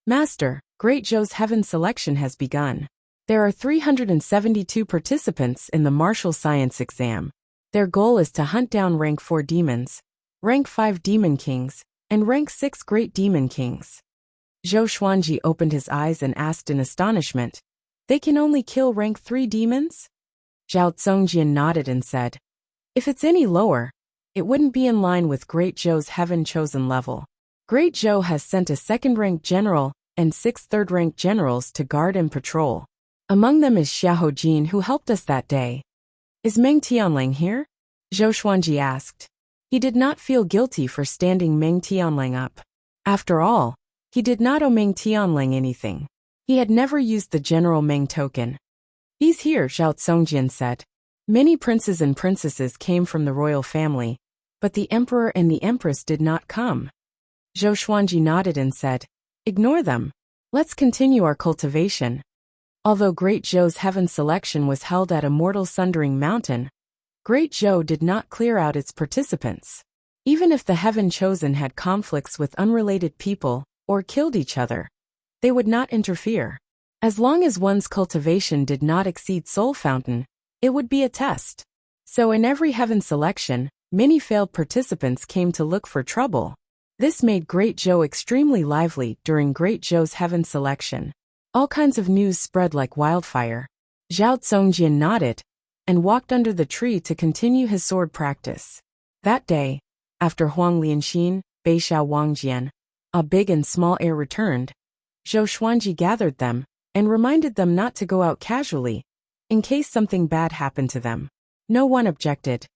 "Master, Great Zhou's heaven selection has begun. There are 372 participants in the martial science exam. Their goal is to hunt down rank 4 demons, rank 5 demon kings, and rank 6 great demon kings." Zhou Xuanji opened his eyes and asked in astonishment, "They can only kill rank 3 demons?" Zhao Tsongjian nodded and said, "If it's any lower, it wouldn't be in line with Great Zhou's heaven chosen level. Great Zhou has sent a 2nd-rank general and 6 3rd-rank generals to guard and patrol. Among them is Xiahou Jin, who helped us that day." "Is Meng Tianlang here?" Zhou Xuanji asked. He did not feel guilty for standing Meng Tianlang up. After all, he did not owe Meng Tianlang anything. He had never used the General Meng token. "He's here," Zhao Tsongjian said. Many princes and princesses came from the royal family, but the emperor and the empress did not come. Zhou Xuanji nodded and said, "Ignore them. Let's continue our cultivation." Although Great Zhou's heaven selection was held at Immortal Sundering Mountain, Great Zhou did not clear out its participants. Even if the heaven chosen had conflicts with unrelated people or killed each other, they would not interfere. As long as one's cultivation did not exceed Soul Fountain, it would be a test. So in every heaven selection, many failed participants came to look for trouble. This made Great Zhou extremely lively during Great Zhou's heaven selection. All kinds of news spread like wildfire. Zhao Tsongjian nodded and walked under the tree to continue his sword practice. That day, after Huang Lianxin, Beishao Wangjian, a big and small heir returned, Zhou Xuanji gathered them and reminded them not to go out casually, in case something bad happened to them. No one objected.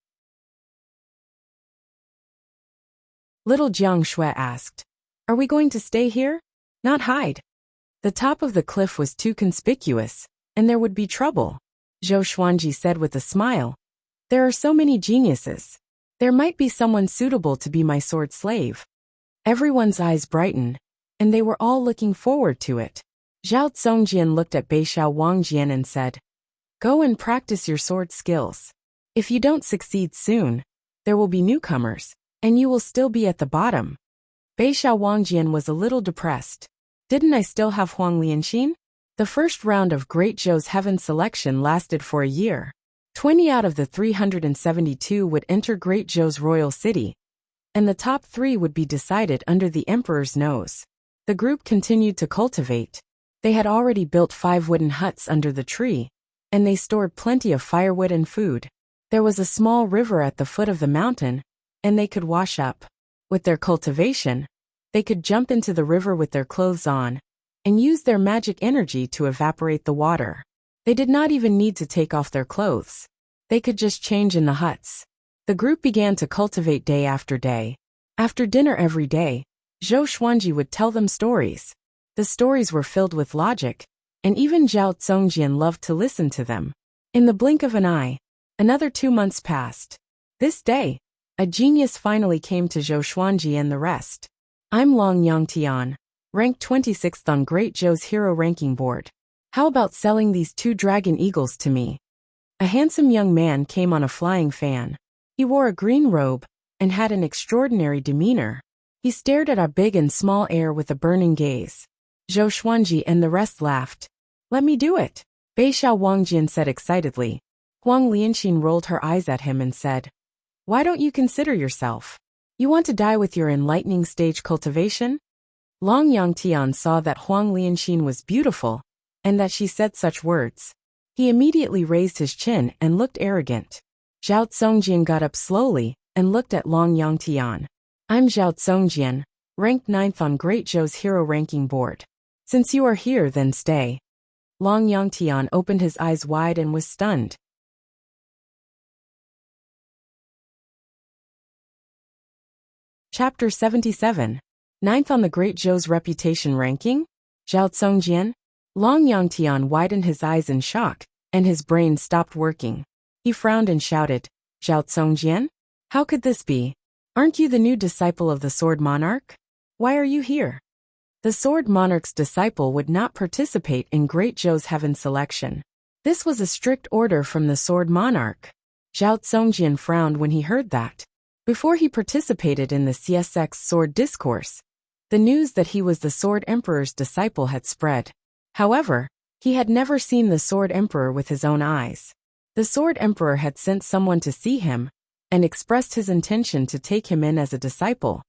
Little Jiang Shui asked, "Are we going to stay here? Not hide?" The top of the cliff was too conspicuous, and there would be trouble. Zhou Xuanji said with a smile, "There are so many geniuses. There might be someone suitable to be my sword slave." Everyone's eyes brightened, and they were all looking forward to it. Zhao Tsongjian looked at Beishao Wangjian and said, "Go and practice your sword skills. If you don't succeed soon, there will be newcomers, and you will still be at the bottom." Beishao Wangjian was a little depressed. "Didn't I still have Huang Lianxin?" The first round of Great Zhou's heaven selection lasted for a year. 20 out of the 372 would enter Great Zhou's royal city, and the top 3 would be decided under the emperor's nose. The group continued to cultivate. They had already built 5 wooden huts under the tree, and they stored plenty of firewood and food. There was a small river at the foot of the mountain, and they could wash up. With their cultivation, they could jump into the river with their clothes on, and use their magic energy to evaporate the water. They did not even need to take off their clothes. They could just change in the huts. The group began to cultivate day after day. After dinner every day, Zhou Xuanji would tell them stories. The stories were filled with logic, and even Zhao Tsongjian loved to listen to them. In the blink of an eye, another 2 months passed. This day, a genius finally came to Zhou Xuanji and the rest. "I'm Long Yangtian, ranked 26th on Great Zhou's hero ranking board. How about selling these 2 dragon eagles to me?" A handsome young man came on a flying fan. He wore a green robe and had an extraordinary demeanor. He stared at our big and small air with a burning gaze. Zhou Xuanji and the rest laughed. "Let me do it," Bei Xiao Wangjian said excitedly. Huang Lianxin rolled her eyes at him and said, "Why don't you consider yourself? You want to die with your enlightening stage cultivation?" Long Yangtian saw that Huang Lianxin was beautiful, and that she said such words. He immediately raised his chin and looked arrogant. Zhao Tsongjian got up slowly and looked at Long Yangtian. "I'm Zhao Tsongjian, ranked 9th on Great Zhou's hero ranking board. Since you are here, then stay." Long Yangtian opened his eyes wide and was stunned. Chapter 77. 9th on the Great Zhou's reputation ranking? Zhao Tsongjian? Long Yangtian widened his eyes in shock, and his brain stopped working. He frowned and shouted, "Zhao Tsongjian? How could this be? Aren't you the new disciple of the Sword Monarch? Why are you here?" The Sword Monarch's disciple would not participate in Great Zhou's heaven selection. This was a strict order from the Sword Monarch. Zhao Tsongjian frowned when he heard that. Before he participated in the CSX Sword Discourse, the news that he was the Sword Emperor's disciple had spread. However, he had never seen the Sword Emperor with his own eyes. The Sword Emperor had sent someone to see him, and expressed his intention to take him in as a disciple.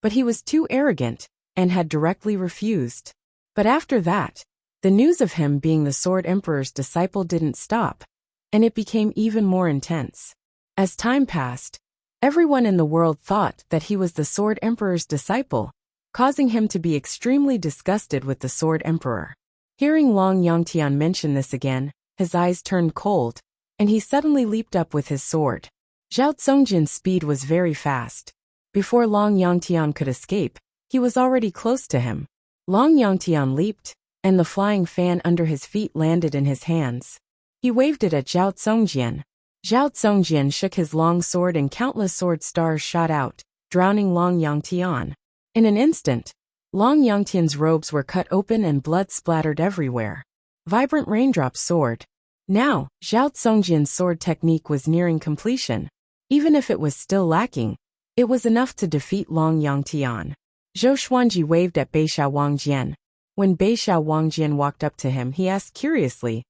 But he was too arrogant, and had directly refused. But after that, the news of him being the Sword Emperor's disciple didn't stop, and it became even more intense. As time passed, everyone in the world thought that he was the Sword Emperor's disciple, causing him to be extremely disgusted with the Sword Emperor. Hearing Long Yangtian mention this again, his eyes turned cold, and he suddenly leaped up with his sword. Zhao Tsongjian's speed was very fast. Before Long Yangtian could escape, he was already close to him. Long Yangtian leaped, and the flying fan under his feet landed in his hands. He waved it at Zhao Tsongjian. Zhao Tsongjian shook his long sword and countless sword stars shot out, drowning Long Yangtian. In an instant, Long Yangtian's robes were cut open and blood splattered everywhere. Vibrant raindrops soared. Now, Zhao Tsongjian's sword technique was nearing completion. Even if it was still lacking, it was enough to defeat Long Yangtian. Zhou Xuanji waved at Bei Xiao Wangjian. When Bei Xiao Wangjian walked up to him, he asked curiously,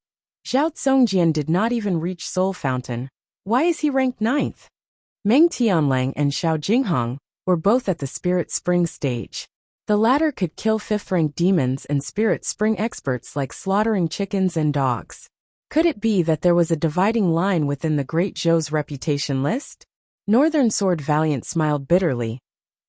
"Zhao Tsongjian did not even reach Soul Fountain. Why is he ranked 9th? Meng Tianlang and Xiao Jinghong were both at the Spirit Spring stage. The latter could kill 5th-rank demons and Spirit Spring experts like slaughtering chickens and dogs. Could it be that there was a dividing line within the Great Zhou's reputation list?" Northern Sword Valiant smiled bitterly.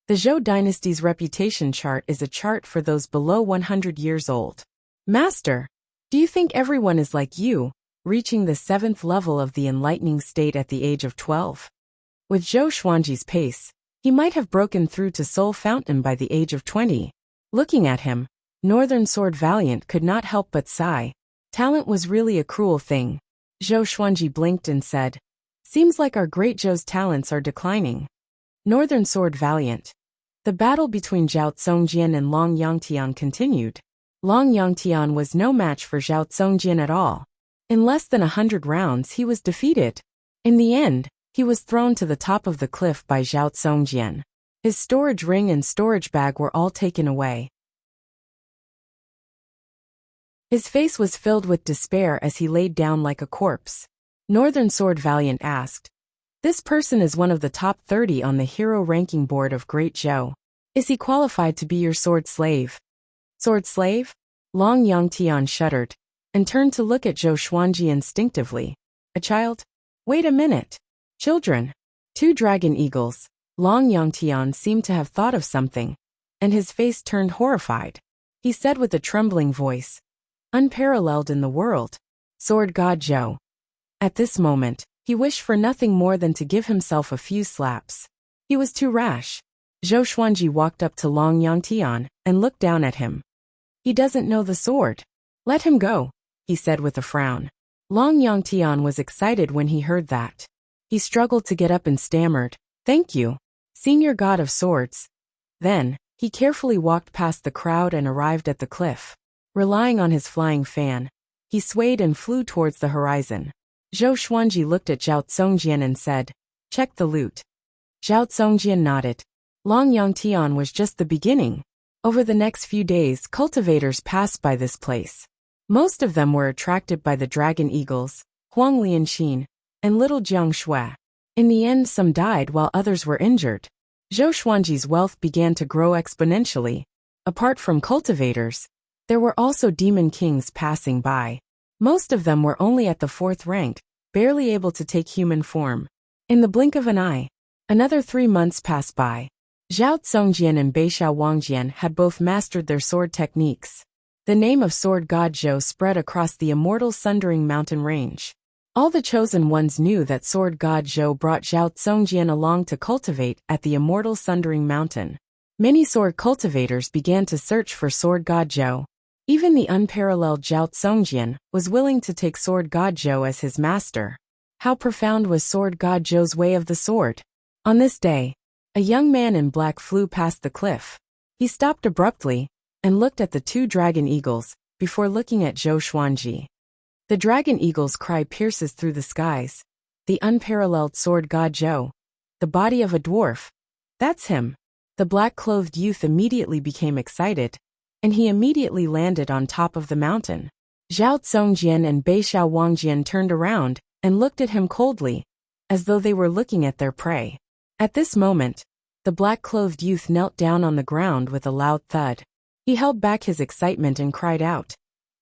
The Zhou dynasty's reputation chart is a chart for those below 100 years old. "Master, do you think everyone is like you, reaching the 7th level of the enlightening state at the age of 12? With Zhou Xuanji's pace, he might have broken through to Soul Fountain by the age of 20. Looking at him, Northern Sword Valiant could not help but sigh. Talent was really a cruel thing. Zhou Xuanji blinked and said, "Seems like our Great Zhou's talents are declining." Northern Sword Valiant. The battle between Zhao Tsongjian and Long Yangtian continued. Long Yangtian was no match for Zhao Tsongjian at all. In less than 100 rounds he was defeated. In the end, he was thrown to the top of the cliff by Zhao Tsongjian. His storage ring and storage bag were all taken away. His face was filled with despair as he laid down like a corpse. Northern Sword Valiant asked, "This person is one of the top 30 on the hero ranking board of Great Zhou. Is he qualified to be your sword slave?" "Sword slave?" Long Yangtian shuddered, and turned to look at Zhou Xuanji instinctively. "A child? Wait a minute. Children. 2 dragon eagles." Long Yangtian seemed to have thought of something, and his face turned horrified. He said with a trembling voice, "Unparalleled in the world. Sword God Zhou." At this moment, he wished for nothing more than to give himself a few slaps. He was too rash. Zhou Xuanji walked up to Long Yangtian and looked down at him. "He doesn't know the sword. Let him go," he said with a frown. Long Yangtian was excited when he heard that. He struggled to get up and stammered, "Thank you, Senior God of Swords." Then, he carefully walked past the crowd and arrived at the cliff. Relying on his flying fan, he swayed and flew towards the horizon. Zhou Xuanji looked at Zhao Zongjian and said, "Check the loot." Zhao Zongjian nodded. Long Yangtian was just the beginning. Over the next few days, cultivators passed by this place. Most of them were attracted by the dragon eagles, Huang Lianxin, and little Jiang Shui. In the end, some died while others were injured. Zhou Xuanji's wealth began to grow exponentially. Apart from cultivators, there were also demon kings passing by. Most of them were only at the 4th rank, barely able to take human form. In the blink of an eye, another 3 months passed by. Zhao Zongjian and Beishao Wangjian had both mastered their sword techniques. The name of sword god Zhou spread across the immortal Sundering Mountain range. All the chosen ones knew that sword god Zhou brought Zhao Zongjian along to cultivate at the immortal Sundering Mountain. Many sword cultivators began to search for sword god Zhou. Even the unparalleled Zhao Zongjian was willing to take sword god Zhou as his master. How profound was sword god Zhou's way of the sword? On this day, a young man in black flew past the cliff. He stopped abruptly and looked at the 2 dragon eagles before looking at Zhou Xuanji. The dragon eagle's cry pierces through the skies. The unparalleled sword god Zhou. The body of a dwarf. That's him. The black-clothed youth immediately became excited, and he immediately landed on top of the mountain. Zhao Zongjian and Beishao Wangjian turned around and looked at him coldly, as though they were looking at their prey. At this moment, the black-clothed youth knelt down on the ground with a loud thud. He held back his excitement and cried out,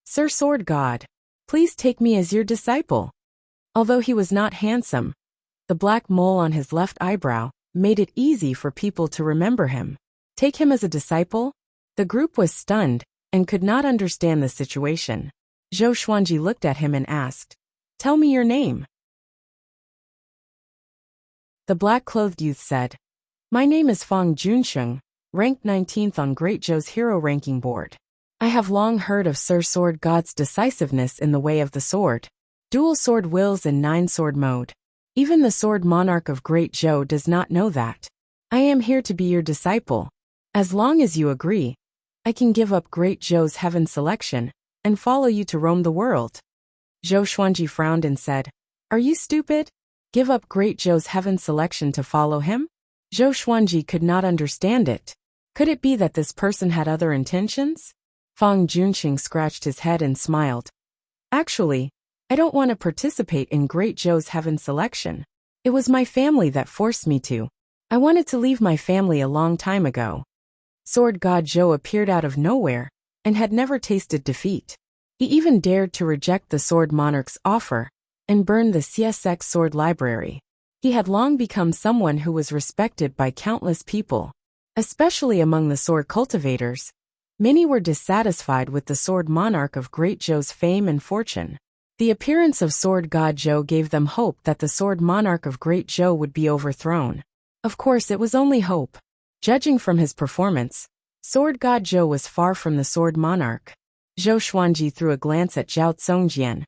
"Sir Sword God, please take me as your disciple." Although he was not handsome, the black mole on his left eyebrow made it easy for people to remember him. Take him as a disciple? The group was stunned and could not understand the situation. Zhou Xuanji looked at him and asked, "Tell me your name." The black-clothed youth said, "My name is Fang Junsheng, ranked 19th on Great Zhou's hero ranking board. I have long heard of Sir Sword God's decisiveness in the way of the sword, dual sword wills and 9-sword mode. Even the sword monarch of Great Zhou does not know that. I am here to be your disciple. As long as you agree, I can give up Great Zhou's heaven selection and follow you to roam the world." Zhou Xuanji frowned and said, "Are you stupid? Give up Great Zhou's heaven selection to follow him?" Zhou Xuanji could not understand it. Could it be that this person had other intentions? Fang Junxing scratched his head and smiled. "Actually, I don't want to participate in Great Zhou's heaven selection. It was my family that forced me to. I wanted to leave my family a long time ago." Sword god Zhou appeared out of nowhere and had never tasted defeat. He even dared to reject the sword monarch's offer and burn the CSX sword library. He had long become someone who was respected by countless people, especially among the sword cultivators. Many were dissatisfied with the sword monarch of Great Zhou's fame and fortune. The appearance of sword god Zhou gave them hope that the sword monarch of Great Zhou would be overthrown. Of course, it was only hope. Judging from his performance, sword god Zhou was far from the sword monarch. Zhou Xuanji threw a glance at Zhao Zongjian,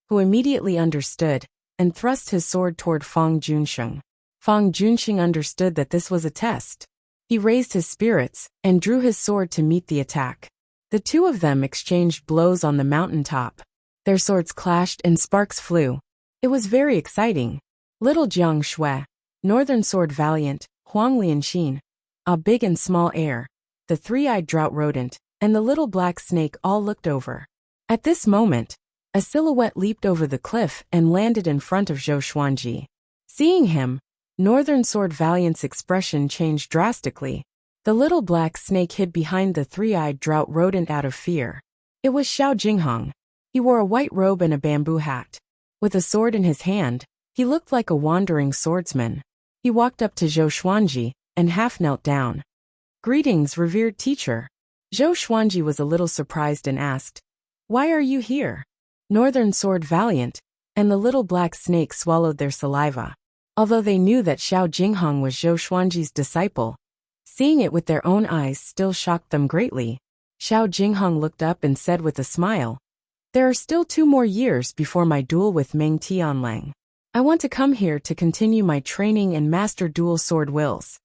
who immediately understood and thrust his sword toward Fang Junsheng. Fang Junsheng understood that this was a test. He raised his spirits and drew his sword to meet the attack. The 2 of them exchanged blows on the mountaintop. Their swords clashed and sparks flew. It was very exciting. Little Jiang Shui, Northern Sword Valiant, Huang Lianxin, a big and small heir, the 3-eyed drought rodent, and the little black snake all looked over. At this moment, a silhouette leaped over the cliff and landed in front of Zhou Xuanji. Seeing him, Northern Sword Valiant's expression changed drastically. The little black snake hid behind the 3-eyed drought rodent out of fear. It was Xiao Jinghong. He wore a white robe and a bamboo hat. With a sword in his hand, he looked like a wandering swordsman. He walked up to Zhou Xuanji and half knelt down. "Greetings, revered teacher." Zhou Xuanji was a little surprised and asked, "Why are you here?" Northern Sword Valiant and the little black snake swallowed their saliva. Although they knew that Xiao Jinghong was Zhou Xuanji's disciple, seeing it with their own eyes still shocked them greatly. Xiao Jinghong looked up and said with a smile, "There are still 2 more years before my duel with Meng Tianlang. I want to come here to continue my training and master dual sword wills."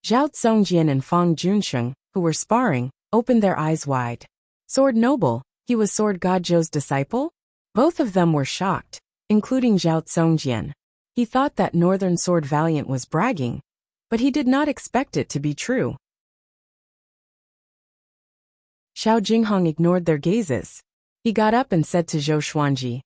Zhao Zongjian and Fang Junsheng, who were sparring, opened their eyes wide. Sword noble, he was sword god Zhou's disciple? Both of them were shocked. including Zhao Tsongjian. He thought that Northern Sword Valiant was bragging, but he did not expect it to be true. Xiao Jinghong ignored their gazes. He got up and said to Zhou Xuanji,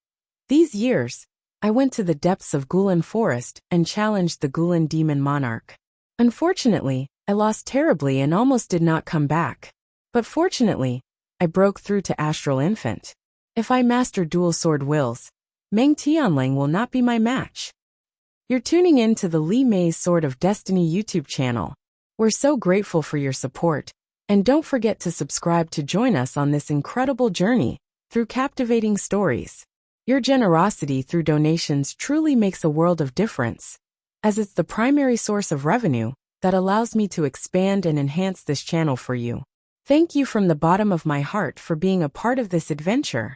"These years, I went to the depths of Gulan Forest and challenged the Gulan Demon Monarch. Unfortunately, I lost terribly and almost did not come back. But fortunately, I broke through to Astral Infant. If I master dual sword wills, Meng Tianling will not be my match." You're tuning in to the Li Mei's Sword of Destiny YouTube channel. We're so grateful for your support, and don't forget to subscribe to join us on this incredible journey through captivating stories. Your generosity through donations truly makes a world of difference, as it's the primary source of revenue that allows me to expand and enhance this channel for you. Thank you from the bottom of my heart for being a part of this adventure.